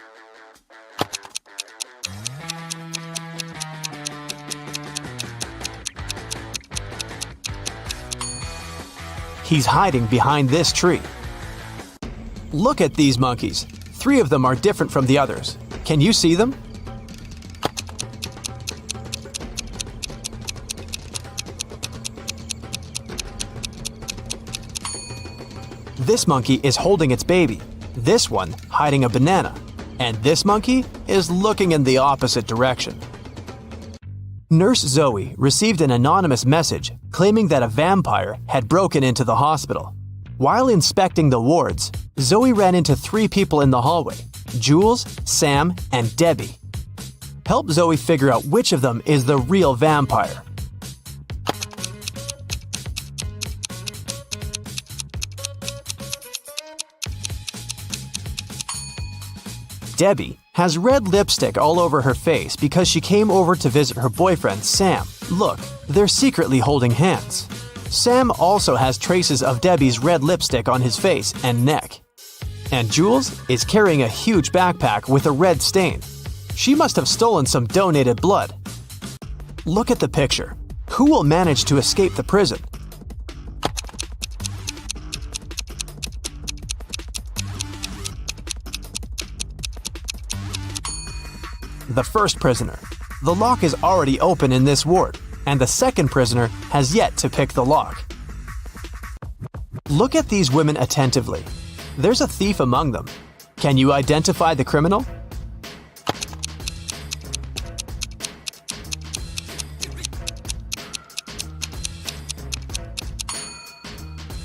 He's hiding behind this tree. Look at these monkeys. 3 of them are different from the others. Can you see them? This monkey is holding its baby. this one hiding a banana, and this monkey is looking in the opposite direction. Nurse Zoe received an anonymous message claiming that a vampire had broken into the hospital. While inspecting the wards, Zoe ran into 3 people in the hallway: Jules, Sam, and Debbie. Help Zoe figure out which of them is the real vampire. Debbie has red lipstick all over her face because she came over to visit her boyfriend, Sam. Look, they're secretly holding hands. Sam also has traces of Debbie's red lipstick on his face and neck. And Jules is carrying a huge backpack with a red stain. She must have stolen some donated blood. Look at the picture. Who will manage to escape the prison? The first prisoner. The lock is already open in this ward, and the second prisoner has yet to pick the lock. Look at these women attentively. There's a thief among them. Can you identify the criminal?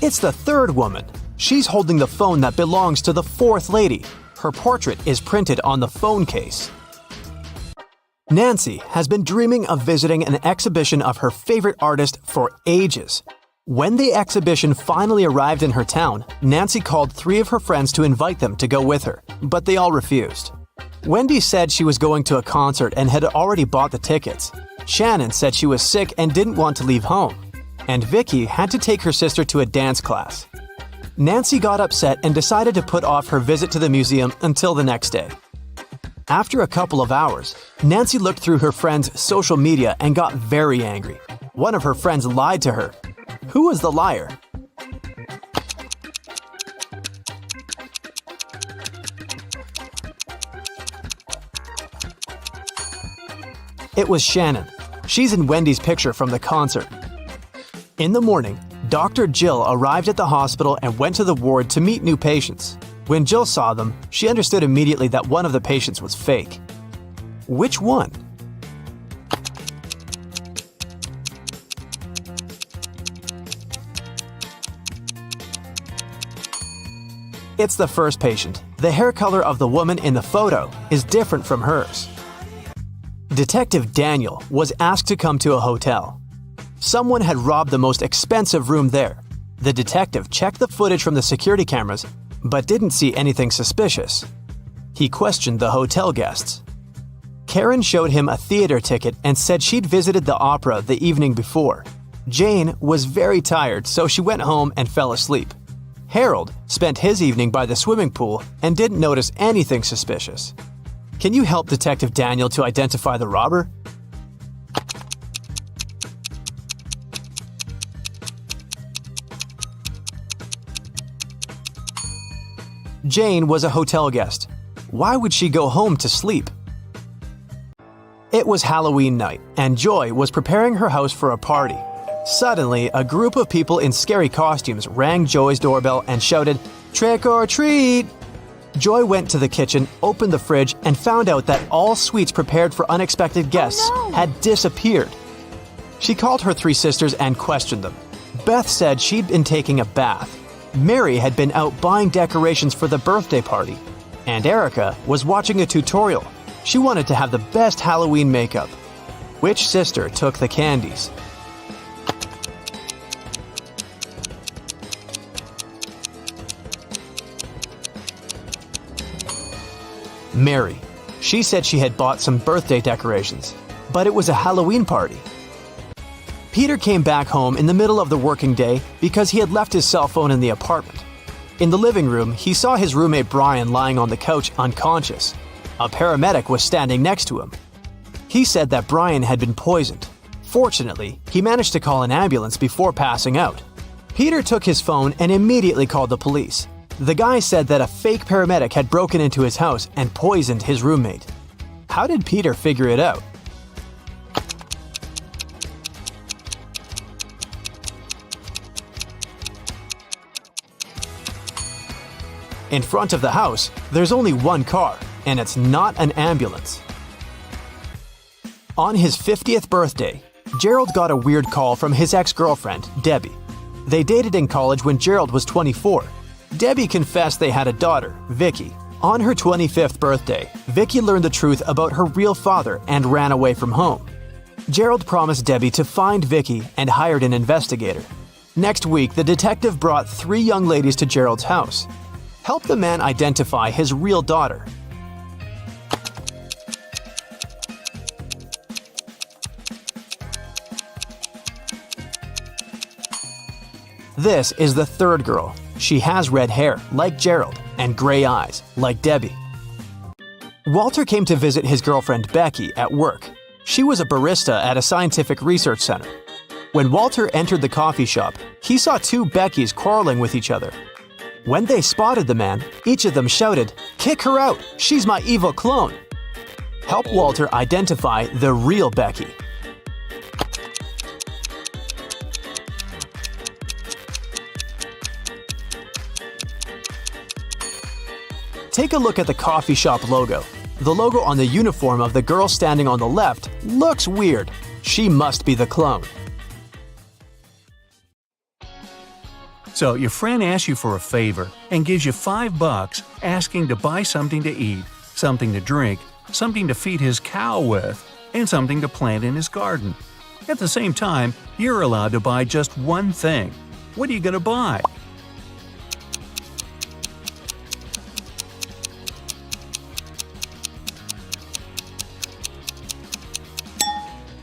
It's the third woman. She's holding the phone that belongs to the fourth lady. Her portrait is printed on the phone case. Nancy has been dreaming of visiting an exhibition of her favorite artist for ages. When the exhibition finally arrived in her town, Nancy called 3 of her friends to invite them to go with her, but they all refused. Wendy said she was going to a concert and had already bought the tickets. Shannon said she was sick and didn't want to leave home. And Vicky had to take her sister to a dance class. Nancy got upset and decided to put off her visit to the museum until the next day. After a couple of hours, Nancy looked through her friend's social media and got very angry. One of her friends lied to her. Who was the liar? It was Shannon. She's in Wendy's picture from the concert. In the morning, Dr. Jill arrived at the hospital and went to the ward to meet new patients. When Jill saw them, she understood immediately that one of the patients was fake. Which one? It's the first patient. The hair color of the woman in the photo is different from hers. Detective Daniel was asked to come to a hotel. Someone had robbed the most expensive room there. The detective checked the footage from the security cameras, but didn't see anything suspicious. He questioned the hotel guests. Karen showed him a theater ticket and said she'd visited the opera the evening before. Jane was very tired, so she went home and fell asleep. Harold spent his evening by the swimming pool and didn't notice anything suspicious. Can you help Detective Daniel to identify the robber? Jane was a hotel guest. Why would she go home to sleep? It was Halloween night, and Joy was preparing her house for a party. Suddenly, a group of people in scary costumes rang Joy's doorbell and shouted, "Trick or treat!" Joy went to the kitchen, opened the fridge, and found out that all sweets prepared for unexpected guests had disappeared. She called her 3 sisters and questioned them. Beth said she'd been taking a bath. Mary had been out buying decorations for the birthday party. And Erica was watching a tutorial. She wanted to have the best Halloween makeup. Which sister took the candies? Mary. She said she had bought some birthday decorations, but it was a Halloween party. Peter came back home in the middle of the working day because he had left his cell phone in the apartment. In the living room, he saw his roommate Brian lying on the couch unconscious. A paramedic was standing next to him. He said that Brian had been poisoned. Fortunately, he managed to call an ambulance before passing out. Peter took his phone and immediately called the police. The guy said that a fake paramedic had broken into his house and poisoned his roommate. How did Peter figure it out? In front of the house, there's only one car, and it's not an ambulance. On his 50th birthday, Gerald got a weird call from his ex-girlfriend, Debbie. They dated in college when Gerald was 24. Debbie confessed they had a daughter, Vicky. On her 25th birthday, Vicky learned the truth about her real father and ran away from home. Gerald promised Debbie to find Vicky and hired an investigator. Next week, the detective brought 3 young ladies to Gerald's house. Help the man identify his real daughter. This is the third girl. She has red hair, like Gerald, and gray eyes, like Debbie. Walter came to visit his girlfriend Becky at work. She was a barista at a scientific research center. When Walter entered the coffee shop, he saw 2 Beckys quarreling with each other. When they spotted the man, each of them shouted, "Kick her out! She's my evil clone!" Help Walter identify the real Becky. Take a look at the coffee shop logo. The logo on the uniform of the girl standing on the left looks weird. She must be the clone. So your friend asks you for a favor and gives you $5 asking to buy something to eat, something to drink, something to feed his cow with, and something to plant in his garden. At the same time, you're allowed to buy just one thing. What are you going to buy?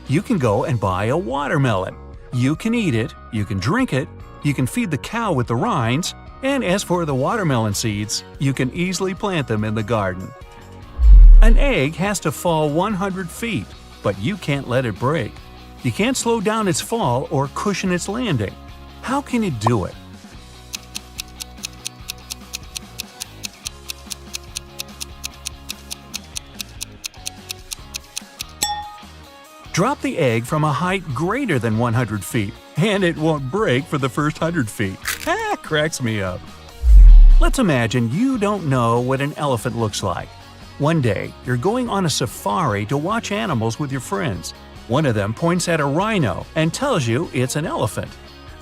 You can go and buy a watermelon. You can eat it, you can drink it, you can feed the cow with the rinds, and as for the watermelon seeds, you can easily plant them in the garden. An egg has to fall 100 feet, but you can't let it break. You can't slow down its fall or cushion its landing. How can you do it? Drop the egg from a height greater than 100 feet, and it won't break for the first 100 feet. Cracks me up. Let's imagine you don't know what an elephant looks like. One day, you're going on a safari to watch animals with your friends. One of them points at a rhino and tells you it's an elephant.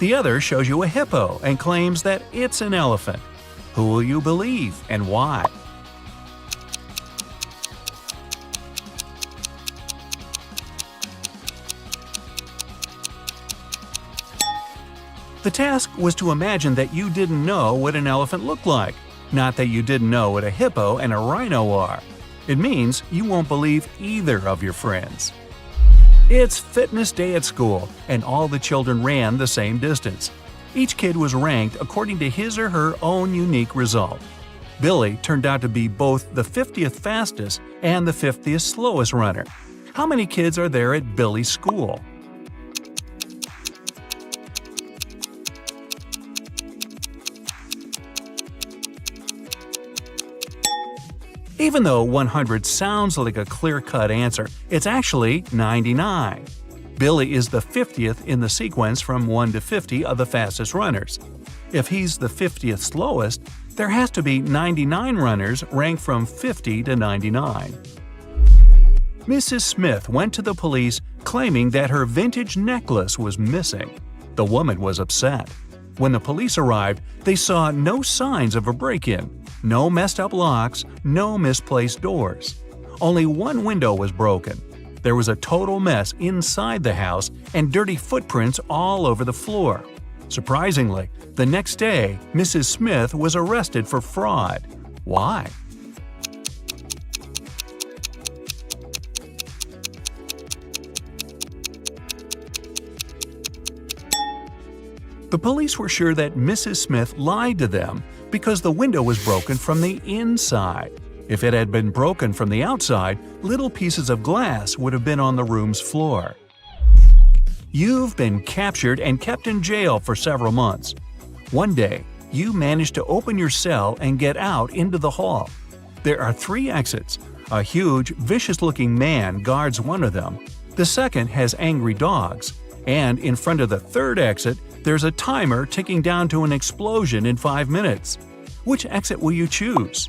The other shows you a hippo and claims that it's an elephant. Who will you believe and why? The task was to imagine that you didn't know what an elephant looked like, not that you didn't know what a hippo and a rhino are. It means you won't believe either of your friends. It's fitness day at school, and all the children ran the same distance. Each kid was ranked according to his or her own unique result. Billy turned out to be both the 50th fastest and the 50th slowest runner. How many kids are there at Billy's school? Even though 100 sounds like a clear-cut answer, it's actually 99. Billy is the 50th in the sequence from 1 to 50 of the fastest runners. If he's the 50th slowest, there has to be 99 runners ranked from 50 to 99. Mrs. Smith went to the police claiming that her vintage necklace was missing. The woman was upset. When the police arrived, they saw no signs of a break-in. No messed up locks, no misplaced doors. Only one window was broken. There was a total mess inside the house and dirty footprints all over the floor. Surprisingly, the next day, Mrs. Smith was arrested for fraud. Why? The police were sure that Mrs. Smith lied to them because the window was broken from the inside. If it had been broken from the outside, little pieces of glass would have been on the room's floor. You've been captured and kept in jail for several months. One day, you managed to open your cell and get out into the hall. There are 3 exits. A huge, vicious-looking man guards one of them. The second has angry dogs. And in front of the third exit, there's a timer ticking down to an explosion in 5 minutes. Which exit will you choose?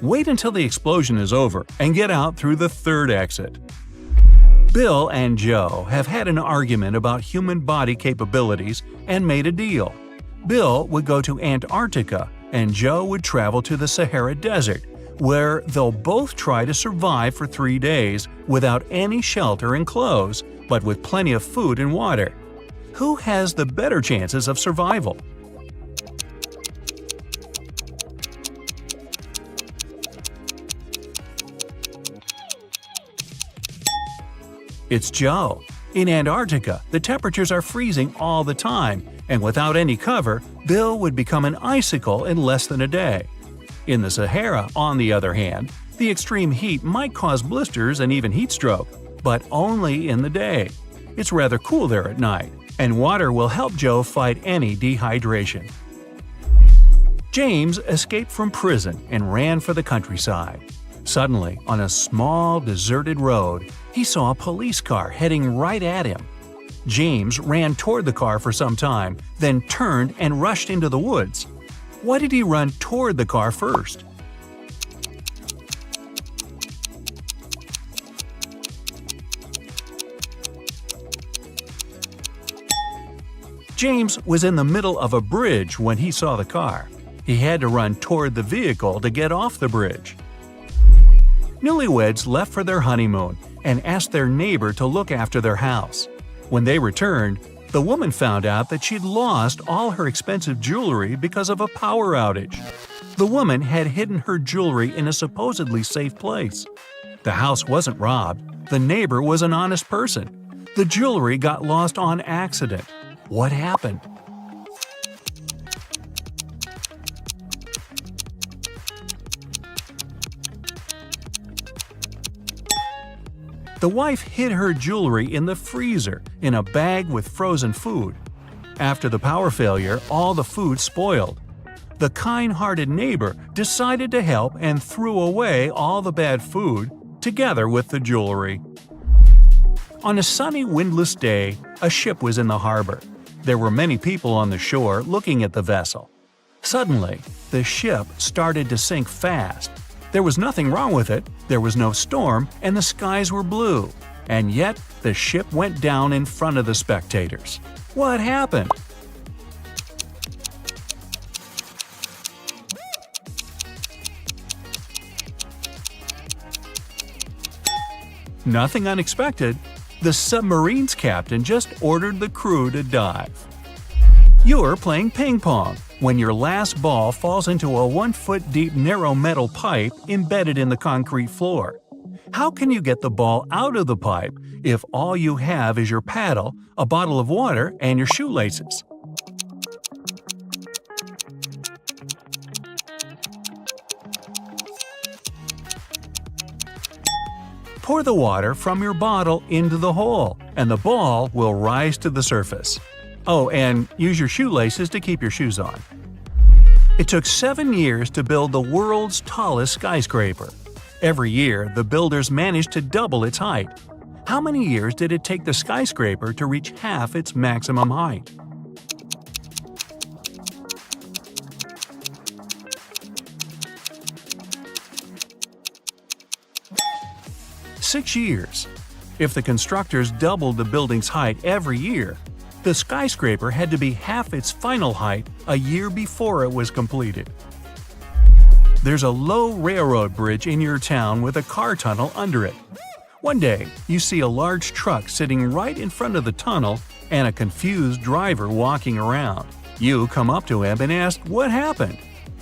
Wait until the explosion is over and get out through the third exit. Bill and Joe have had an argument about human body capabilities and made a deal. Bill would go to Antarctica and Joe would travel to the Sahara Desert, where they'll both try to survive for 3 days without any shelter and clothes, but with plenty of food and water. Who has the better chances of survival? It's Joe. In Antarctica, the temperatures are freezing all the time, and without any cover, Bill would become an icicle in less than a day. In the Sahara, on the other hand, the extreme heat might cause blisters and even heat stroke, but only in the day. It's rather cool there at night, and water will help Joe fight any dehydration. James escaped from prison and ran for the countryside. Suddenly, on a small, deserted road, he saw a police car heading right at him. James ran toward the car for some time, then turned and rushed into the woods. Why did he run toward the car first? James was in the middle of a bridge when he saw the car. He had to run toward the vehicle to get off the bridge. Newlyweds left for their honeymoon and asked their neighbor to look after their house. When they returned, the woman found out that she'd lost all her expensive jewelry because of a power outage. The woman had hidden her jewelry in a supposedly safe place. The house wasn't robbed. The neighbor was an honest person. The jewelry got lost on accident. What happened? The wife hid her jewelry in the freezer in a bag with frozen food. After the power failure, all the food spoiled. The kind-hearted neighbor decided to help and threw away all the bad food, together with the jewelry. On a sunny, windless day, a ship was in the harbor. There were many people on the shore looking at the vessel. Suddenly, the ship started to sink fast. There was nothing wrong with it, there was no storm, and the skies were blue. And yet, the ship went down in front of the spectators. What happened? Nothing unexpected. The submarine's captain just ordered the crew to dive. You're playing ping pong when your last ball falls into a 1-foot-deep narrow metal pipe embedded in the concrete floor. How can you get the ball out of the pipe if all you have is your paddle, a bottle of water, and your shoelaces? Pour the water from your bottle into the hole, and the ball will rise to the surface. Oh, and use your shoelaces to keep your shoes on. It took 7 years to build the world's tallest skyscraper. Every year, the builders managed to double its height. How many years did it take the skyscraper to reach half its maximum height? Six years. If the constructors doubled the building's height every year, the skyscraper had to be half its final height a year before it was completed. There's a low railroad bridge in your town with a car tunnel under it. One day, you see a large truck sitting right in front of the tunnel and a confused driver walking around. You come up to him and ask what happened.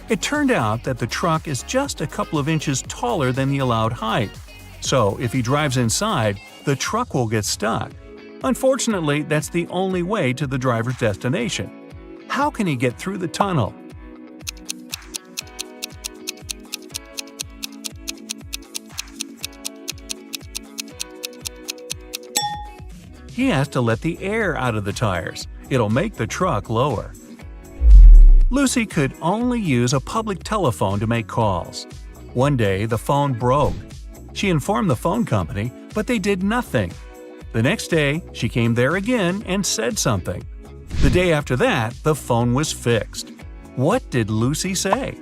It turned out that the truck is just a couple of inches taller than the allowed height. So if he drives inside, the truck will get stuck. Unfortunately, that's the only way to the driver's destination. How can he get through the tunnel? He has to let the air out of the tires. It'll make the truck lower. Lucy could only use a public telephone to make calls. One day, the phone broke. She informed the phone company, but they did nothing. The next day, she came there again and said something. The day after that, the phone was fixed. What did Lucy say?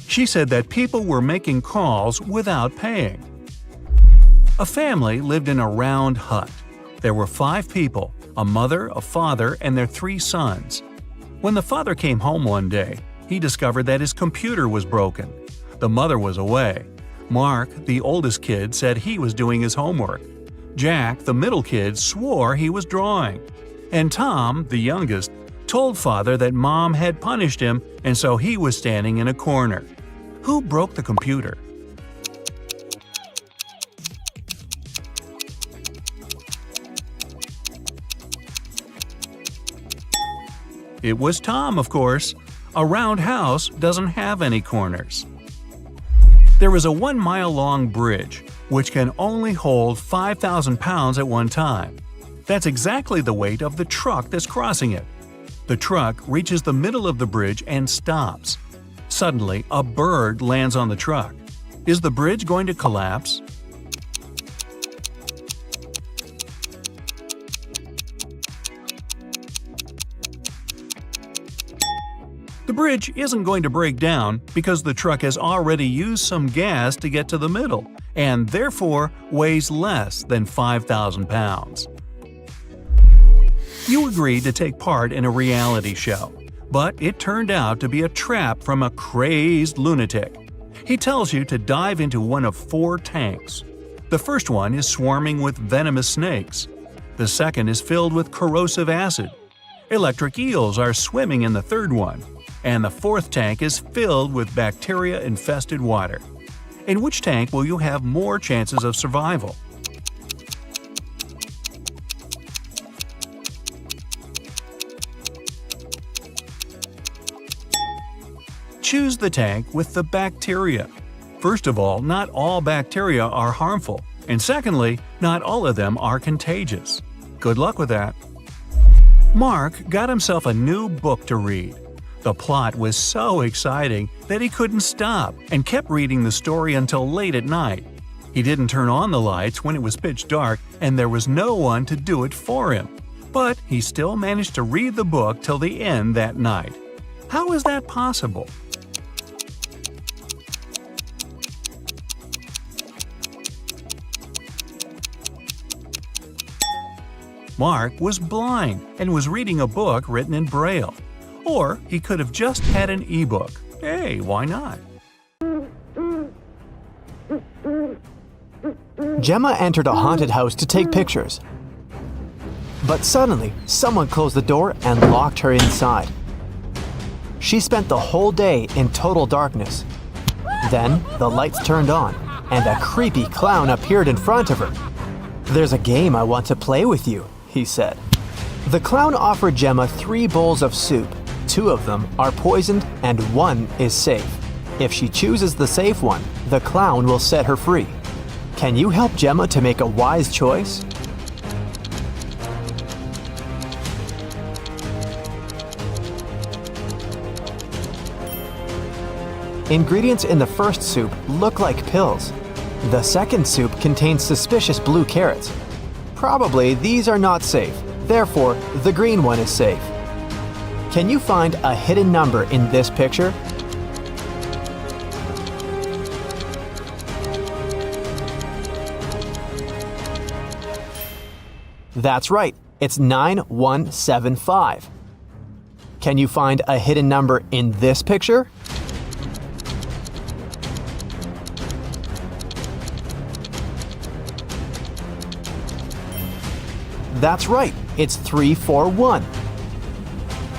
She said that people were making calls without paying. A family lived in a round hut. There were 5 people, a mother, a father, and their 3 sons. When the father came home one day, he discovered that his computer was broken. The mother was away. Mark, the oldest kid, said he was doing his homework. Jack, the middle kid, swore he was drawing. And Tom, the youngest, told father that mom had punished him and so he was standing in a corner. Who broke the computer? It was Tom, of course. A round house doesn't have any corners. There is a 1-mile-long bridge, which can only hold 5,000 pounds at one time. That's exactly the weight of the truck that's crossing it. The truck reaches the middle of the bridge and stops. Suddenly, a bird lands on the truck. Is the bridge going to collapse? The bridge isn't going to break down because the truck has already used some gas to get to the middle and therefore weighs less than 5,000 pounds. You agreed to take part in a reality show, but it turned out to be a trap from a crazed lunatic. He tells you to dive into one of 4 tanks. The first one is swarming with venomous snakes. The second is filled with corrosive acid. Electric eels are swimming in the third one. And the 4th tank is filled with bacteria-infested water. In which tank will you have more chances of survival? Choose the tank with the bacteria. First of all, not all bacteria are harmful, and secondly, not all of them are contagious. Good luck with that. Mark got himself a new book to read. The plot was so exciting that he couldn't stop and kept reading the story until late at night. He didn't turn on the lights when it was pitch dark and there was no one to do it for him. But he still managed to read the book till the end that night. How is that possible? Mark was blind and was reading a book written in Braille. Or he could have just had an e-book. Hey, why not? Gemma entered a haunted house to take pictures. But suddenly, someone closed the door and locked her inside. She spent the whole day in total darkness. Then, the lights turned on, and a creepy clown appeared in front of her. "There's a game I want to play with you," he said. The clown offered Gemma 3 bowls of soup. 2 of them are poisoned and 1 is safe. If she chooses the safe one, the clown will set her free. Can you help Gemma to make a wise choice? Ingredients in the first soup look like pills. The second soup contains suspicious blue carrots. Probably these are not safe, therefore the green one is safe. Can you find a hidden number in this picture? That's right, it's 9175. Can you find a hidden number in this picture? That's right, it's 341.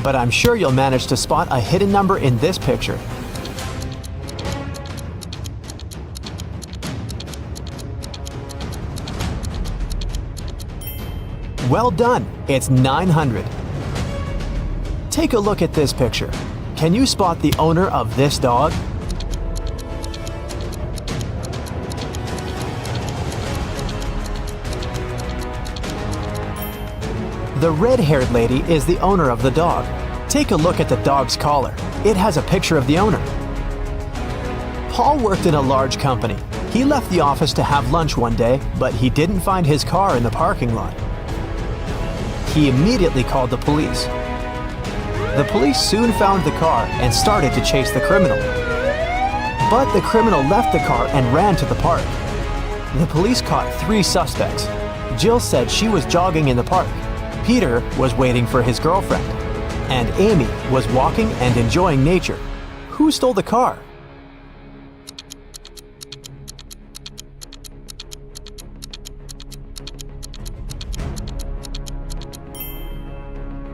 But I'm sure you'll manage to spot a hidden number in this picture. Well done, it's 900. Take a look at this picture. Can you spot the owner of this dog? The red-haired lady is the owner of the dog. Take a look at the dog's collar. It has a picture of the owner. Paul worked in a large company. He left the office to have lunch one day, but he didn't find his car in the parking lot. He immediately called the police. The police soon found the car and started to chase the criminal. But the criminal left the car and ran to the park. The police caught 3 suspects. Jill said she was jogging in the park. Peter was waiting for his girlfriend. And Amy was walking and enjoying nature. Who stole the car?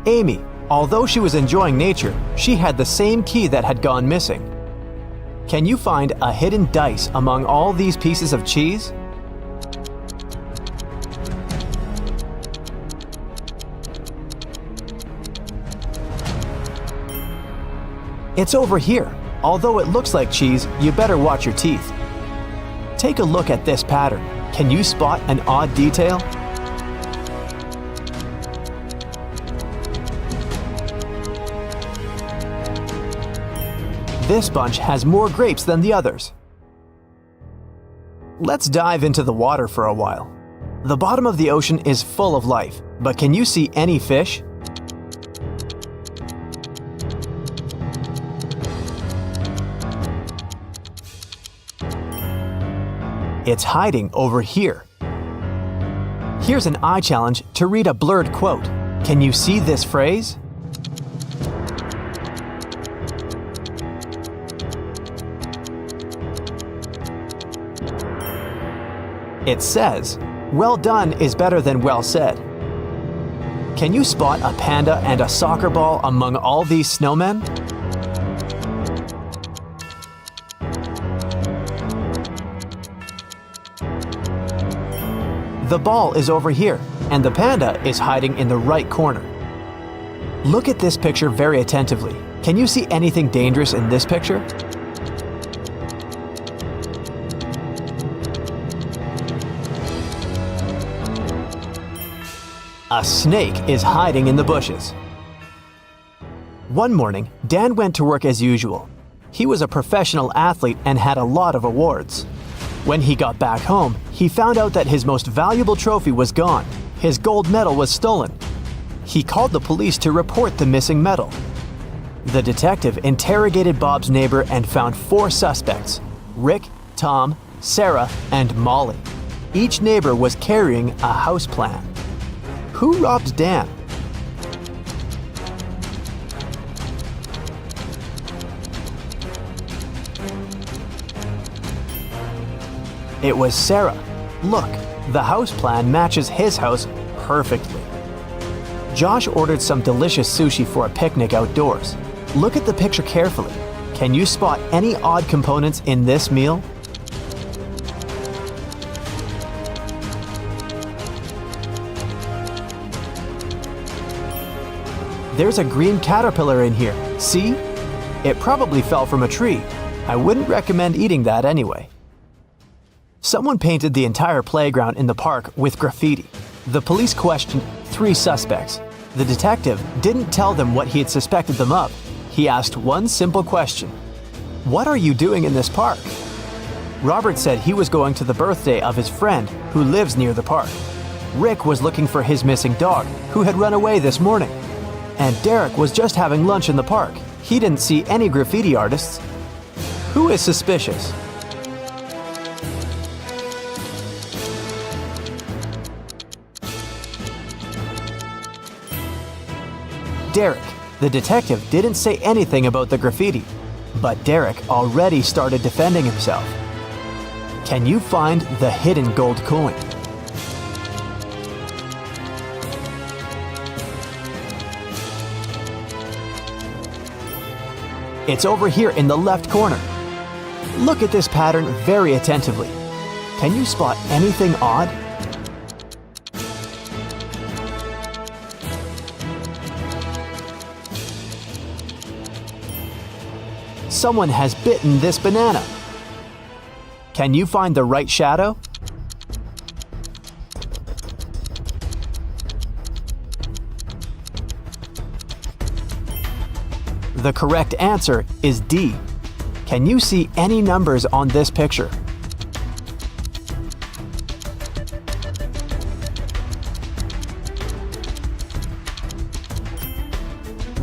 Amy. Although she was enjoying nature, she had the same key that had gone missing. Can you find a hidden dice among all these pieces of cheese? It's over here. Although it looks like cheese, you better watch your teeth. Take a look at this pattern. Can you spot an odd detail? This bunch has more grapes than the others. Let's dive into the water for a while. The bottom of the ocean is full of life, but can you see any fish? It's hiding over here. Here's an eye challenge to read a blurred quote. Can you see this phrase? It says, "Well done is better than well said." Can you spot a panda and a soccer ball among all these snowmen? The ball is over here, and the panda is hiding in the right corner. Look at this picture very attentively. Can you see anything dangerous in this picture? A snake is hiding in the bushes. One morning, Dan went to work as usual. He was a professional athlete and had a lot of awards. When he got back home, he found out that his most valuable trophy was gone. His gold medal was stolen. He called the police to report the missing medal. The detective interrogated Bob's neighbor and found 4 suspects: Rick, Tom, Sarah, and Molly. Each neighbor was carrying a house plan. Who robbed Dan? It was Sarah. Look, the house plan matches his house perfectly. Josh ordered some delicious sushi for a picnic outdoors. Look at the picture carefully. Can you spot any odd components in this meal? There's a green caterpillar in here. See? It probably fell from a tree. I wouldn't recommend eating that anyway. Someone painted the entire playground in the park with graffiti. The police questioned 3 suspects. The detective didn't tell them what he had suspected them of. He asked one simple question. "What are you doing in this park?" Robert said he was going to the birthday of his friend who lives near the park. Rick was looking for his missing dog who had run away this morning. And Derek was just having lunch in the park. He didn't see any graffiti artists. Who is suspicious? Derek. The detective didn't say anything about the graffiti, but Derek already started defending himself. Can you find the hidden gold coin? It's over here in the left corner. Look at this pattern very attentively. Can you spot anything odd? Someone has bitten this banana. Can you find the right shadow? The correct answer is D. Can you see any numbers on this picture?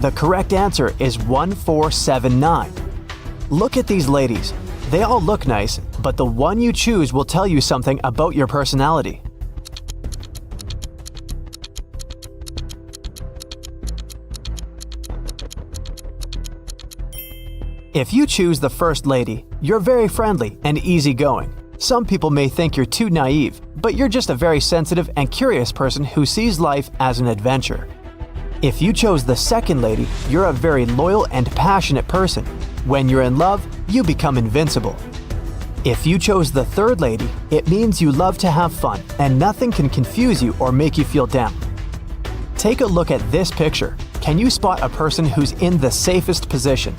The correct answer is 1479. Look at these ladies. They all look nice, but the one you choose will tell you something about your personality. If you choose the first lady, you're very friendly and easygoing. Some people may think you're too naive, but you're just a very sensitive and curious person who sees life as an adventure. If you chose the second lady, you're a very loyal and passionate person. When you're in love, you become invincible. If you chose the third lady, it means you love to have fun and nothing can confuse you or make you feel down. Take a look at this picture. Can you spot a person who's in the safest position?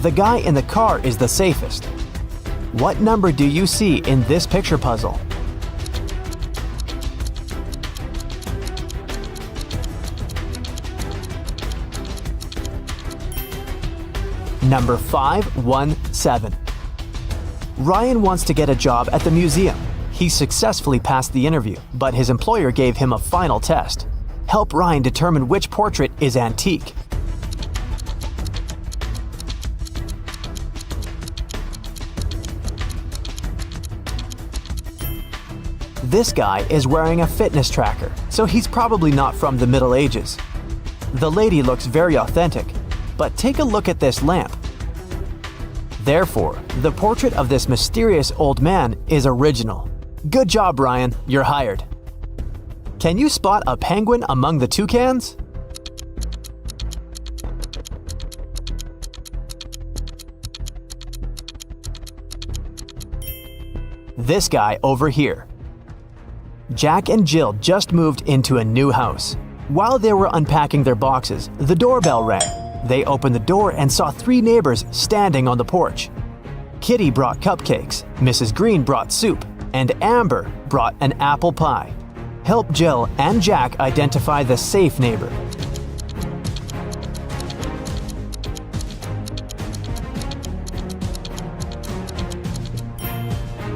The guy in the car is the safest. What number do you see in this picture puzzle? Number 517. Ryan wants to get a job at the museum. He successfully passed the interview, but his employer gave him a final test. Help Ryan determine which portrait is antique. This guy is wearing a fitness tracker, so he's probably not from the Middle Ages. The lady looks very authentic, but take a look at this lamp. Therefore, the portrait of this mysterious old man is original. Good job, Ryan, you're hired. Can you spot a penguin among the toucans? This guy over here. Jack and Jill just moved into a new house. While they were unpacking their boxes, the doorbell rang. They opened the door and saw 3 neighbors standing on the porch. Kitty brought cupcakes, Mrs. Green brought soup, and Amber brought an apple pie. Help Jill and Jack identify the safe neighbor.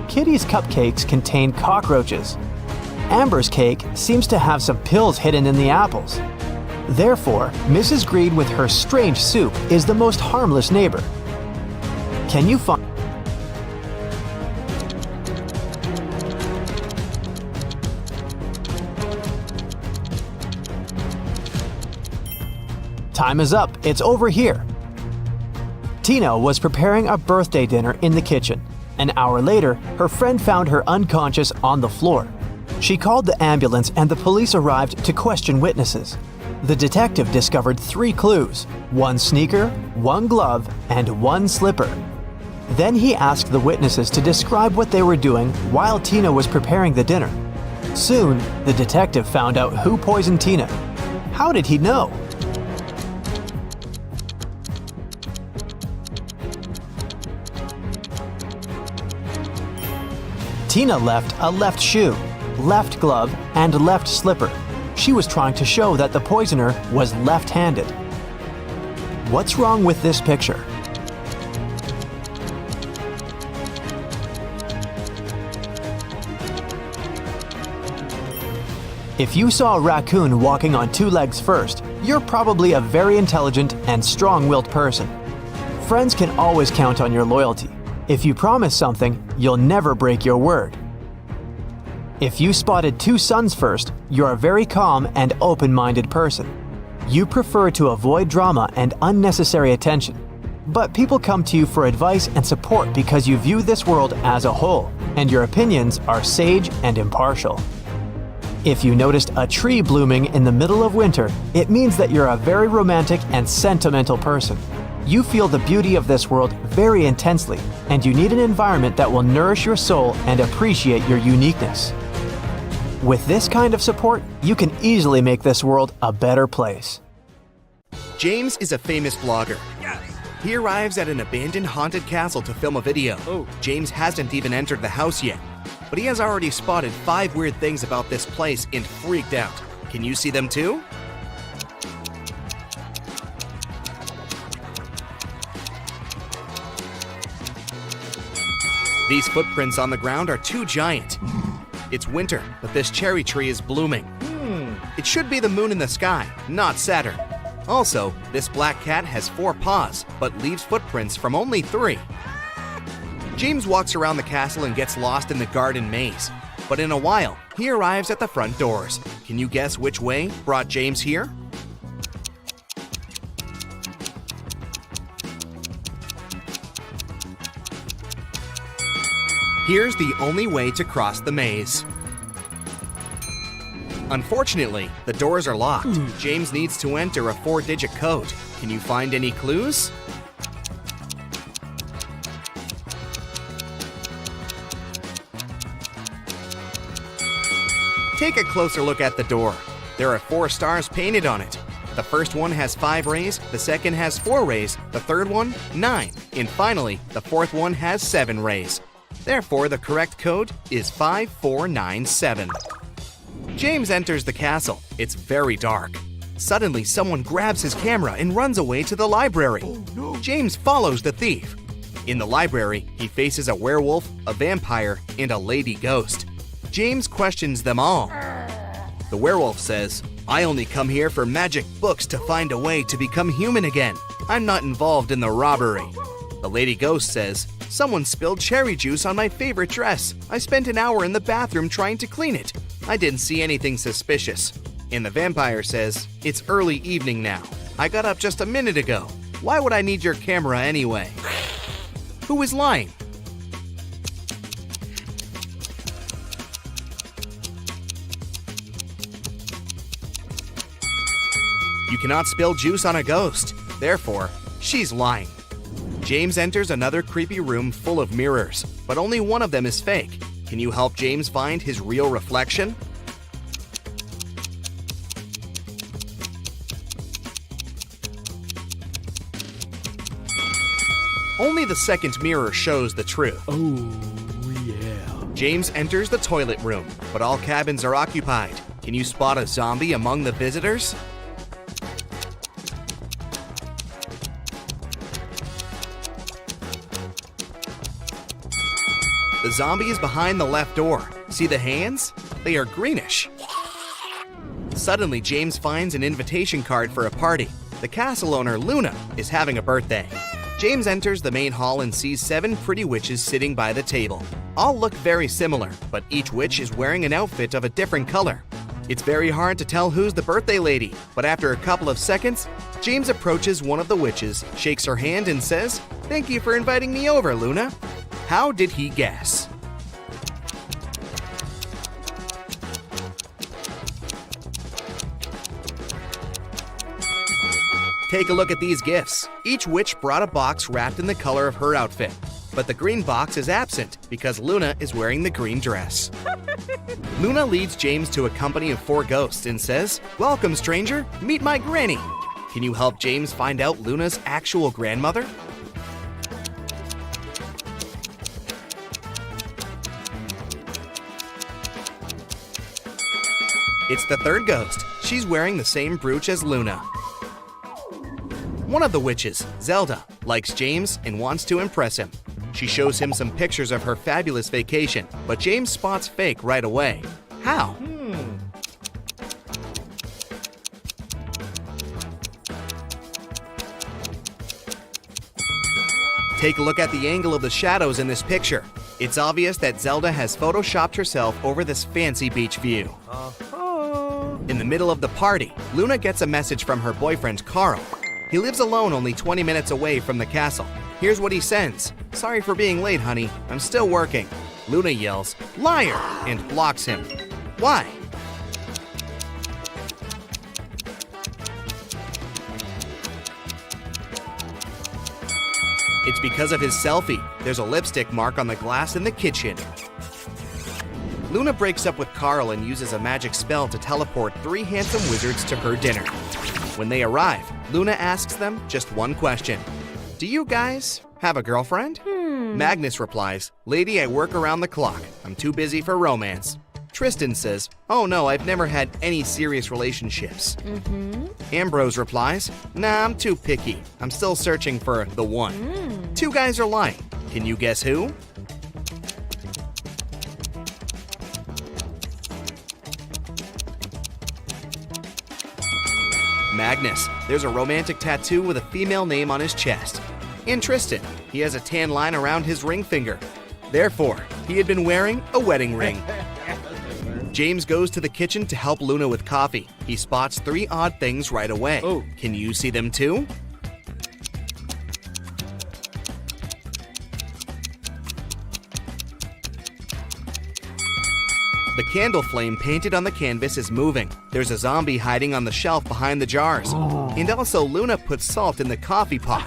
Kitty's cupcakes contain cockroaches. Amber's cake seems to have some pills hidden in the apples. Therefore, Mrs. Green with her strange soup is the most harmless neighbor. Can you find... Time is up, it's over here. Tina was preparing a birthday dinner in the kitchen. An hour later, her friend found her unconscious on the floor. She called the ambulance and the police arrived to question witnesses. The detective discovered 3 clues: 1 sneaker, 1 glove, and 1 slipper. Then he asked the witnesses to describe what they were doing while Tina was preparing the dinner. Soon, the detective found out who poisoned Tina. How did he know? Tina left a left shoe, left glove, and left slipper. She was trying to show that the poisoner was left-handed. What's wrong with this picture? If you saw a raccoon walking on 2 legs first, you're probably a very intelligent and strong-willed person. Friends can always count on your loyalty. If you promise something, you'll never break your word. If you spotted 2 suns first, you're a very calm and open-minded person. You prefer to avoid drama and unnecessary attention. But people come to you for advice and support because you view this world as a whole, and your opinions are sage and impartial. If you noticed a tree blooming in the middle of winter, it means that you're a very romantic and sentimental person. You feel the beauty of this world very intensely, and you need an environment that will nourish your soul and appreciate your uniqueness. With this kind of support, you can easily make this world a better place. James is a famous blogger. He arrives at an abandoned haunted castle to film a video. James hasn't even entered the house yet. but he has already spotted 5 weird things about this place and freaked out. Can you see them too? These footprints on the ground are too giant. It's winter, but this cherry tree is blooming. It should be the moon in the sky, not Saturn. Also, this black cat has 4 paws, but leaves footprints from only 3. James walks around the castle and gets lost in the garden maze. But in a while, he arrives at the front doors. Can you guess which way brought James here? Here's the only way to cross the maze. Unfortunately, the doors are locked. James needs to enter a 4-digit code. Can you find any clues? Take a closer look at the door. There are 4 stars painted on it. The first one has 5 rays, the second has 4 rays, the third one, 9, and finally, the fourth one has 7 rays. Therefore, the correct code is 5497. James enters the castle. It's very dark. Suddenly, someone grabs his camera and runs away to the library. James follows the thief. In the library, he faces a werewolf, a vampire, and a lady ghost. James questions them all. The werewolf says, "I only come here for magic books to find a way to become human again. I'm not involved in the robbery." The lady ghost says, "Someone spilled cherry juice on my favorite dress. I spent an hour in the bathroom trying to clean it. I didn't see anything suspicious." And the vampire says, "It's early evening now. I got up just a minute ago. Why would I need your camera anyway?" Who is lying? You cannot spill juice on a ghost. Therefore, she's lying. James enters another creepy room full of mirrors, but only one of them is fake. Can you help James find his real reflection? Only the second mirror shows the truth. Oh, yeah. James enters the toilet room, but all cabins are occupied. Can you spot a zombie among the visitors? The zombie is behind the left door. See the hands? They are greenish. Suddenly, James finds an invitation card for a party. The castle owner, Luna, is having a birthday. James enters the main hall and sees 7 pretty witches sitting by the table. All look very similar, but each witch is wearing an outfit of a different color. It's very hard to tell who's the birthday lady, but after a couple of seconds, James approaches one of the witches, shakes her hand, and says, "Thank you for inviting me over, Luna." How did he guess? Take a look at these gifts. Each witch brought a box wrapped in the color of her outfit, but the green box is absent because Luna is wearing the green dress. Luna leads James to a company of 4 ghosts and says, "Welcome, stranger. Meet my granny." Can you help James find out Luna's actual grandmother? It's the third ghost. She's wearing the same brooch as Luna. One of the witches, Zelda, likes James and wants to impress him. She shows him some pictures of her fabulous vacation, but James spots fake right away. How? Take a look at the angle of the shadows in this picture. It's obvious that Zelda has photoshopped herself over this fancy beach view. In the middle of the party, Luna gets a message from her boyfriend, Carl. He lives alone only 20 minutes away from the castle. Here's what he sends. "Sorry for being late, honey. I'm still working." Luna yells, "Liar!" and blocks him. Why? It's because of his selfie. There's a lipstick mark on the glass in the kitchen. Luna breaks up with Carl and uses a magic spell to teleport 3 handsome wizards to her dinner. When they arrive, Luna asks them just one question. "Do you guys have a girlfriend?" Magnus replies, "Lady, I work around the clock. I'm too busy for romance." Tristan says, "Oh no, I've never had any serious relationships." Ambrose replies, "Nah, I'm too picky. I'm still searching for the one." Two guys are lying. Can you guess who? Magnus. There's a romantic tattoo with a female name on his chest. And Tristan. He has a tan line around his ring finger. Therefore, he had been wearing a wedding ring. James goes to the kitchen to help Luna with coffee. He spots three odd things right away. Oh. Can you see them too? The candle flame painted on the canvas is moving. There's a zombie hiding on the shelf behind the jars. And also Luna puts salt in the coffee pot.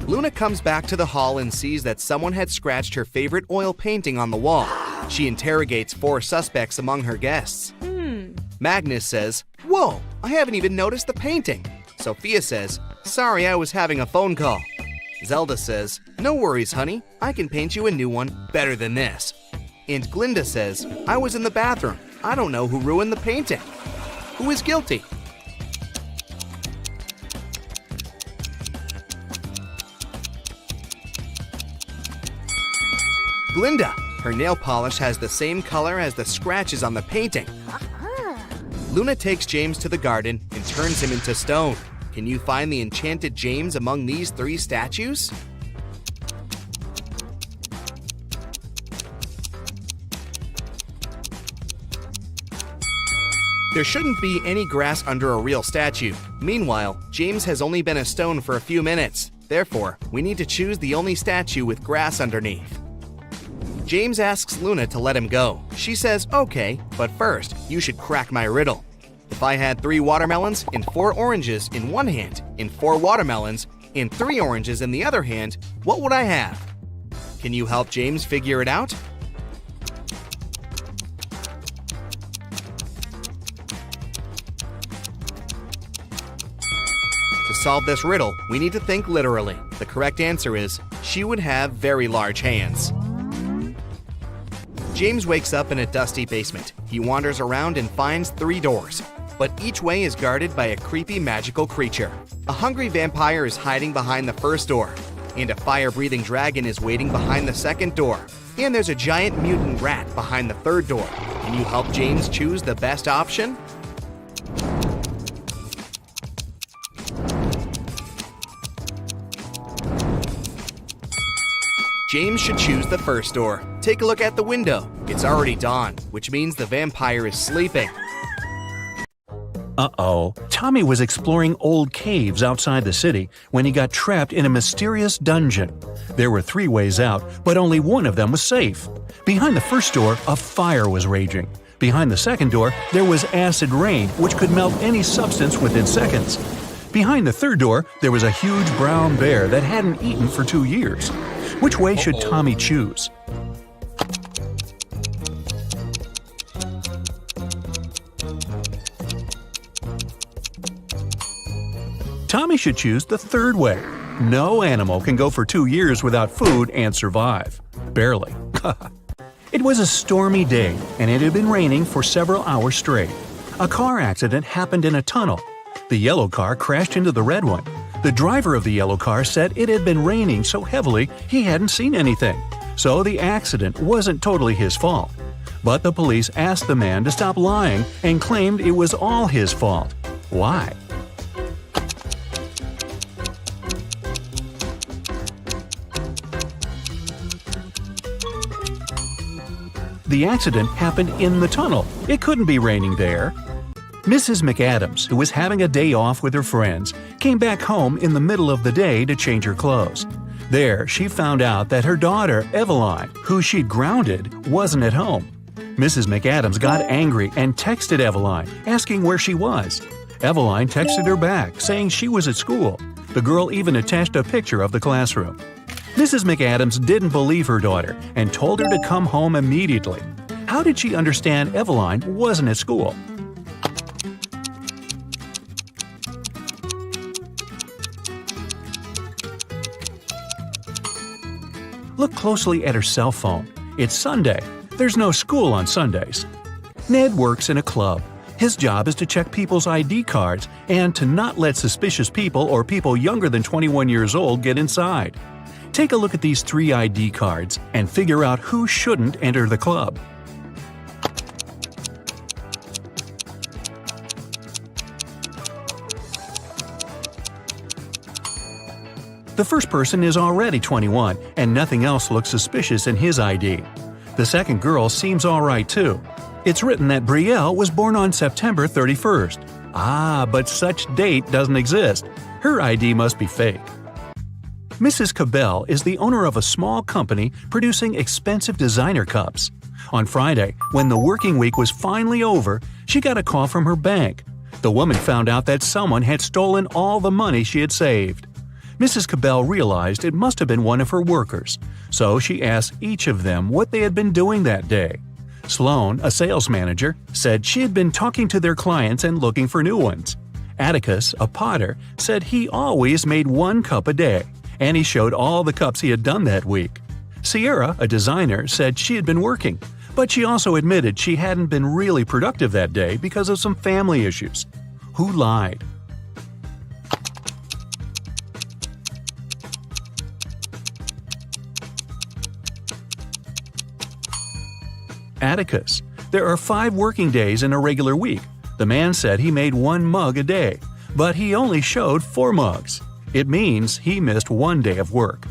Luna comes back to the hall and sees that someone had scratched her favorite oil painting on the wall. She interrogates four suspects among her guests. Magnus says, "Whoa, I haven't even noticed the painting." Sophia says, "Sorry, I was having a phone call." Zelda says, "No worries, honey. I can paint you a new one better than this." And Glinda says, "I was in the bathroom. I don't know who ruined the painting. Who is guilty?" Glinda. Her nail polish has the same color as the scratches on the painting. Luna takes James to the garden and turns him into stone. Can you find the enchanted James among these three statues? There shouldn't be any grass under a real statue. Meanwhile, James has only been a stone for a few minutes. Therefore, we need to choose the only statue with grass underneath. James asks Luna to let him go. She says, "Okay, but first, you should crack my riddle. If I had 3 watermelons and 4 oranges in one hand, and 4 watermelons and 3 oranges in the other hand, what would I have?" Can you help James figure it out? To solve this riddle, we need to think literally. The correct answer is, she would have very large hands. James wakes up in a dusty basement. He wanders around and finds 3 doors, but each way is guarded by a creepy magical creature. A hungry vampire is hiding behind the first door, and a fire-breathing dragon is waiting behind the second door. And there's a giant mutant rat behind the third door. Can you help James choose the best option? James should choose the first door. Take a look at the window. It's already dawn, which means the vampire is sleeping. Uh-oh. Tommy was exploring old caves outside the city when he got trapped in a mysterious dungeon. There were 3 ways out, but only one of them was safe. Behind the first door, a fire was raging. Behind the second door, there was acid rain, which could melt any substance within seconds. Behind the third door, there was a huge brown bear that hadn't eaten for 2 years. Which way should Tommy choose? Tommy should choose the third way. No animal can go for 2 years without food and survive. Barely. It was a stormy day, and it had been raining for several hours straight. A car accident happened in a tunnel. The yellow car crashed into the red one. The driver of the yellow car said it had been raining so heavily he hadn't seen anything, so the accident wasn't totally his fault. But the police asked the man to stop lying and claimed it was all his fault. Why? The accident happened in the tunnel. It couldn't be raining there. Mrs. McAdams, who was having a day off with her friends, came back home in the middle of the day to change her clothes. There, she found out that her daughter, Eveline, who she'd grounded, wasn't at home. Mrs. McAdams got angry and texted Eveline, asking where she was. Eveline texted her back, saying she was at school. The girl even attached a picture of the classroom. Mrs. McAdams didn't believe her daughter and told her to come home immediately. How did she understand Eveline wasn't at school? Look closely at her cell phone. It's Sunday. There's no school on Sundays. Ned works in a club. His job is to check people's ID cards and to not let suspicious people or people younger than 21 years old get inside. Take a look at these 3 ID cards and figure out who shouldn't enter the club. The first person is already 21, and nothing else looks suspicious in his ID. The second girl seems alright too. It's written that Brielle was born on September 31st. But such date doesn't exist. Her ID must be fake. Mrs. Cabell is the owner of a small company producing expensive designer cups. On Friday, when the working week was finally over, she got a call from her bank. The woman found out that someone had stolen all the money she had saved. Mrs. Cabell realized it must have been one of her workers, so she asked each of them what they had been doing that day. Sloan, a sales manager, said she had been talking to their clients and looking for new ones. Atticus, a potter, said he always made 1 cup a day, and he showed all the cups he had done that week. Sierra, a designer, said she had been working, but she also admitted she hadn't been really productive that day because of some family issues. Who lied? Atticus. There are 5 working days in a regular week. The man said he made 1 mug a day, but he only showed 4 mugs. It means he missed 1 day of work.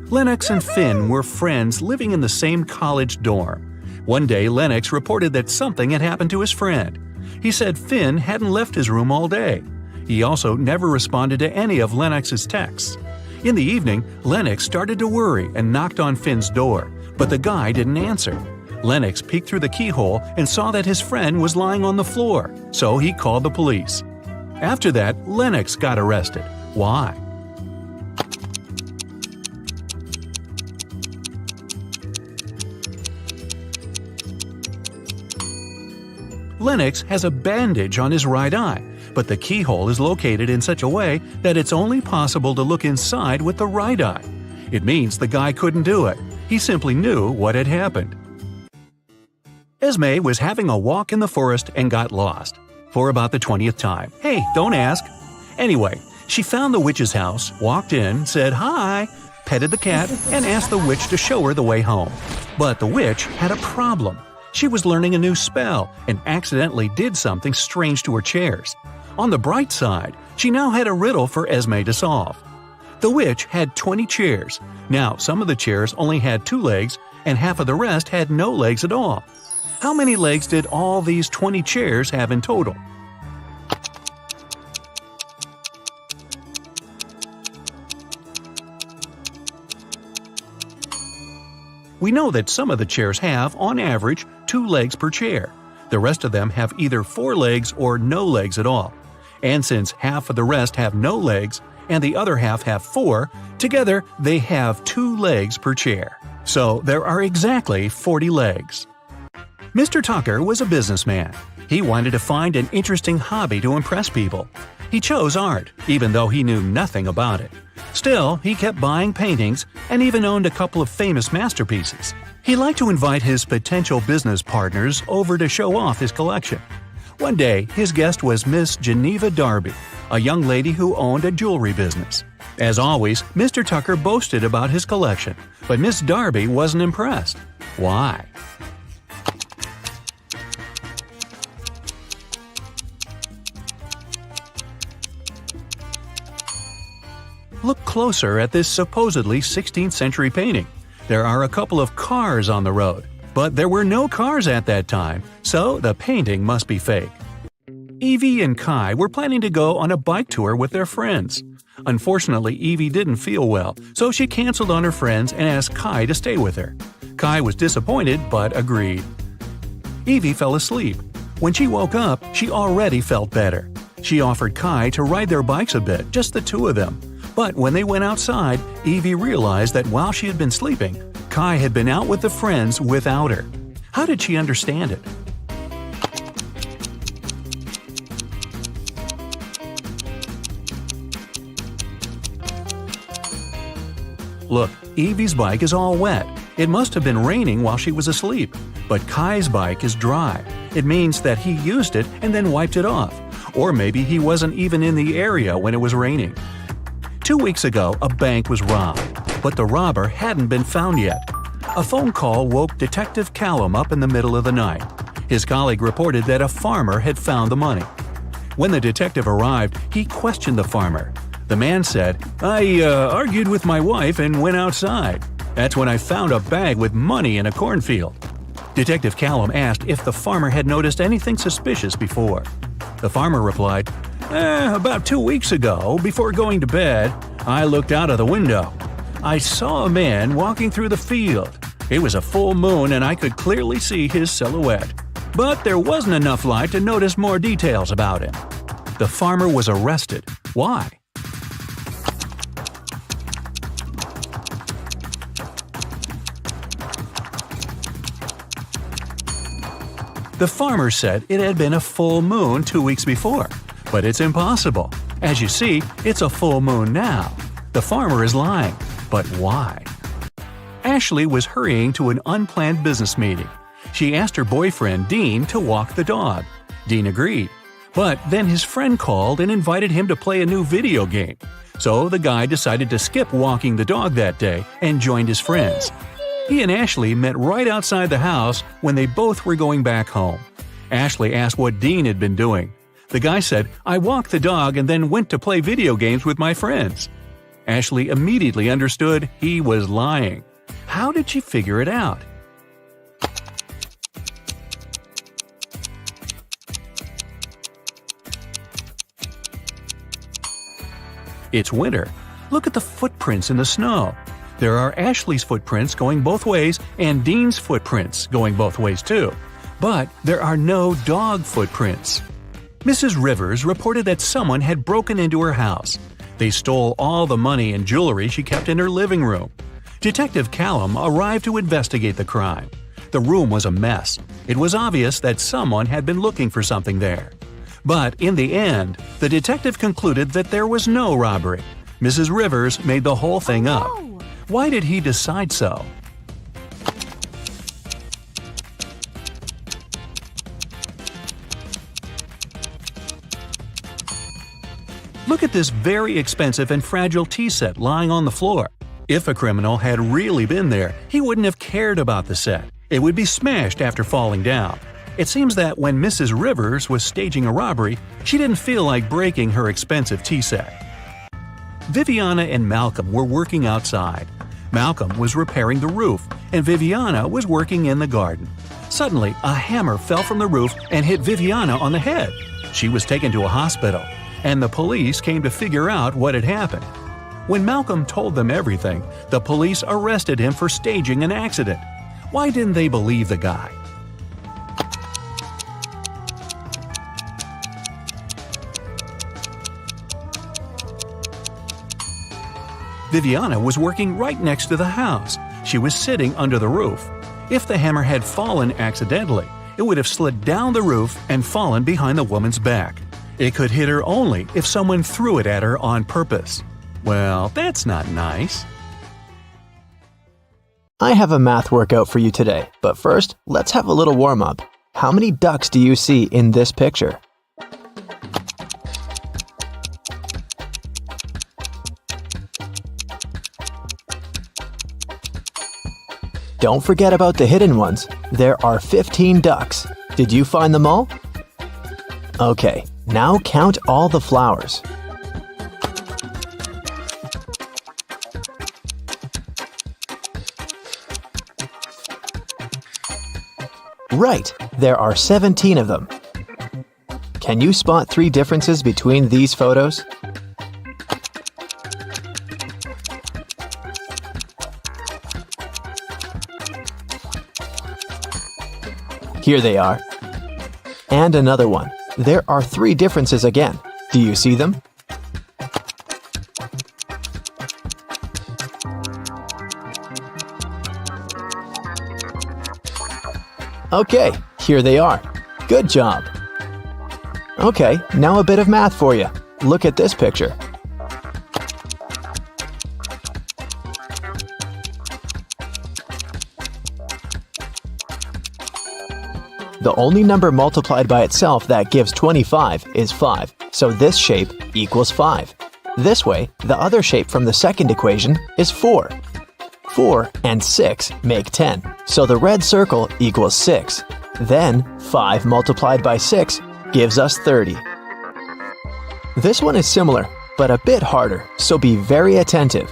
Lennox and Finn were friends living in the same college dorm. One day, Lennox reported that something had happened to his friend. He said Finn hadn't left his room all day. He also never responded to any of Lennox's texts. In the evening, Lennox started to worry and knocked on Finn's door, but the guy didn't answer. Lennox peeked through the keyhole and saw that his friend was lying on the floor, so he called the police. After that, Lennox got arrested. Why? Lennox has a bandage on his right eye, but the keyhole is located in such a way that it's only possible to look inside with the right eye. It means the guy couldn't do it. He simply knew what had happened. Esme was having a walk in the forest and got lost. For about the 20th time. Hey, don't ask. Anyway, she found the witch's house, walked in, said hi, petted the cat, and asked the witch to show her the way home. But the witch had a problem. She was learning a new spell and accidentally did something strange to her chairs. On the bright side, she now had a riddle for Esme to solve. The witch had 20 chairs. Now, some of the chairs only had 2 legs, and half of the rest had no legs at all. How many legs did all these 20 chairs have in total? We know that some of the chairs have, on average, 2 legs per chair. The rest of them have either 4 legs or no legs at all. And since half of the rest have no legs and the other half have 4, together they have 2 legs per chair. So there are exactly 40 legs. Mr. Tucker was a businessman. He wanted to find an interesting hobby to impress people. He chose art, even though he knew nothing about it. Still, he kept buying paintings and even owned a couple of famous masterpieces. He liked to invite his potential business partners over to show off his collection. One day, his guest was Miss Geneva Darby, a young lady who owned a jewelry business. As always, Mr. Tucker boasted about his collection, but Miss Darby wasn't impressed. Why? Look closer at this supposedly 16th century painting. There are a couple of cars on the road, but there were no cars at that time, so the painting must be fake. Evie and Kai were planning to go on a bike tour with their friends. Unfortunately, Evie didn't feel well, so she canceled on her friends and asked Kai to stay with her. Kai was disappointed but agreed. Evie fell asleep. When she woke up, she already felt better. She offered Kai to ride their bikes a bit, just the 2 of them. But when they went outside, Evie realized that while she had been sleeping, Kai had been out with the friends without her. How did she understand it? Look, Evie's bike is all wet. It must have been raining while she was asleep. But Kai's bike is dry. It means that he used it and then wiped it off. Or maybe he wasn't even in the area when it was raining. 2 weeks ago, a bank was robbed, but the robber hadn't been found yet. A phone call woke Detective Callum up in the middle of the night. His colleague reported that a farmer had found the money. When the detective arrived, he questioned the farmer. The man said, "I argued with my wife and went outside. That's when I found a bag with money in a cornfield." Detective Callum asked if the farmer had noticed anything suspicious before. The farmer replied, "About 2 weeks ago, before going to bed, I looked out of the window. I saw a man walking through the field. It was a full moon and I could clearly see his silhouette. But there wasn't enough light to notice more details about him." The farmer was arrested. Why? The farmer said it had been a full moon 2 weeks before. But it's impossible. As you see, it's a full moon now. The farmer is lying. But why? Ashley was hurrying to an unplanned business meeting. She asked her boyfriend, Dean, to walk the dog. Dean agreed. But then his friend called and invited him to play a new video game. So the guy decided to skip walking the dog that day and joined his friends. He and Ashley met right outside the house when they both were going back home. Ashley asked what Dean had been doing. The guy said, "I walked the dog and then went to play video games with my friends." Ashley immediately understood he was lying. How did she figure it out? It's winter. Look at the footprints in the snow. There are Ashley's footprints going both ways and Dean's footprints going both ways too. But there are no dog footprints. Mrs. Rivers reported that someone had broken into her house. They stole all the money and jewelry she kept in her living room. Detective Callum arrived to investigate the crime. The room was a mess. It was obvious that someone had been looking for something there. But in the end, the detective concluded that there was no robbery. Mrs. Rivers made the whole thing up. Why did he decide so? Look at this very expensive and fragile tea set lying on the floor. If a criminal had really been there, he wouldn't have cared about the set. It would be smashed after falling down. It seems that when Mrs. Rivers was staging a robbery, she didn't feel like breaking her expensive tea set. Viviana and Malcolm were working outside. Malcolm was repairing the roof, and Viviana was working in the garden. Suddenly, a hammer fell from the roof and hit Viviana on the head. She was taken to a hospital, and the police came to figure out what had happened. When Malcolm told them everything, the police arrested him for staging an accident. Why didn't they believe the guy? Viviana was working right next to the house. She was sitting under the roof. If the hammer had fallen accidentally, it would have slid down the roof and fallen behind the woman's back. It could hit her only if someone threw it at her on purpose. Well, that's not nice. I have a math workout for you today, but first, let's have a little warm-up. How many ducks do you see in this picture? Don't forget about the hidden ones. There are 15 ducks. Did you find them all? Okay, now count all the flowers. Right, there are 17 of them. Can you spot 3 differences between these photos? Here they are. And another one. There are 3 differences again. Do you see them? Okay, here they are. Good job. Okay, now a bit of math for you. Look at this picture. The only number multiplied by itself that gives 25 is 5, so this shape equals 5. This way, the other shape from the second equation is 4. 4 and 6 make 10, so the red circle equals 6. Then, 5 multiplied by 6 gives us 30. This one is similar, but a bit harder, so be very attentive.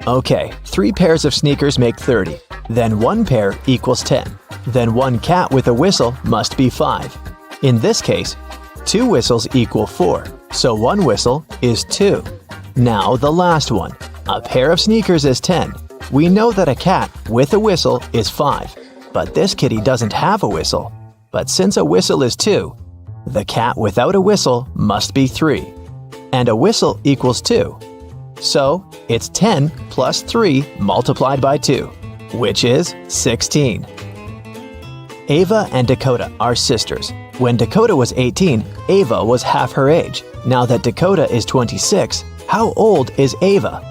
Okay, 3 pairs of sneakers make 30. Then 1 pair equals 10. Then 1 cat with a whistle must be 5. In this case, 2 whistles equal 4, so 1 whistle is 2. Now the last one. A pair of sneakers is 10. We know that a cat with a whistle is 5, but this kitty doesn't have a whistle. But since a whistle is 2, the cat without a whistle must be 3. And a whistle equals 2. So, it's 10 plus 3 multiplied by 2, which is 16. Ava and Dakota are sisters. When Dakota was 18, Ava was half her age. Now that Dakota is 26, how old is Ava?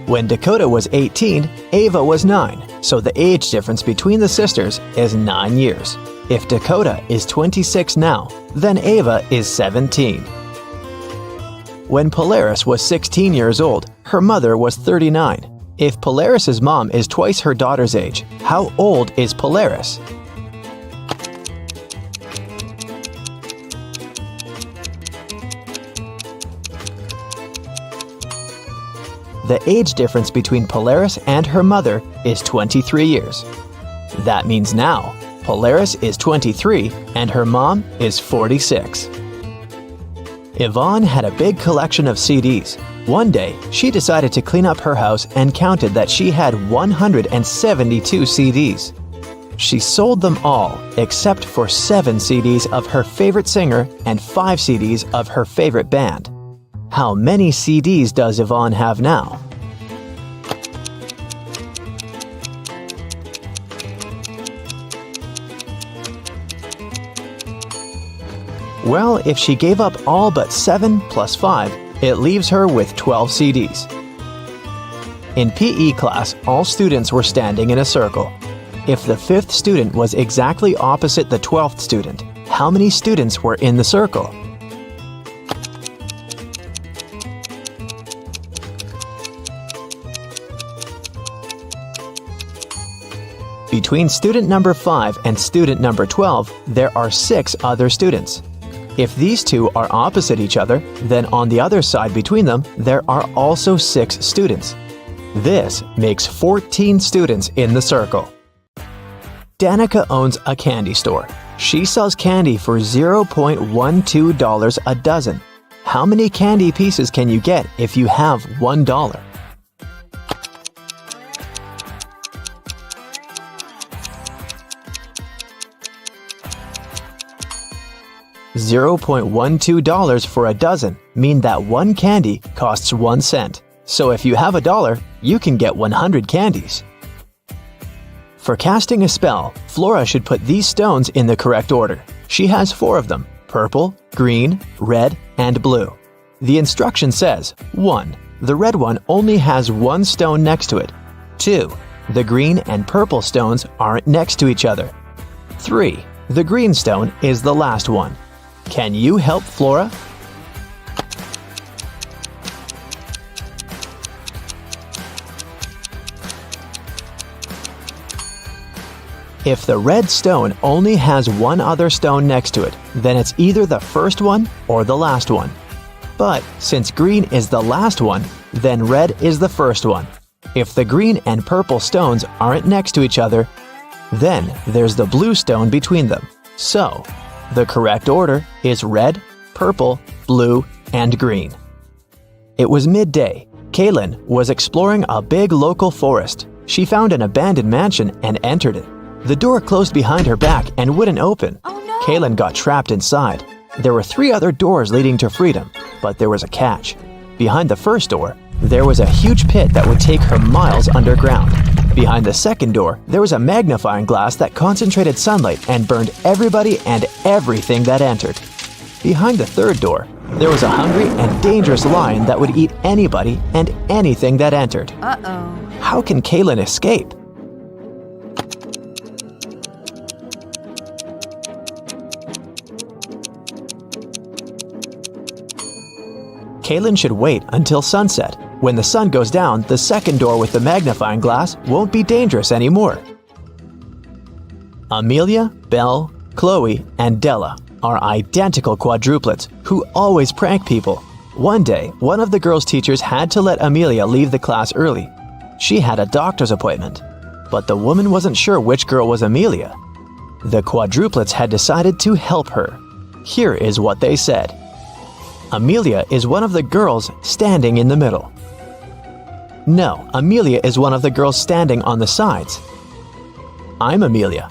When Dakota was 18, Ava was 9, so the age difference between the sisters is 9 years. If Dakota is 26 now, then Ava is 17. When Polaris was 16 years old, her mother was 39. If Polaris's mom is twice her daughter's age, how old is Polaris? The age difference between Polaris and her mother is 23 years. That means now, Polaris is 23 and her mom is 46. Yvonne had a big collection of CDs. One day, she decided to clean up her house and counted that she had 172 CDs. She sold them all except for 7 CDs of her favorite singer and 5 CDs of her favorite band. How many CDs does Yvonne have now? Well, if she gave up all but 7 plus 5, it leaves her with 12 CDs. In PE class, all students were standing in a circle. If the 5th student was exactly opposite the 12th student, how many students were in the circle? Between student number 5 and student number 12, there are 6 other students. If these two are opposite each other, then on the other side between them, there are also 6 students. This makes 14 students in the circle. Danica owns a candy store. She sells candy for $0.12 a dozen. How many candy pieces can you get if you have $1? $0.12 for a dozen mean that one candy costs 1 cent. So if you have $1, you can get 100 candies. For casting a spell, Flora should put these stones in the correct order. She has 4 of them: purple, green, red, and blue. The instruction says, 1. The red one only has 1 stone next to it. 2. The green and purple stones aren't next to each other. 3. The green stone is the last one. Can you help Flora? If the red stone only has 1 other stone next to it, then it's either the first one or the last one. But since green is the last one, then red is the first one. If the green and purple stones aren't next to each other, then there's the blue stone between them. So, the correct order is red, purple, blue, and green. It was midday. Kaylin was exploring a big local forest. She found an abandoned mansion and entered it. The door closed behind her back and wouldn't open. Oh no! Kaylin got trapped inside. There were 3 other doors leading to freedom, but there was a catch. Behind the first door, there was a huge pit that would take her miles underground. Behind the second door, there was a magnifying glass that concentrated sunlight and burned everybody and everything that entered. Behind the third door, there was a hungry and dangerous lion that would eat anybody and anything that entered. Uh-oh. How can Kaylin escape? Kaylin should wait until sunset. When the sun goes down, the second door with the magnifying glass won't be dangerous anymore. Amelia, Belle, Chloe, and Della are identical quadruplets who always prank people. One day, one of the girls' teachers had to let Amelia leave the class early. She had a doctor's appointment, but the woman wasn't sure which girl was Amelia. The quadruplets had decided to help her. Here is what they said. Amelia is one of the girls standing in the middle. No, Amelia is one of the girls standing on the sides. I'm Amelia.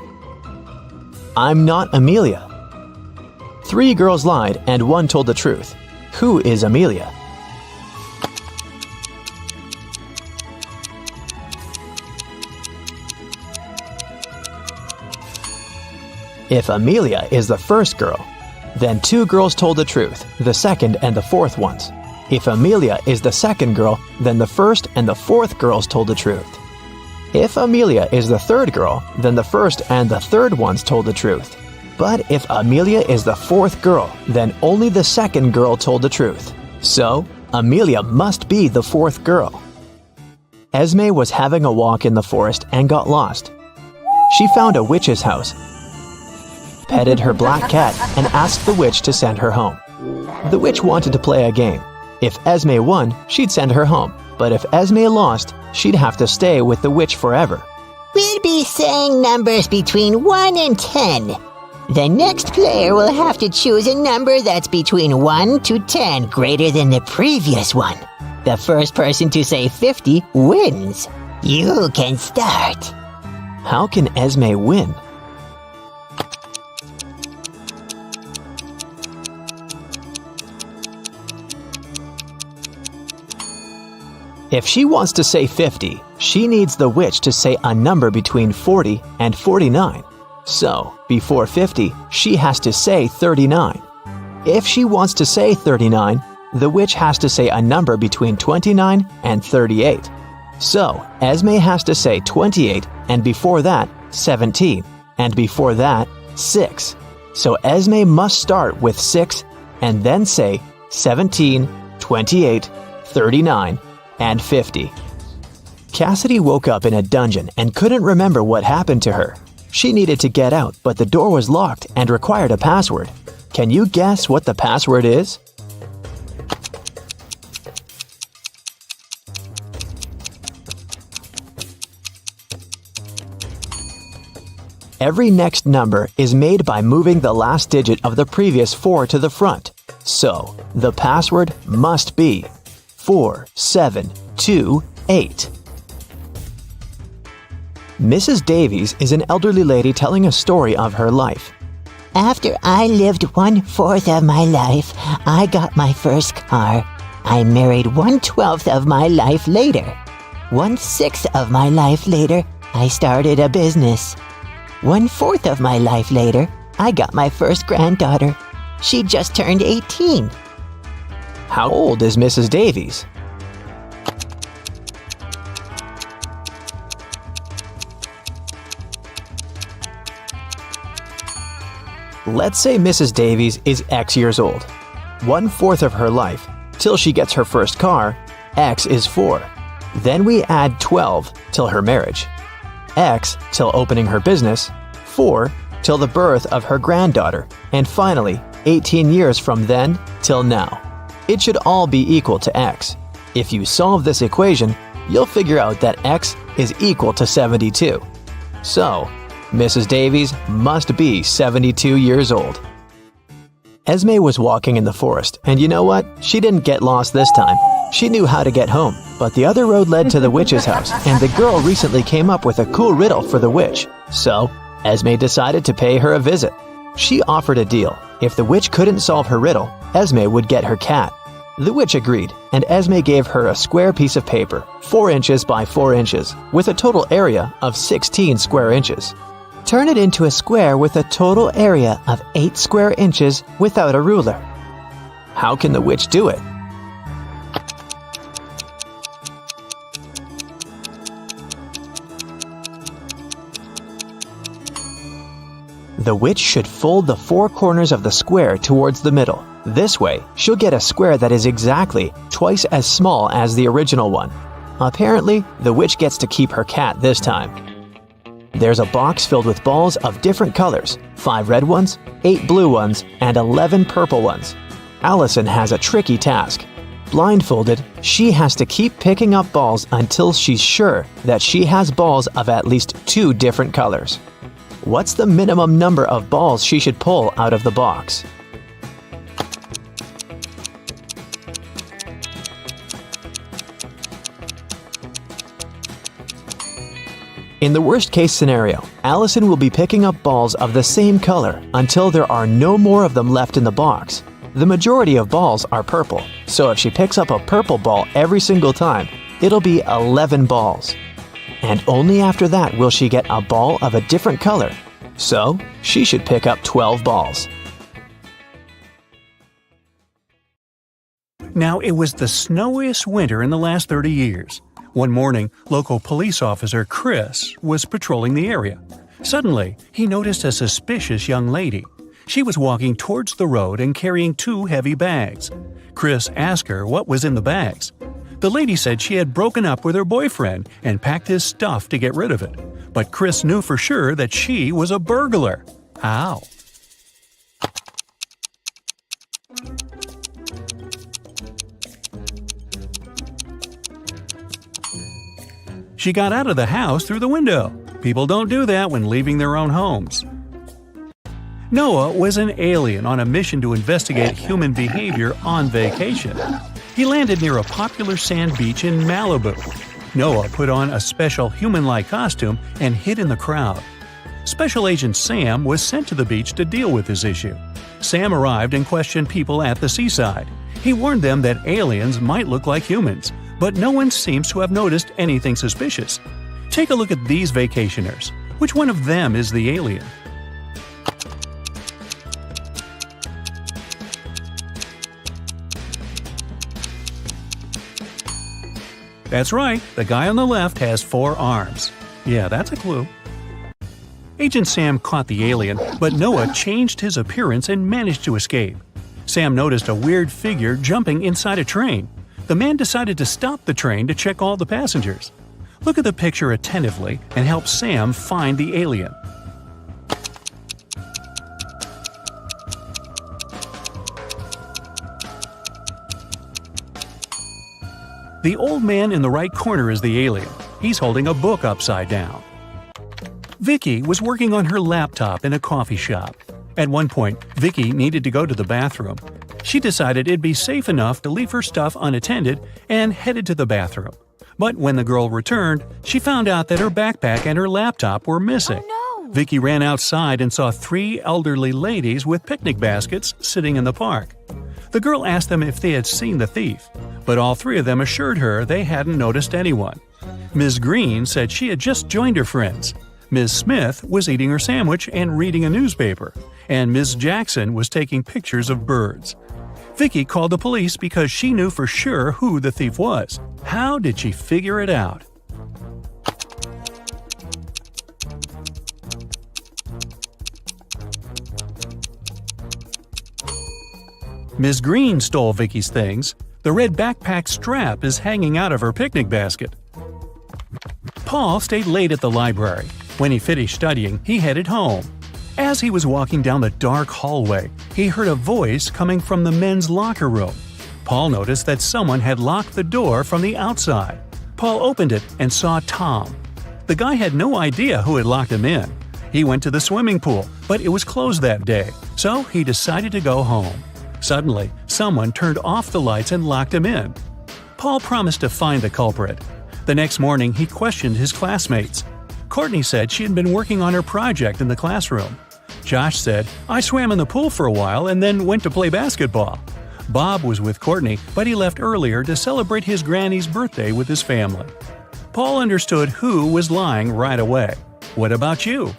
I'm not Amelia. 3 girls lied and 1 told the truth. Who is Amelia? If Amelia is the first girl, then 2 girls told the truth, the second and the fourth ones. If Amelia is the second girl, then the first and the fourth girls told the truth. If Amelia is the third girl, then the first and the third ones told the truth. But if Amelia is the fourth girl, then only the second girl told the truth. So, Amelia must be the fourth girl. Esme was having a walk in the forest and got lost. She found a witch's house, petted her black cat, and asked the witch to send her home. The witch wanted to play a game. If Esme won, she'd send her home. But if Esme lost, she'd have to stay with the witch forever. We'll be saying numbers between 1 and 10. The next player will have to choose a number that's between 1 to 10 greater than the previous one. The first person to say 50 wins. You can start. How can Esme win? If she wants to say 50, she needs the witch to say a number between 40 and 49. So, before 50, she has to say 39. If she wants to say 39, the witch has to say a number between 29 and 38. So, Esme has to say 28, and before that, 17, and before that, 6. So Esme must start with 6 and then say 17, 28, 39, and 50. Cassidy woke up in a dungeon and couldn't remember what happened to her. She needed to get out, but the door was locked and required a password. Can you guess what the password is? Every next number is made by moving the last digit of the previous 4 to the front. So, the password must be 4728. Mrs. Davies is an elderly lady telling a story of her life. After I lived 1/4 of my life, I got my first car. I married 1/12 of my life later. 1/6 of my life later, I started a business. 1/4 of my life later, I got my first granddaughter. She just turned 18. How old is Mrs. Davies? Let's say Mrs. Davies is X years old. 1/4 of her life, till she gets her first car, X is 4. Then we add 12 till her marriage. X till opening her business, 4 till the birth of her granddaughter, and finally, 18 years from then till now. It should all be equal to X. If you solve this equation, you'll figure out that X is equal to 72. So, Mrs. Davies must be 72 years old. Esme was walking in the forest, and you know what? She didn't get lost this time. She knew how to get home, but the other road led to the witch's house, and the girl recently came up with a cool riddle for the witch. So, Esme decided to pay her a visit. She offered a deal. If the witch couldn't solve her riddle, Esme would get her cat. The witch agreed, and Esme gave her a square piece of paper, 4 inches by 4 inches, with a total area of 16 square inches. Turn it into a square with a total area of 8 square inches without a ruler. How can the witch do it? The witch should fold the 4 corners of the square towards the middle. This way, she'll get a square that is exactly twice as small as the original one. Apparently, the witch gets to keep her cat this time. There's a box filled with balls of different colors, 5 red ones, 8 blue ones, and 11 purple ones. Allison has a tricky task. Blindfolded, she has to keep picking up balls until she's sure that she has balls of at least 2 different colors. What's the minimum number of balls she should pull out of the box? In the worst-case scenario, Allison will be picking up balls of the same color until there are no more of them left in the box. The majority of balls are purple, so if she picks up a purple ball every single time, it'll be 11 balls. And only after that will she get a ball of a different color. So, she should pick up 12 balls. Now, it was the snowiest winter in the last 30 years. One morning, local police officer Chris was patrolling the area. Suddenly, he noticed a suspicious young lady. She was walking towards the road and carrying 2 heavy bags. Chris asked her what was in the bags. The lady said she had broken up with her boyfriend and packed his stuff to get rid of it. But Chris knew for sure that she was a burglar. How? She got out of the house through the window. People don't do that when leaving their own homes. Noah was an alien on a mission to investigate human behavior on vacation. He landed near a popular sand beach in Malibu. Noah put on a special human-like costume and hid in the crowd. Special Agent Sam was sent to the beach to deal with this issue. Sam arrived and questioned people at the seaside. He warned them that aliens might look like humans, but no one seems to have noticed anything suspicious. Take a look at these vacationers. Which one of them is the alien? That's right, the guy on the left has 4 arms. Yeah, that's a clue. Agent Sam caught the alien, but Noah changed his appearance and managed to escape. Sam noticed a weird figure jumping inside a train. The man decided to stop the train to check all the passengers. Look at the picture attentively and help Sam find the alien. The old man in the right corner is the alien. He's holding a book upside down. Vicky was working on her laptop in a coffee shop. At one point, Vicky needed to go to the bathroom. She decided it'd be safe enough to leave her stuff unattended and headed to the bathroom. But when the girl returned, she found out that her backpack and her laptop were missing. Oh, no. Vicky ran outside and saw 3 elderly ladies with picnic baskets sitting in the park. The girl asked them if they had seen the thief, but all 3 of them assured her they hadn't noticed anyone. Ms. Green said she had just joined her friends. Ms. Smith was eating her sandwich and reading a newspaper, and Ms. Jackson was taking pictures of birds. Vicky called the police because she knew for sure who the thief was. How did she figure it out? Ms. Green stole Vicky's things. The red backpack strap is hanging out of her picnic basket. Paul stayed late at the library. When he finished studying, he headed home. As he was walking down the dark hallway, he heard a voice coming from the men's locker room. Paul noticed that someone had locked the door from the outside. Paul opened it and saw Tom. The guy had no idea who had locked him in. He went to the swimming pool, but it was closed that day, so he decided to go home. Suddenly, someone turned off the lights and locked him in. Paul promised to find the culprit. The next morning, he questioned his classmates. Courtney said she had been working on her project in the classroom. Josh said, "I swam in the pool for a while and then went to play basketball." Bob was with Courtney, but he left earlier to celebrate his granny's birthday with his family. Paul understood who was lying right away. What about you?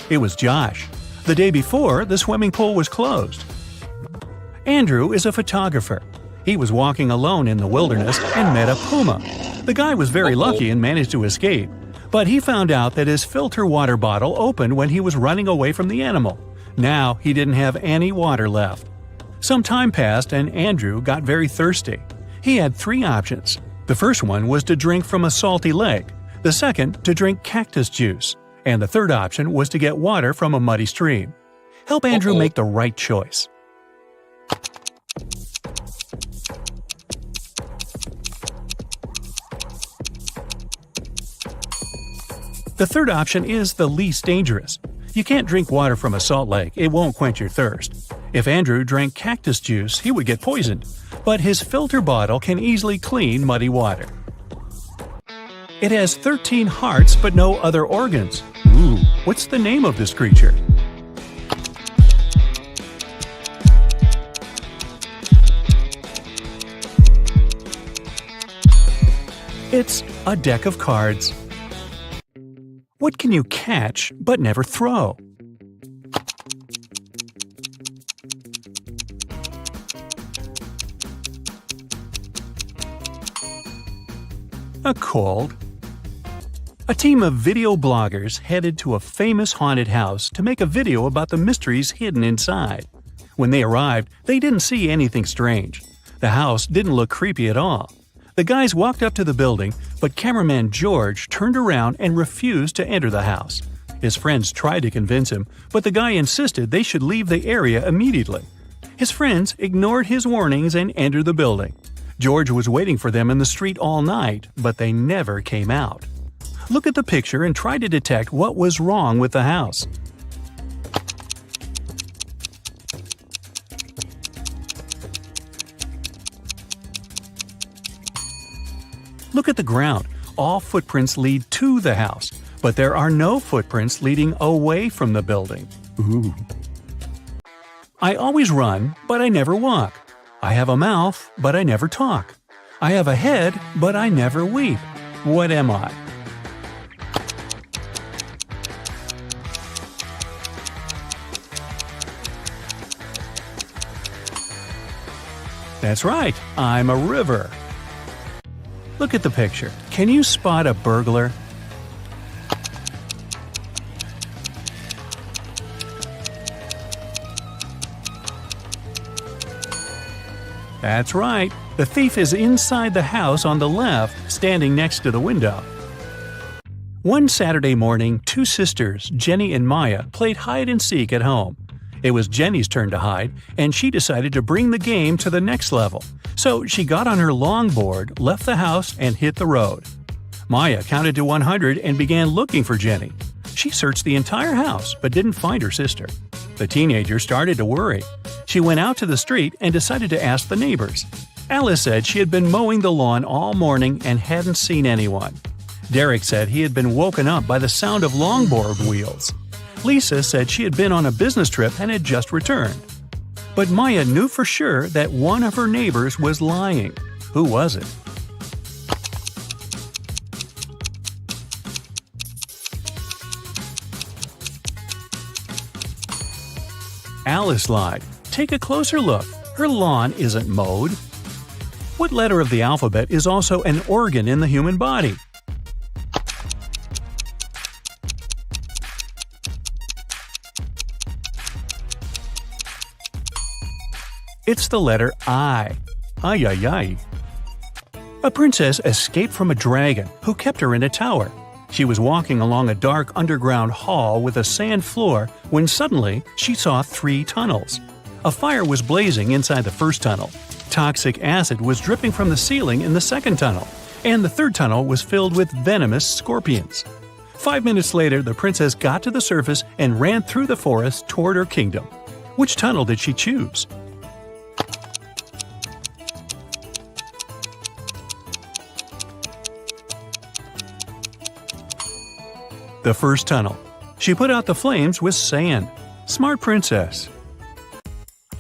It was Josh. The day before, the swimming pool was closed. Andrew is a photographer. He was walking alone in the wilderness and met a puma. The guy was very lucky and managed to escape, but he found out that his filter water bottle opened when he was running away from the animal. Now he didn't have any water left. Some time passed and Andrew got very thirsty. He had 3 options. The first one was to drink from a salty lake, the second to drink cactus juice, and the third option was to get water from a muddy stream. Help Andrew make the right choice. The third option is the least dangerous. You can't drink water from a salt lake, it won't quench your thirst. If Andrew drank cactus juice, he would get poisoned, but his filter bottle can easily clean muddy water. It has 13 hearts but no other organs. Ooh, what's the name of this creature? It's a deck of cards. What can you catch but never throw? A cold. A team of video bloggers headed to a famous haunted house to make a video about the mysteries hidden inside. When they arrived, they didn't see anything strange. The house didn't look creepy at all. The guys walked up to the building, but cameraman George turned around and refused to enter the house. His friends tried to convince him, but the guy insisted they should leave the area immediately. His friends ignored his warnings and entered the building. George was waiting for them in the street all night, but they never came out. Look at the picture and try to detect what was wrong with the house. Look at the ground. All footprints lead to the house, but there are no footprints leading away from the building. Ooh. I always run, but I never walk. I have a mouth, but I never talk. I have a head, but I never weep. What am I? That's right, I'm a river. Look at the picture. Can you spot a burglar? That's right. The thief is inside the house on the left, standing next to the window. One Saturday morning, 2 sisters, Jenny and Maya, played hide-and-seek at home. It was Jenny's turn to hide, and she decided to bring the game to the next level. So she got on her longboard, left the house, and hit the road. Maya counted to 100 and began looking for Jenny. She searched the entire house but didn't find her sister. The teenager started to worry. She went out to the street and decided to ask the neighbors. Alice said she had been mowing the lawn all morning and hadn't seen anyone. Derek said he had been woken up by the sound of longboard wheels. Lisa said she had been on a business trip and had just returned. But Maya knew for sure that one of her neighbors was lying. Who was it? Alice lied. Take a closer look. Her lawn isn't mowed. What letter of the alphabet is also an organ in the human body? It's the letter I. Ay, ay, ay. A princess escaped from a dragon who kept her in a tower. She was walking along a dark underground hall with a sand floor when suddenly she saw 3 tunnels. A fire was blazing inside the first tunnel. Toxic acid was dripping from the ceiling in the second tunnel, and the third tunnel was filled with venomous scorpions. 5 minutes later, the princess got to the surface and ran through the forest toward her kingdom. Which tunnel did she choose? The first tunnel. She put out the flames with sand. Smart princess.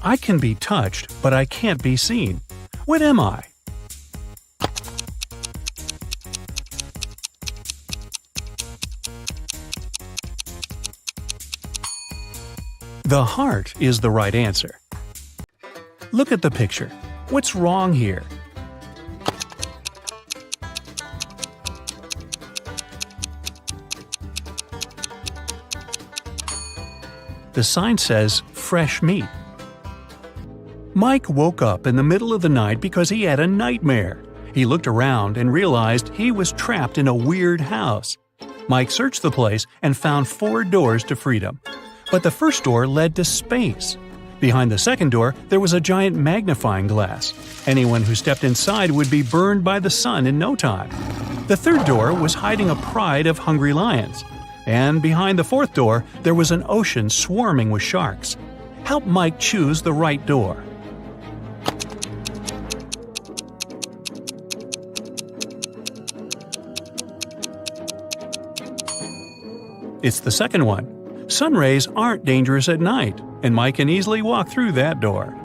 I can be touched, but I can't be seen. What am I? The heart is the right answer. Look at the picture. What's wrong here? The sign says fresh meat. Mike woke up in the middle of the night because he had a nightmare. He looked around and realized he was trapped in a weird house. Mike searched the place and found 4 doors to freedom. But the first door led to space. Behind the second door, there was a giant magnifying glass. Anyone who stepped inside would be burned by the sun in no time. The third door was hiding a pride of hungry lions. And behind the fourth door, there was an ocean swarming with sharks. Help Mike choose the right door. It's the second one. Sun rays aren't dangerous at night, and Mike can easily walk through that door.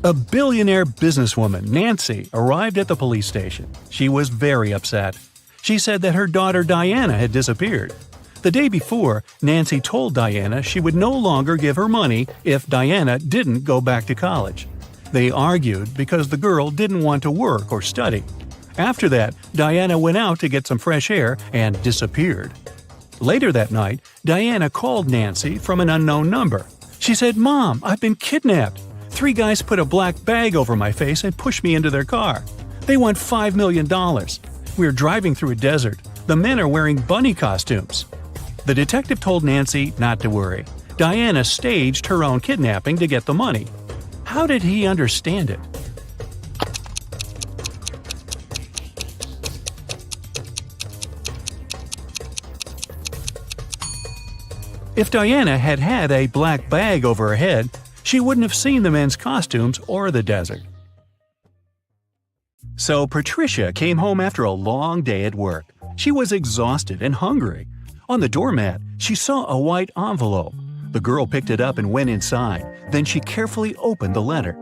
A billionaire businesswoman, Nancy, arrived at the police station. She was very upset. She said that her daughter Diana had disappeared. The day before, Nancy told Diana she would no longer give her money if Diana didn't go back to college. They argued because the girl didn't want to work or study. After that, Diana went out to get some fresh air and disappeared. Later that night, Diana called Nancy from an unknown number. She said, "Mom, I've been kidnapped. 3 guys put a black bag over my face and pushed me into their car. They want $5 million. We're driving through a desert. The men are wearing bunny costumes." The detective told Nancy not to worry. Diana staged her own kidnapping to get the money. How did he understand it? If Diana had had a black bag over her head, she wouldn't have seen the men's costumes or the desert. So Patricia came home after a long day at work. She was exhausted and hungry. On the doormat, she saw a white envelope. The girl picked it up and went inside. Then she carefully opened the letter.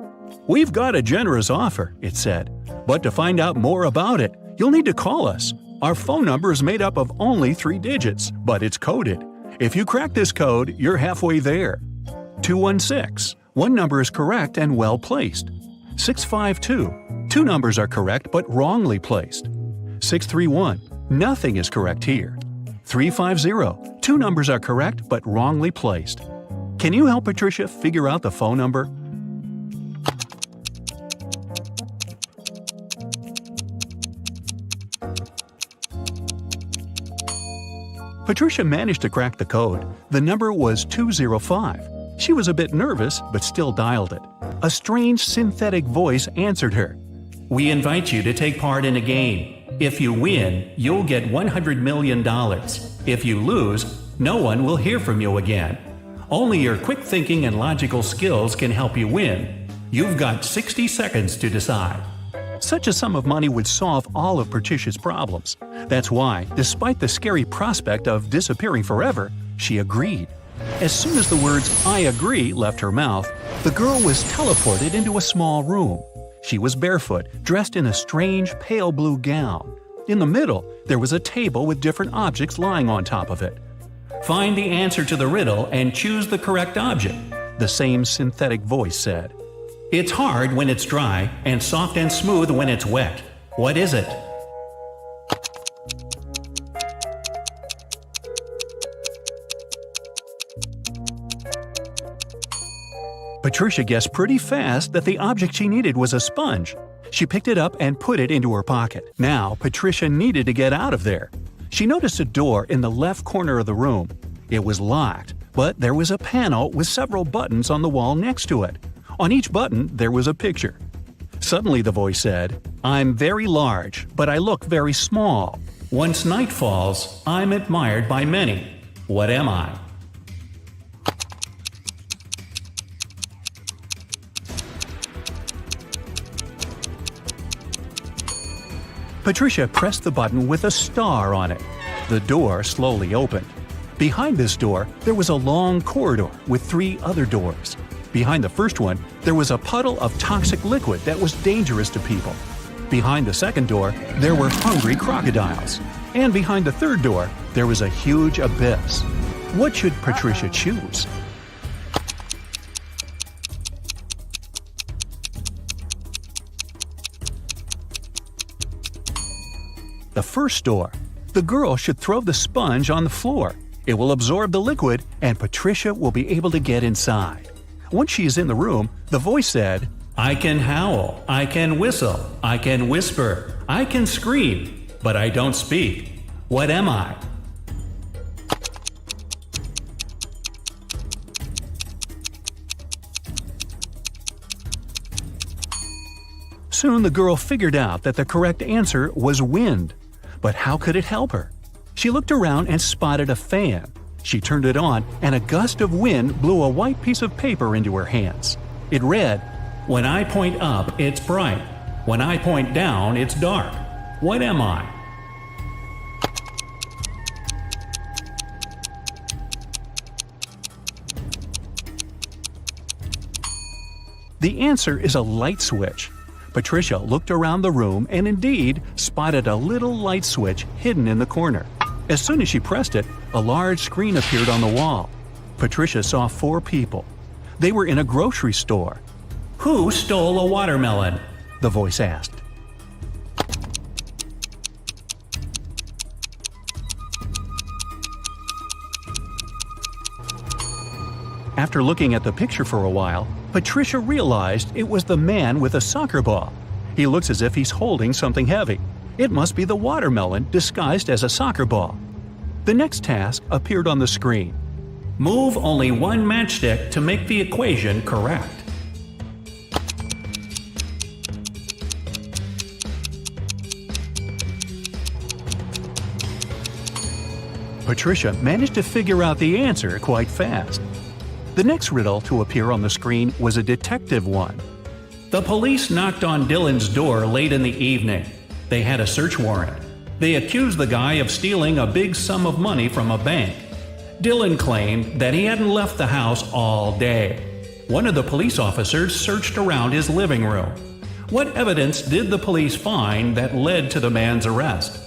"We've got a generous offer," it said. "But to find out more about it, you'll need to call us. Our phone number is made up of only 3 digits, but it's coded. If you crack this code, you're halfway there. 216. One number is correct and well placed. 652. 2 numbers are correct but wrongly placed. 631. Nothing is correct here. 350. 2 numbers are correct but wrongly placed. Can you help Patricia figure out the phone number?" Patricia managed to crack the code. The number was 205. She was a bit nervous, but still dialed it. A strange synthetic voice answered her. "We invite you to take part in a game. If you win, you'll get $100 million. If you lose, no one will hear from you again. Only your quick thinking and logical skills can help you win. You've got 60 seconds to decide." Such a sum of money would solve all of Patricia's problems. That's why, despite the scary prospect of disappearing forever, she agreed. As soon as the words "I agree" left her mouth, the girl was teleported into a small room. She was barefoot, dressed in a strange pale blue gown. In the middle, there was a table with different objects lying on top of it. "Find the answer to the riddle and choose the correct object," the same synthetic voice said. "It's hard when it's dry and soft and smooth when it's wet. What is it?" Patricia guessed pretty fast that the object she needed was a sponge. She picked it up and put it into her pocket. Now, Patricia needed to get out of there. She noticed a door in the left corner of the room. It was locked, but there was a panel with several buttons on the wall next to it. On each button, there was a picture. Suddenly the voice said, "I'm very large, but I look very small. Once night falls, I'm admired by many. What am I?" Patricia pressed the button with a star on it. The door slowly opened. Behind this door, there was a long corridor with 3 other doors. Behind the first one, there was a puddle of toxic liquid that was dangerous to people. Behind the second door, there were hungry crocodiles. And behind the third door, there was a huge abyss. What should Patricia choose? The first door. The girl should throw the sponge on the floor. It will absorb the liquid, and Patricia will be able to get inside. Once she is in the room, the voice said, "I can howl, I can whistle, I can whisper, I can scream, but I don't speak. What am I?" Soon the girl figured out that the correct answer was wind. But how could it help her? She looked around and spotted a fan. She turned it on, and a gust of wind blew a white piece of paper into her hands. It read, "When I point up, it's bright. When I point down, it's dark. What am I?" The answer is a light switch. Patricia looked around the room and indeed spotted a little light switch hidden in the corner. As soon as she pressed it, a large screen appeared on the wall. Patricia saw 4 people. They were in a grocery store. "Who stole a watermelon?" the voice asked. After looking at the picture for a while, Patricia realized it was the man with a soccer ball. He looks as if he's holding something heavy. It must be the watermelon disguised as a soccer ball. The next task appeared on the screen. Move only one matchstick to make the equation correct. Patricia managed to figure out the answer quite fast. The next riddle to appear on the screen was a detective one. The police knocked on Dylan's door late in the evening. They had a search warrant. They accused the guy of stealing a big sum of money from a bank. Dylan claimed that he hadn't left the house all day. One of the police officers searched around his living room. What evidence did the police find that led to the man's arrest?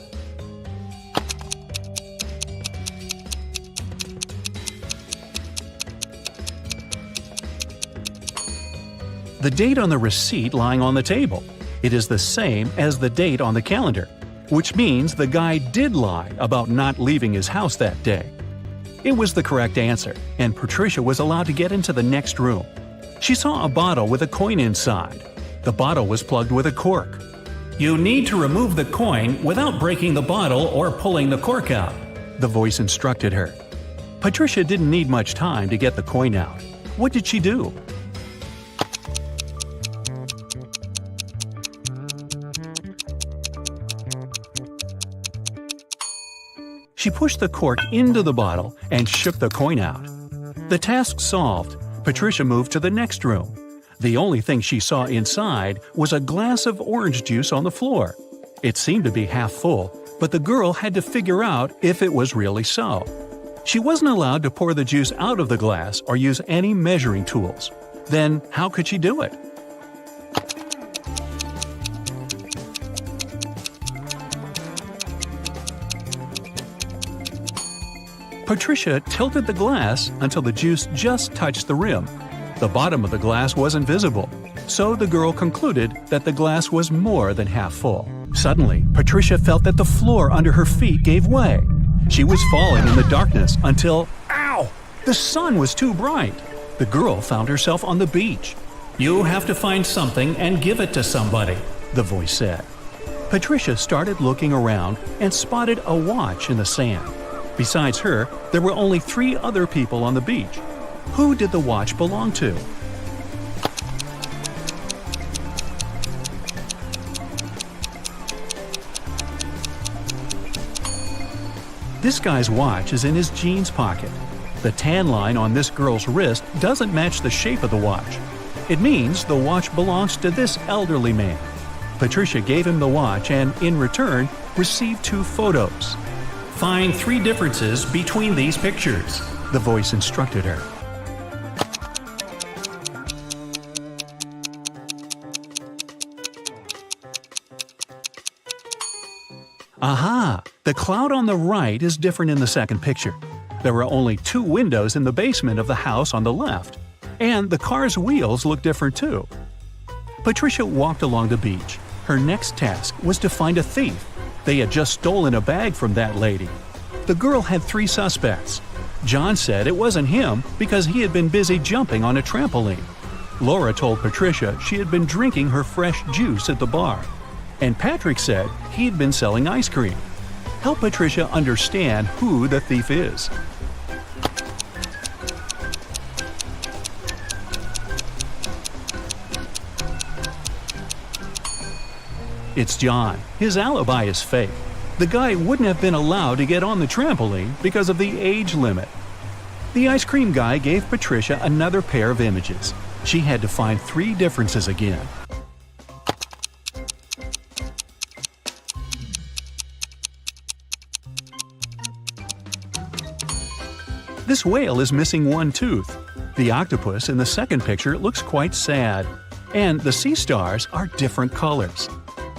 The date on the receipt lying on the table. It is the same as the date on the calendar, which means the guy did lie about not leaving his house that day. It was the correct answer, and Patricia was allowed to get into the next room. She saw a bottle with a coin inside. The bottle was plugged with a cork. You need to remove the coin without breaking the bottle or pulling the cork out, the voice instructed her. Patricia didn't need much time to get the coin out. What did she do? She pushed the cork into the bottle and shook the coin out. The task solved, Patricia moved to the next room. The only thing she saw inside was a glass of orange juice on the floor. It seemed to be half full, but the girl had to figure out if it was really so. She wasn't allowed to pour the juice out of the glass or use any measuring tools. Then how could she do it? Patricia tilted the glass until the juice just touched the rim. The bottom of the glass wasn't visible, so the girl concluded that the glass was more than half full. Suddenly, Patricia felt that the floor under her feet gave way. She was falling in the darkness until, ow! The sun was too bright. The girl found herself on the beach. You have to find something and give it to somebody, the voice said. Patricia started looking around and spotted a watch in the sand. Besides her, there were only 3 other people on the beach. Who did the watch belong to? This guy's watch is in his jeans pocket. The tan line on this girl's wrist doesn't match the shape of the watch. It means the watch belongs to this elderly man. Patricia gave him the watch and, in return, received 2 photos. Find 3 differences between these pictures, the voice instructed her. Aha! The cloud on the right is different in the second picture. There are only 2 windows in the basement of the house on the left. And the car's wheels look different too. Patricia walked along the beach. Her next task was to find a thief. They had just stolen a bag from that lady. The girl had 3 suspects. John said it wasn't him because he had been busy jumping on a trampoline. Laura told Patricia she had been drinking her fresh juice at the bar. And Patrick said he'd been selling ice cream. Help Patricia understand who the thief is. It's John. His alibi is fake. The guy wouldn't have been allowed to get on the trampoline because of the age limit. The ice cream guy gave Patricia another pair of images. She had to find 3 differences again. This whale is missing 1 tooth. The octopus in the second picture looks quite sad. And the sea stars are different colors.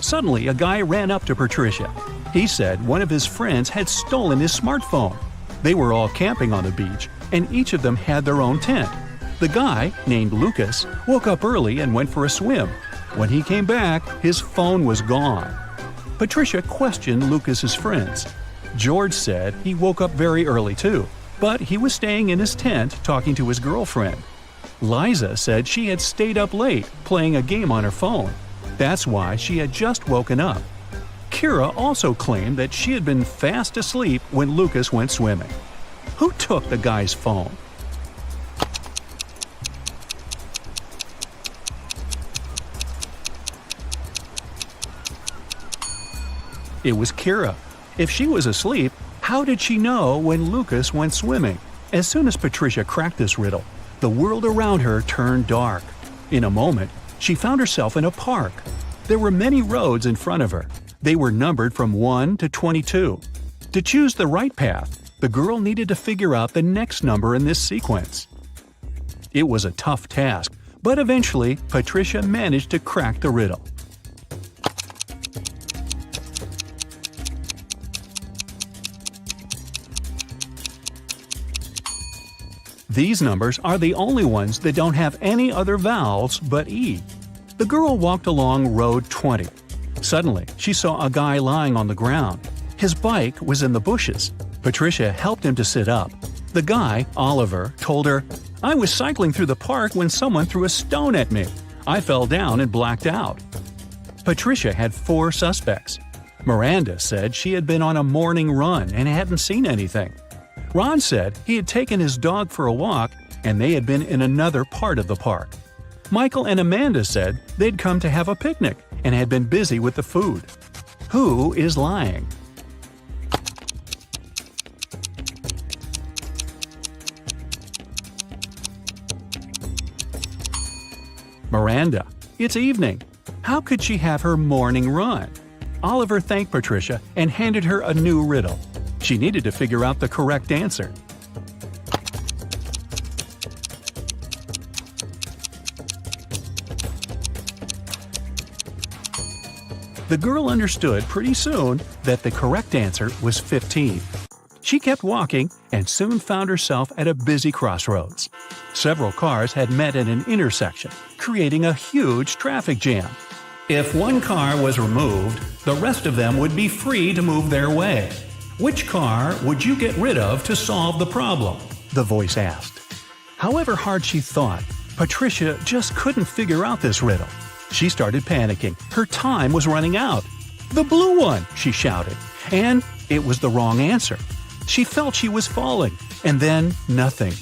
Suddenly, a guy ran up to Patricia. He said one of his friends had stolen his smartphone. They were all camping on the beach, and each of them had their own tent. The guy, named Lucas, woke up early and went for a swim. When he came back, his phone was gone. Patricia questioned Lucas's friends. George said he woke up very early too, but he was staying in his tent talking to his girlfriend. Liza said she had stayed up late playing a game on her phone. That's why she had just woken up. Kira also claimed that she had been fast asleep when Lucas went swimming. Who took the guy's phone? It was Kira. If she was asleep, how did she know when Lucas went swimming? As soon as Patricia cracked this riddle, the world around her turned dark. In a moment, she found herself in a park. There were many roads in front of her. They were numbered from 1 to 22. To choose the right path, the girl needed to figure out the next number in this sequence. It was a tough task, but eventually Patricia managed to crack the riddle. These numbers are the only ones that don't have any other vowels but E. The girl walked along road 20. Suddenly, she saw a guy lying on the ground. His bike was in the bushes. Patricia helped him to sit up. The guy, Oliver, told her, "I was cycling through the park when someone threw a stone at me. I fell down and blacked out." Patricia had 4 suspects. Miranda said she had been on a morning run and hadn't seen anything. Ron said he had taken his dog for a walk and they had been in another part of the park. Michael and Amanda said they'd come to have a picnic and had been busy with the food. Who is lying? Miranda. It's evening. How could she have her morning run? Oliver thanked Patricia and handed her a new riddle. She needed to figure out the correct answer. The girl understood pretty soon that the correct answer was 15. She kept walking and soon found herself at a busy crossroads. Several cars had met at an intersection, creating a huge traffic jam. If one car was removed, the rest of them would be free to move their way. Which car would you get rid of to solve the problem? The voice asked. However hard she thought, Patricia just couldn't figure out this riddle. She started panicking. Her time was running out. "The blue one!" she shouted. And it was the wrong answer. She felt she was falling, and then nothing.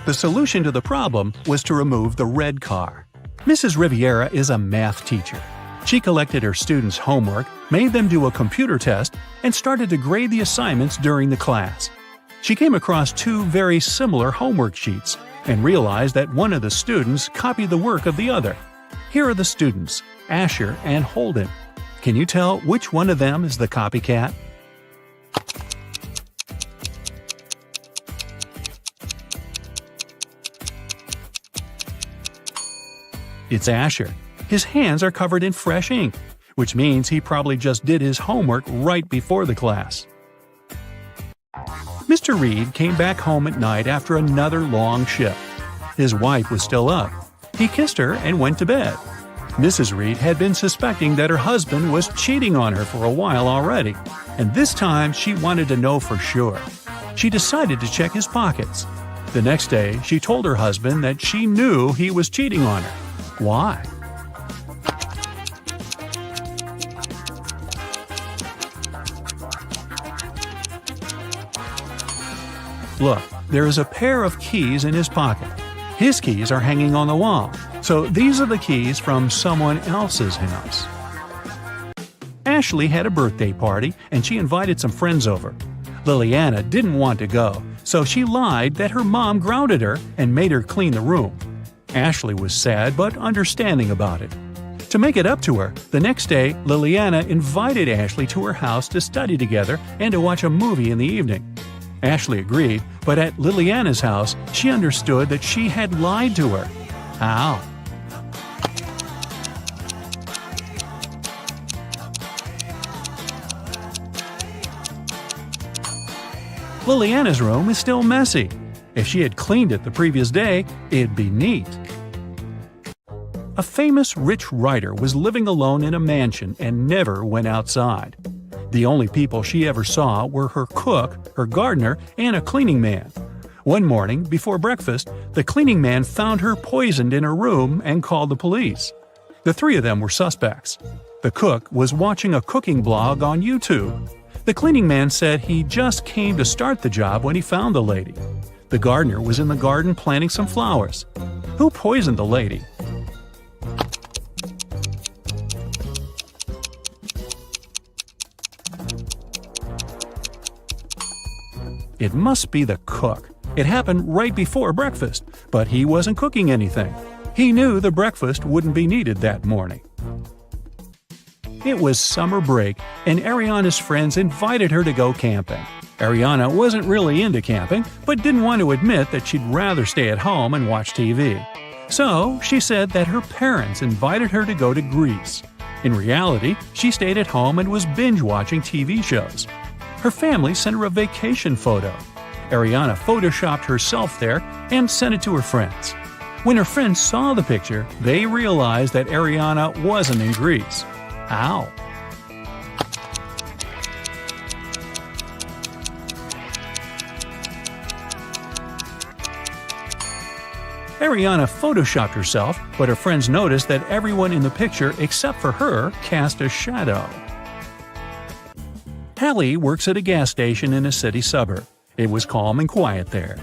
The solution to the problem was to remove the red car. Mrs. Riviera is a math teacher. She collected her students' homework, made them do a computer test, and started to grade the assignments during the class. She came across 2 very similar homework sheets. and realized that one of the students copied the work of the other. Here are the students, Asher and Holden. Can you tell which one of them is the copycat? It's Asher. His hands are covered in fresh ink, which means he probably just did his homework right before the class. Mr. Reed came back home at night after another long shift. His wife was still up. He kissed her and went to bed. Mrs. Reed had been suspecting that her husband was cheating on her for a while already, and this time she wanted to know for sure. She decided to check his pockets. The next day, she told her husband that she knew he was cheating on her. Why? Look, there is a pair of keys in his pocket. His keys are hanging on the wall, so these are the keys from someone else's house. Ashley had a birthday party and she invited some friends over. Liliana didn't want to go, so she lied that her mom grounded her and made her clean the room. Ashley was sad but understanding about it. To make it up to her, the next day Liliana invited Ashley to her house to study together and to watch a movie in the evening. Ashley agreed, but at Liliana's house, she understood that she had lied to her. How? Liliana's room is still messy. If she had cleaned it the previous day, it'd be neat. A famous rich writer was living alone in a mansion and never went outside. The only people she ever saw were her cook, her gardener, and a cleaning man. One morning, before breakfast, the cleaning man found her poisoned in her room and called the police. The three of them were suspects. The cook was watching a cooking blog on YouTube. The cleaning man said he just came to start the job when he found the lady. The gardener was in the garden planting some flowers. Who poisoned the lady? It must be the cook. It happened right before breakfast, but he wasn't cooking anything. He knew the breakfast wouldn't be needed that morning. It was summer break, and Ariana's friends invited her to go camping. Ariana wasn't really into camping, but didn't want to admit that she'd rather stay at home and watch TV. So she said that her parents invited her to go to Greece. In reality, she stayed at home and was binge-watching TV shows. Her family sent her a vacation photo. Ariana photoshopped herself there and sent it to her friends. When her friends saw the picture, they realized that Ariana wasn't in Greece. How? Ariana photoshopped herself, but her friends noticed that everyone in the picture except for her cast a shadow. Hallie works at a gas station in a city suburb. It was calm and quiet there.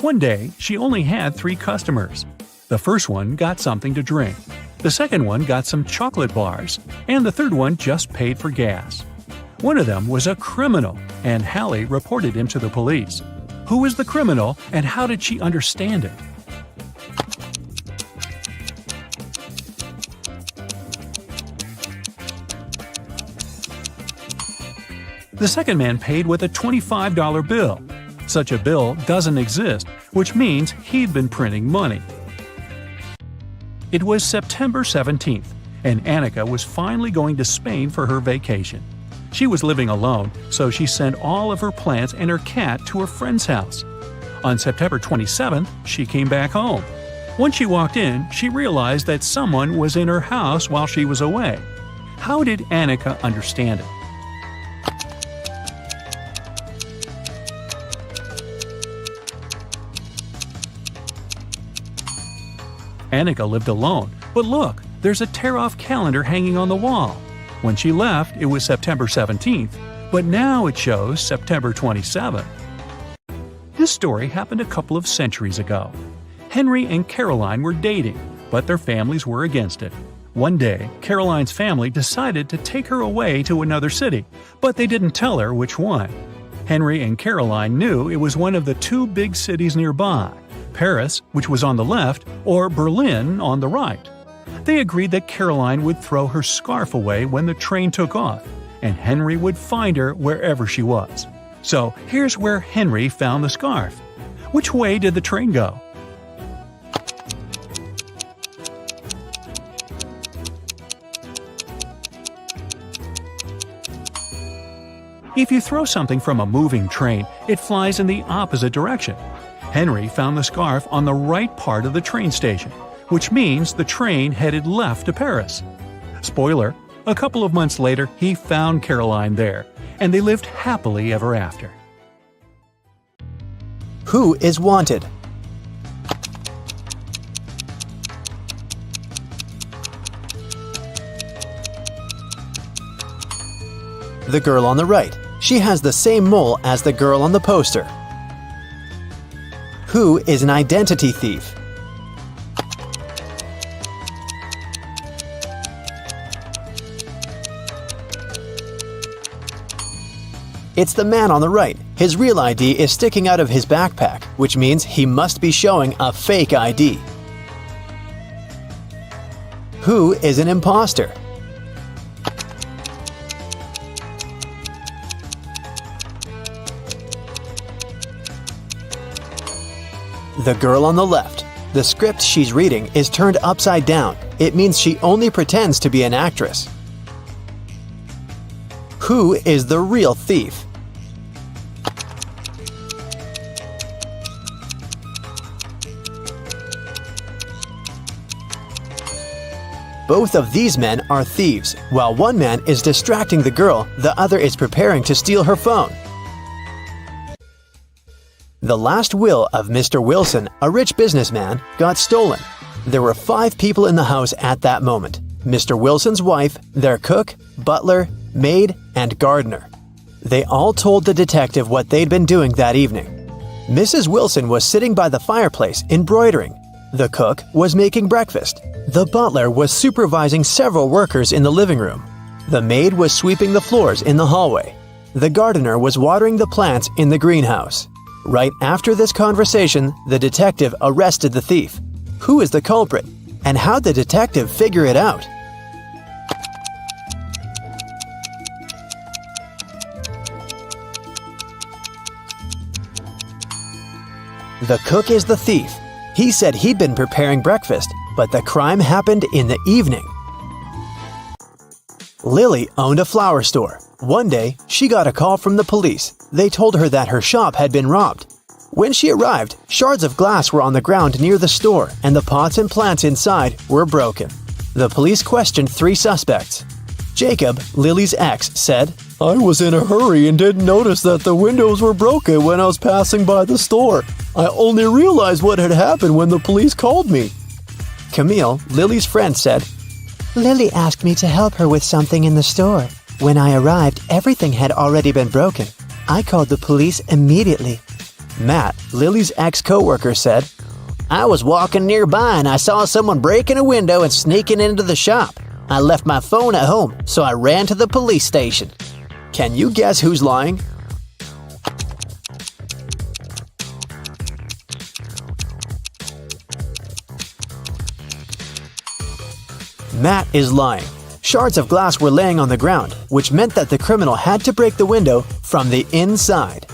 One day, she only had 3 customers. The first one got something to drink. The second one got some chocolate bars. And the third one just paid for gas. One of them was a criminal, and Hallie reported him to the police. Who was the criminal, and how did she understand it? The second man paid with a $25 bill. Such a bill doesn't exist, which means he'd been printing money. It was September 17th, and Annika was finally going to Spain for her vacation. She was living alone, so she sent all of her plants and her cat to her friend's house. On September 27th, she came back home. Once she walked in, she realized that someone was in her house while she was away. How did Annika understand it? Annika lived alone, but look, there's a tear-off calendar hanging on the wall. When she left, it was September 17th, but now it shows September 27th. This story happened a couple of centuries ago. Henry and Caroline were dating, but their families were against it. One day, Caroline's family decided to take her away to another city, but they didn't tell her which one. Henry and Caroline knew it was one of the 2 big cities nearby, Paris, which was on the left, or Berlin on the right. They agreed that Caroline would throw her scarf away when the train took off, and Henry would find her wherever she was. So here's where Henry found the scarf. Which way did the train go? If you throw something from a moving train, it flies in the opposite direction. Henry found the scarf on the right part of the train station, which means the train headed left to Paris. Spoiler, a couple of months later he found Caroline there, and they lived happily ever after. Who is wanted? The girl on the right. She has the same mole as the girl on the poster. Who is an identity thief? It's the man on the right. His real ID is sticking out of his backpack, which means he must be showing a fake ID. Who is an imposter? The girl on the left. The script she's reading is turned upside down. It means she only pretends to be an actress. Who is the real thief? Both of these men are thieves. While one man is distracting the girl, the other is preparing to steal her phone. The last will of Mr. Wilson, a rich businessman, got stolen. There were 5 people in the house at that moment: Mr. Wilson's wife, their cook, butler, maid, and gardener. They all told the detective what they'd been doing that evening. Mrs. Wilson was sitting by the fireplace embroidering. The cook was making breakfast. The butler was supervising several workers in the living room. The maid was sweeping the floors in the hallway. The gardener was watering the plants in the greenhouse. Right after this conversation, the detective arrested the thief. Who is the culprit? And how'd the detective figure it out? The cook is the thief. He said he'd been preparing breakfast, but the crime happened in the evening. Lily owned a flower store. One day, she got a call from the police. They told her that her shop had been robbed. When she arrived, shards of glass were on the ground near the store, and the pots and plants inside were broken. The police questioned 3 suspects. Jacob, Lily's ex, said, "I was in a hurry and didn't notice that the windows were broken when I was passing by the store. I only realized what had happened when the police called me." Camille, Lily's friend, said, Lily asked me to help her with something in the store. When I arrived, everything had already been broken. I called the police immediately. Matt, Lily's ex-coworker, said, "I was walking nearby and I saw someone breaking a window and sneaking into the shop. I left my phone at home, so I ran to the police station." Can you guess who's lying? Matt is lying. Shards of glass were laying on the ground, which meant that the criminal had to break the window from the inside.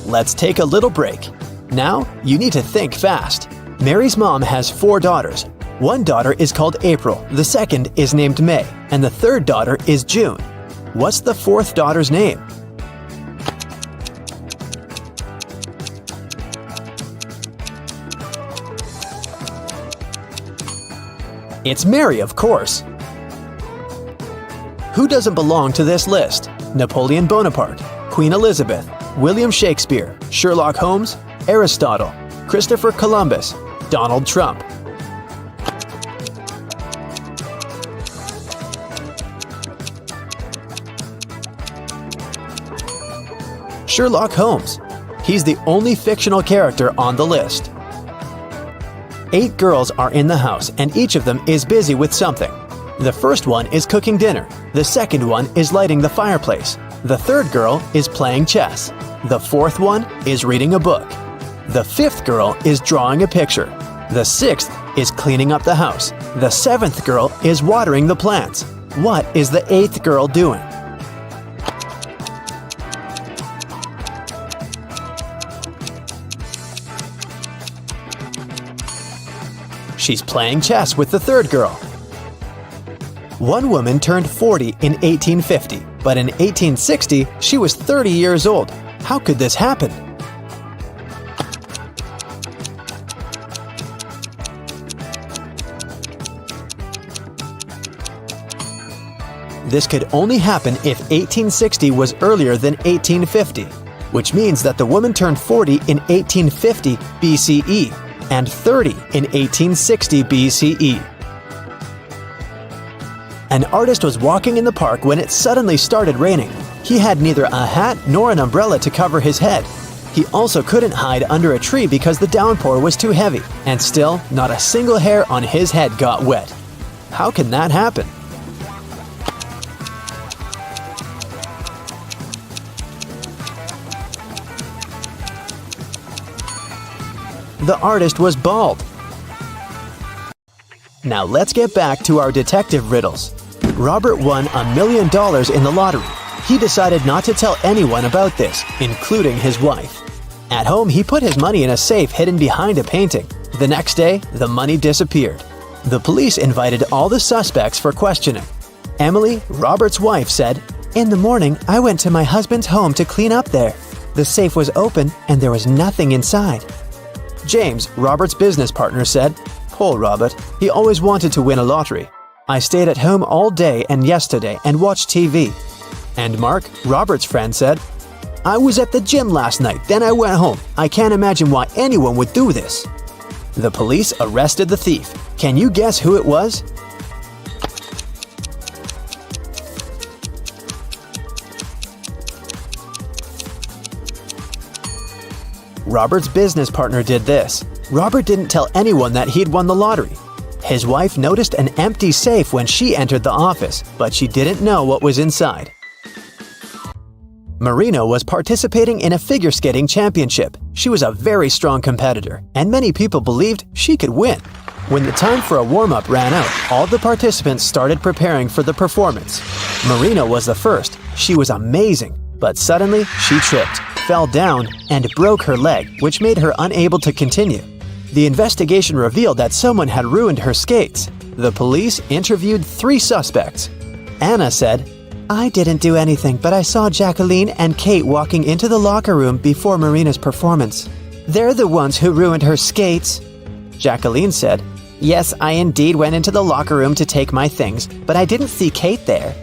Let's take a little break. Now, you need to think fast. Mary's mom has 4 daughters. One daughter is called April, the second is named May, and the third daughter is June. What's the 4th daughter's name? It's Mary, of course. Who doesn't belong to this list? Napoleon Bonaparte, Queen Elizabeth, William Shakespeare, Sherlock Holmes, Aristotle, Christopher Columbus, Donald Trump. Sherlock Holmes. He's the only fictional character on the list. 8 girls are in the house, and each of them is busy with something. The first one is cooking dinner. The second one is lighting the fireplace. The third girl is playing chess. The fourth one is reading a book. The fifth girl is drawing a picture. The sixth is cleaning up the house. The seventh girl is watering the plants. What is the eighth girl doing? She's playing chess with the third girl. One woman turned 40 in 1850, but in 1860 she was 30 years old. How could this happen? This could only happen if 1860 was earlier than 1850, which means that the woman turned 40 in 1850 BCE and 30 in 1860 BCE. An artist was walking in the park when it suddenly started raining. He had neither a hat nor an umbrella to cover his head. He also couldn't hide under a tree because the downpour was too heavy, and still, not a single hair on his head got wet. How can that happen? The artist was bald. Now let's get back to our detective riddles. Robert won $1 million in the lottery. He decided not to tell anyone about this, including his wife. At home, he put his money in a safe hidden behind a painting. The next day, the money disappeared. The police invited all the suspects for questioning. Emily, Robert's wife, said, "In the morning, I went to my husband's home to clean up there. The safe was open and there was nothing inside." James, Robert's business partner, said, "Poor Robert, he always wanted to win a lottery. I stayed at home all day and yesterday and watched TV." And Mark, Robert's friend, said, "I was at the gym last night, then I went home. I can't imagine why anyone would do this." The police arrested the thief. Can you guess who it was? Robert's business partner did this. Robert didn't tell anyone that he'd won the lottery. His wife noticed an empty safe when she entered the office, but she didn't know what was inside. Marina was participating in a figure skating championship. She was a very strong competitor, and many people believed she could win. When the time for a warm-up ran out, all the participants started preparing for the performance. Marina was the first. She was amazing, but suddenly she tripped, fell down, and broke her leg, which made her unable to continue. The investigation revealed that someone had ruined her skates. The police interviewed 3 suspects. Anna said, "I didn't do anything, but I saw Jacqueline and Kate walking into the locker room before Marina's performance. They're the ones who ruined her skates." Jacqueline said, "Yes, I indeed went into the locker room to take my things, but I didn't see Kate there."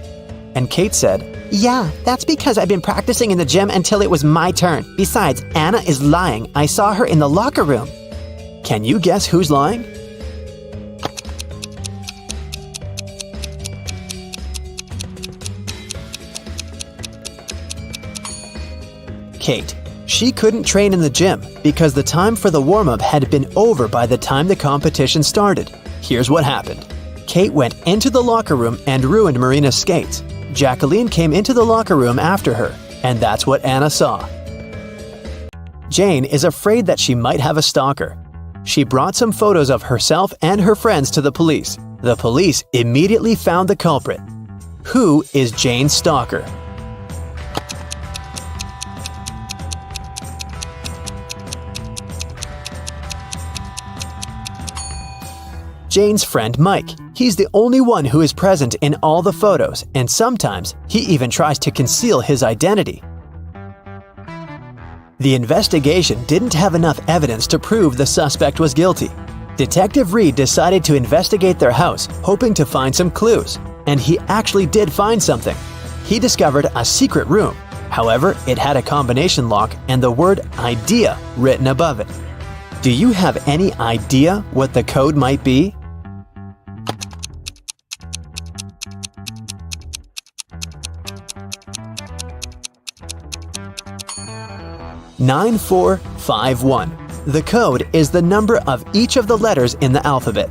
And Kate said, "Yeah, that's because I've been practicing in the gym until it was my turn. Besides, Anna is lying. I saw her in the locker room." Can you guess who's lying? Kate. She couldn't train in the gym because the time for the warm-up had been over by the time the competition started. Here's what happened. Kate went into the locker room and ruined Marina's skates. Jacqueline came into the locker room after her, and that's what Anna saw. Jane is afraid that she might have a stalker. She brought some photos of herself and her friends to the police. The police immediately found the culprit. Who is Jane's stalker? Jane's friend Mike. He's the only one who is present in all the photos, and sometimes he even tries to conceal his identity. The investigation didn't have enough evidence to prove the suspect was guilty. Detective Reed decided to investigate their house, hoping to find some clues, and he actually did find something. He discovered a secret room. However, it had a combination lock and the word "idea" written above it. Do you have any idea what the code might be? "9451. The code is the number of each of the letters in the alphabet.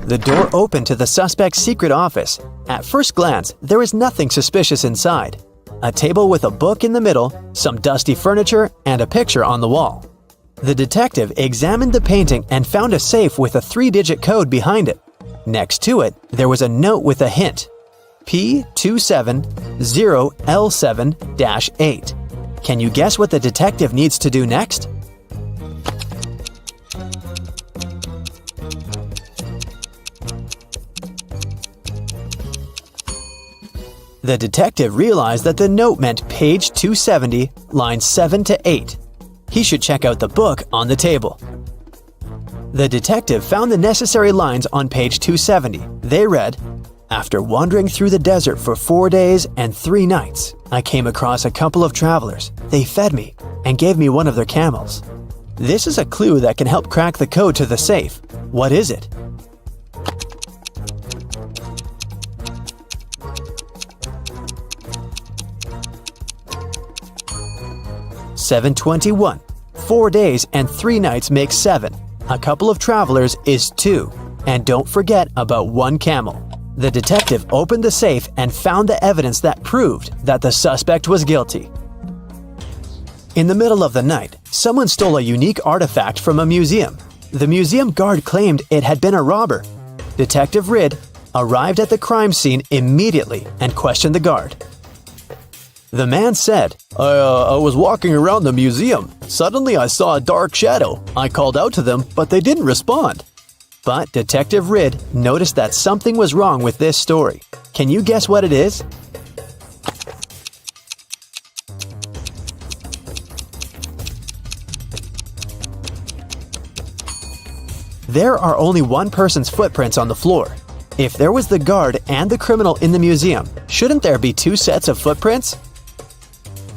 The door opened to the suspect's secret office. At first glance, there is nothing suspicious inside. a table with a book in the middle, some dusty furniture, and a picture on the wall. The detective examined the painting and found a safe with a 3-digit code behind it. Next to it, there was a note with a hint: P270L7-8. Can you guess what the detective needs to do next? The detective realized that the note meant page 270, lines 7 to 8. He should check out the book on the table. The detective found the necessary lines on page 270. They read, "After wandering through the desert for 4 days and 3 nights, I came across a couple of travelers. They fed me and gave me one of their camels." This is a clue that can help crack the code to the safe. What is it? $7.21. 4 days and 3 nights make 7. A couple of travelers is 2. And don't forget about 1 camel. The detective opened the safe and found the evidence that proved that the suspect was guilty. In the middle of the night, someone stole a unique artifact from a museum. The museum guard claimed it had been a robber. Detective Ridd arrived at the crime scene immediately and questioned the guard. The man said, I was walking around the museum. Suddenly I saw a dark shadow. I called out to them, but they didn't respond. But Detective Ridd noticed that something was wrong with this story. Can you guess what it is? There are only one person's footprints on the floor. If there was the guard and the criminal in the museum, shouldn't there be 2 sets of footprints?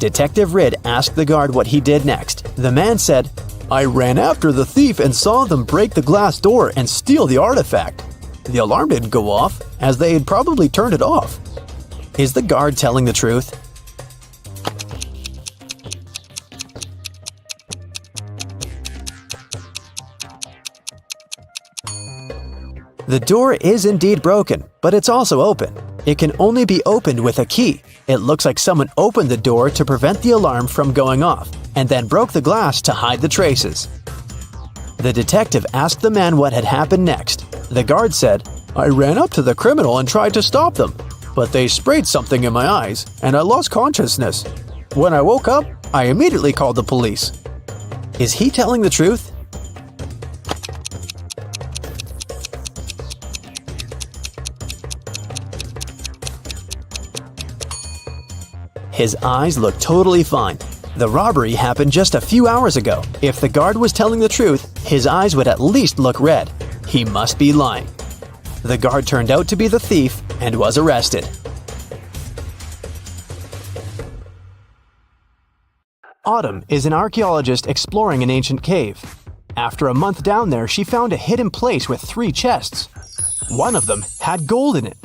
Detective Ridd asked the guard what he did next. The man said, I ran after the thief and saw them break the glass door and steal the artifact. The alarm didn't go off, as they had probably turned it off. Is the guard telling the truth? The door is indeed broken, but it's also open. It can only be opened with a key. It looks like someone opened the door to prevent the alarm from going off, and then broke the glass to hide the traces. The detective asked the man what had happened next. The guard said, I ran up to the criminal and tried to stop them, but they sprayed something in my eyes, and I lost consciousness. When I woke up, I immediately called the police. Is he telling the truth? His eyes look totally fine. The robbery happened just a few hours ago. If the guard was telling the truth, his eyes would at least look red. He must be lying. The guard turned out to be the thief and was arrested. Autumn is an archaeologist exploring an ancient cave. After a month down there, she found a hidden place with 3 chests. One of them had gold in it.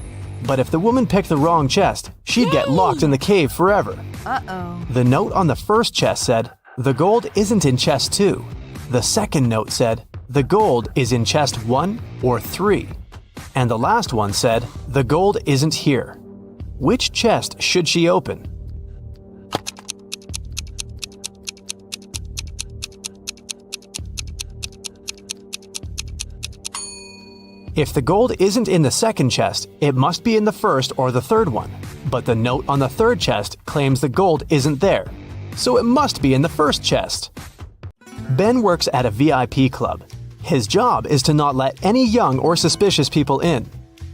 But if the woman picked the wrong chest, she'd get locked in the cave forever. Uh-oh. The note on the first chest said, the gold isn't in chest 2. The second note said, the gold is in chest 1 or 3. And the last one said, the gold isn't here. Which chest should she open? If the gold isn't in the second chest, it must be in the first or the third one. But the note on the third chest claims the gold isn't there, so it must be in the first chest. Ben works at a VIP club. His job is to not let any young or suspicious people in.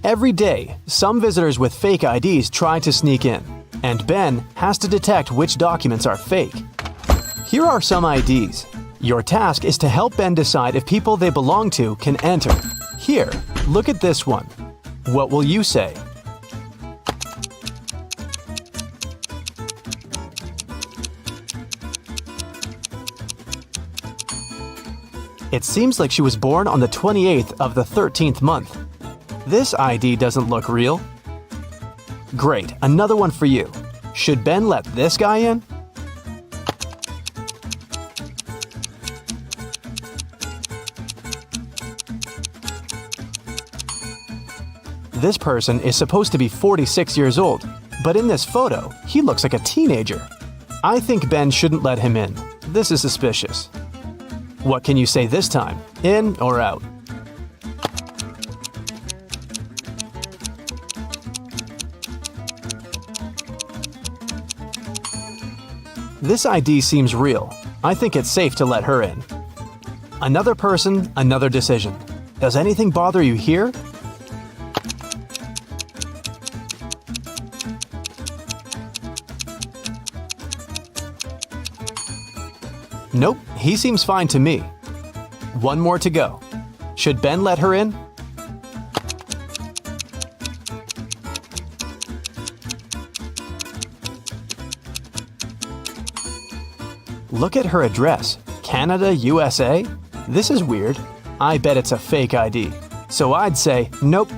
Every day, some visitors with fake IDs try to sneak in, and Ben has to detect which documents are fake. Here are some IDs. Your task is to help Ben decide if people they belong to can enter. Here, look at this one. What will you say? It seems like she was born on the 28th of the 13th month. This ID doesn't look real. Great, another one for you. Should Ben let this guy in? This person is supposed to be 46 years old, But in this photo, he looks like a teenager. I think Ben shouldn't let him in. This is suspicious. What can you say this time? In or out? This ID seems real. I think it's safe to let her in. Another person, another decision. Does anything bother you here? Nope, he seems fine to me. One more to go. Should Ben let her in? Look at her address. Canada, USA? This is weird. I bet it's a fake ID. So I'd say nope.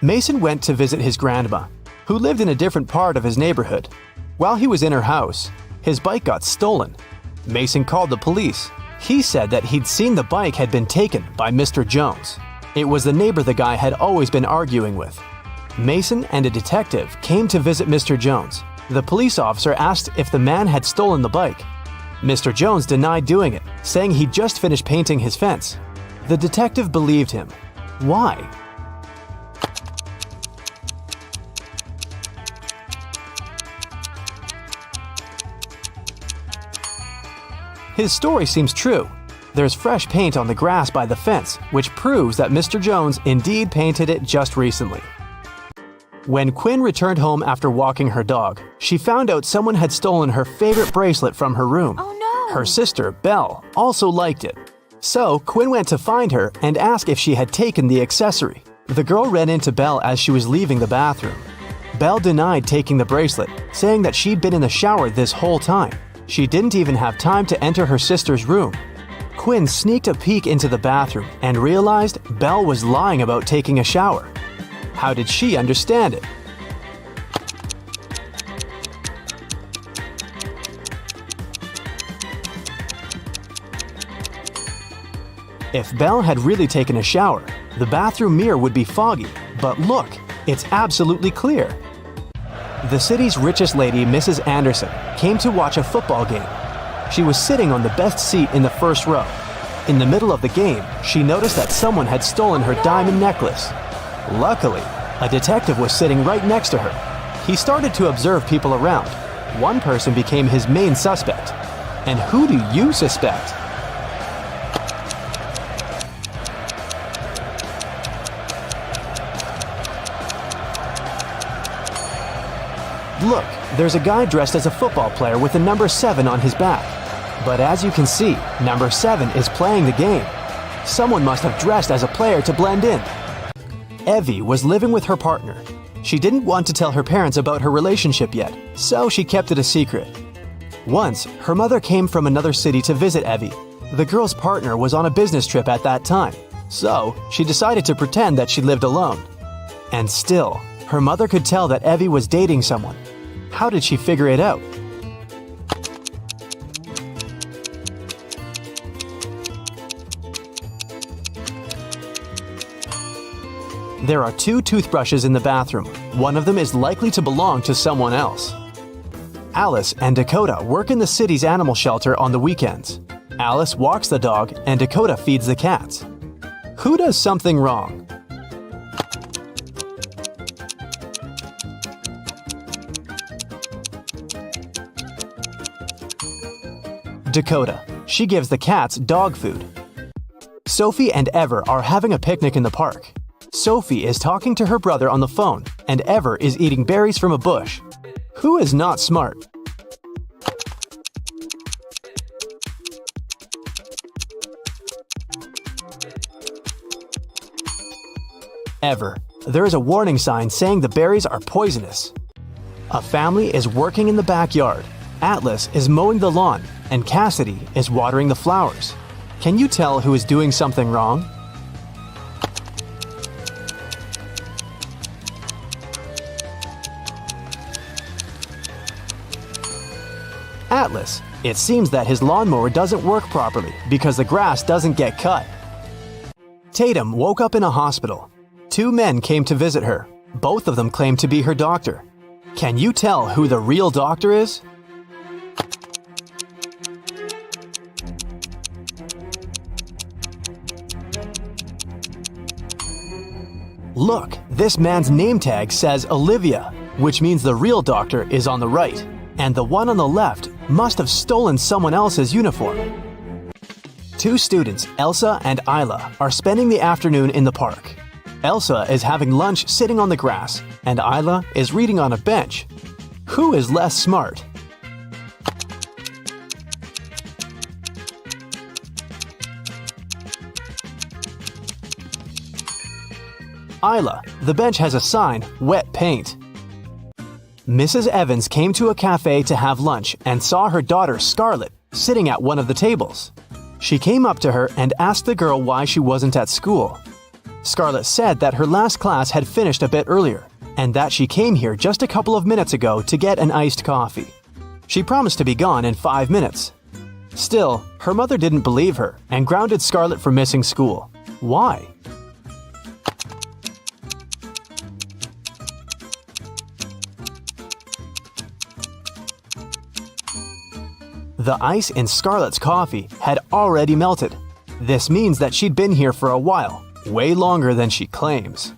Mason went to visit his grandma, who lived in a different part of his neighborhood. While he was in her house, his bike got stolen. Mason called the police. He said that he'd seen the bike had been taken by Mr. Jones. It was the neighbor the guy had always been arguing with. Mason and a detective came to visit Mr. Jones. The police officer asked if the man had stolen the bike. Mr. Jones denied doing it, saying he'd just finished painting his fence. The detective believed him. Why? His story seems true. There's fresh paint on the grass by the fence, which proves that Mr. Jones indeed painted it just recently. When Quinn returned home after walking her dog, she found out someone had stolen her favorite bracelet from her room. Oh no! Her sister, Belle, also liked it. So Quinn went to find her and ask if she had taken the accessory. The girl ran into Belle as she was leaving the bathroom. Belle denied taking the bracelet, saying that she'd been in the shower this whole time. She didn't even have time to enter her sister's room. Quinn sneaked a peek into the bathroom and realized Belle was lying about taking a shower. How did she understand it? If Belle had really taken a shower, the bathroom mirror would be foggy, but look, it's absolutely clear. The city's richest lady, Mrs. Anderson, came to watch a football game. She was sitting on the best seat in the first row. In the middle of the game, she noticed that someone had stolen her diamond necklace. Luckily, a detective was sitting right next to her. He started to observe people around. One person became his main suspect. And who do you suspect? Look, there's a guy dressed as a football player with the number 7 on his back. But as you can see, number 7 is playing the game. Someone must have dressed as a player to blend in. Evie was living with her partner. She didn't want to tell her parents about her relationship yet, so she kept it a secret. Once, her mother came from another city to visit Evie. The girl's partner was on a business trip at that time, so she decided to pretend that she lived alone. And still, her mother could tell that Evie was dating someone. How did she figure it out? There are 2 toothbrushes in the bathroom. One of them is likely to belong to someone else. Alice and Dakota work in the city's animal shelter on the weekends. Alice walks the dog and Dakota feeds the cats. Who does something wrong? Dakota. She gives the cats dog food. Sophie and Ever are having a picnic in the park. Sophie is talking to her brother on the phone, and Ever is eating berries from a bush. Who is not smart? Ever. There is a warning sign saying the berries are poisonous. A family is working in the backyard. Atlas is mowing the lawn, and Cassidy is watering the flowers. Can you tell who is doing something wrong? Atlas. It seems that his lawnmower doesn't work properly because the grass doesn't get cut. Tatum woke up in a hospital. 2 men came to visit her. Both of them claimed to be her doctor. Can you tell who the real doctor is? Look, this man's name tag says Olivia, which means the real doctor is on the right, and the one on the left must have stolen someone else's uniform. Two students, Elsa and Isla, are spending the afternoon in the park. Elsa is having lunch sitting on the grass, and Isla is reading on a bench. Who is less smart? Isla, the bench has a sign, wet paint. Mrs. Evans came to a cafe to have lunch and saw her daughter Scarlett sitting at one of the tables. She came up to her and asked the girl why she wasn't at school. Scarlett said that her last class had finished a bit earlier and that she came here just a couple of minutes ago to get an iced coffee. She promised to be gone in 5 minutes. Still, her mother didn't believe her and grounded Scarlett for missing school. Why? The ice in Scarlett's coffee had already melted. This means that she'd been here for a while, way longer than she claims.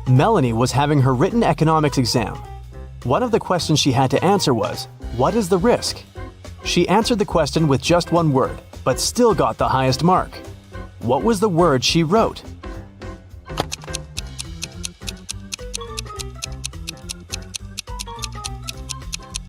Melanie was having her written economics exam. One of the questions she had to answer was, what is the risk? She answered the question with just one word, but still got the highest mark. What was the word she wrote?